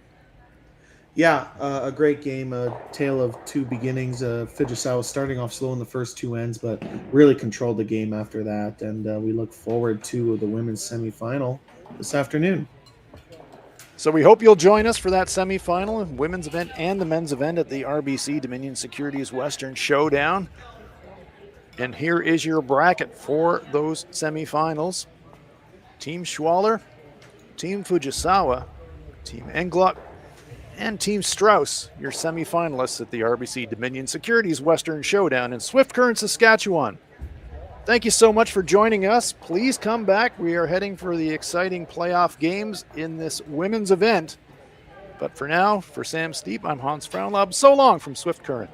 Yeah, a great game, a tale of two beginnings. Fujisawa starting off slow in the first two ends, but really controlled the game after that. And we look forward to the women's semifinal this afternoon. So we hope you'll join us for that semifinal, women's event and the men's event at the RBC Dominion Securities Western Showdown. And here is your bracket for those semifinals. Team Schwaller, Team Fujisawa, Team Englot, and Team Strauss, your semifinalists at the RBC Dominion Securities Western Showdown in Swift Current, Saskatchewan. Thank you so much for joining us. Please come back. We are heading for the exciting playoff games in this women's event. But for now, for Sam Steep, I'm Hans Frauenlob. So long from Swift Current.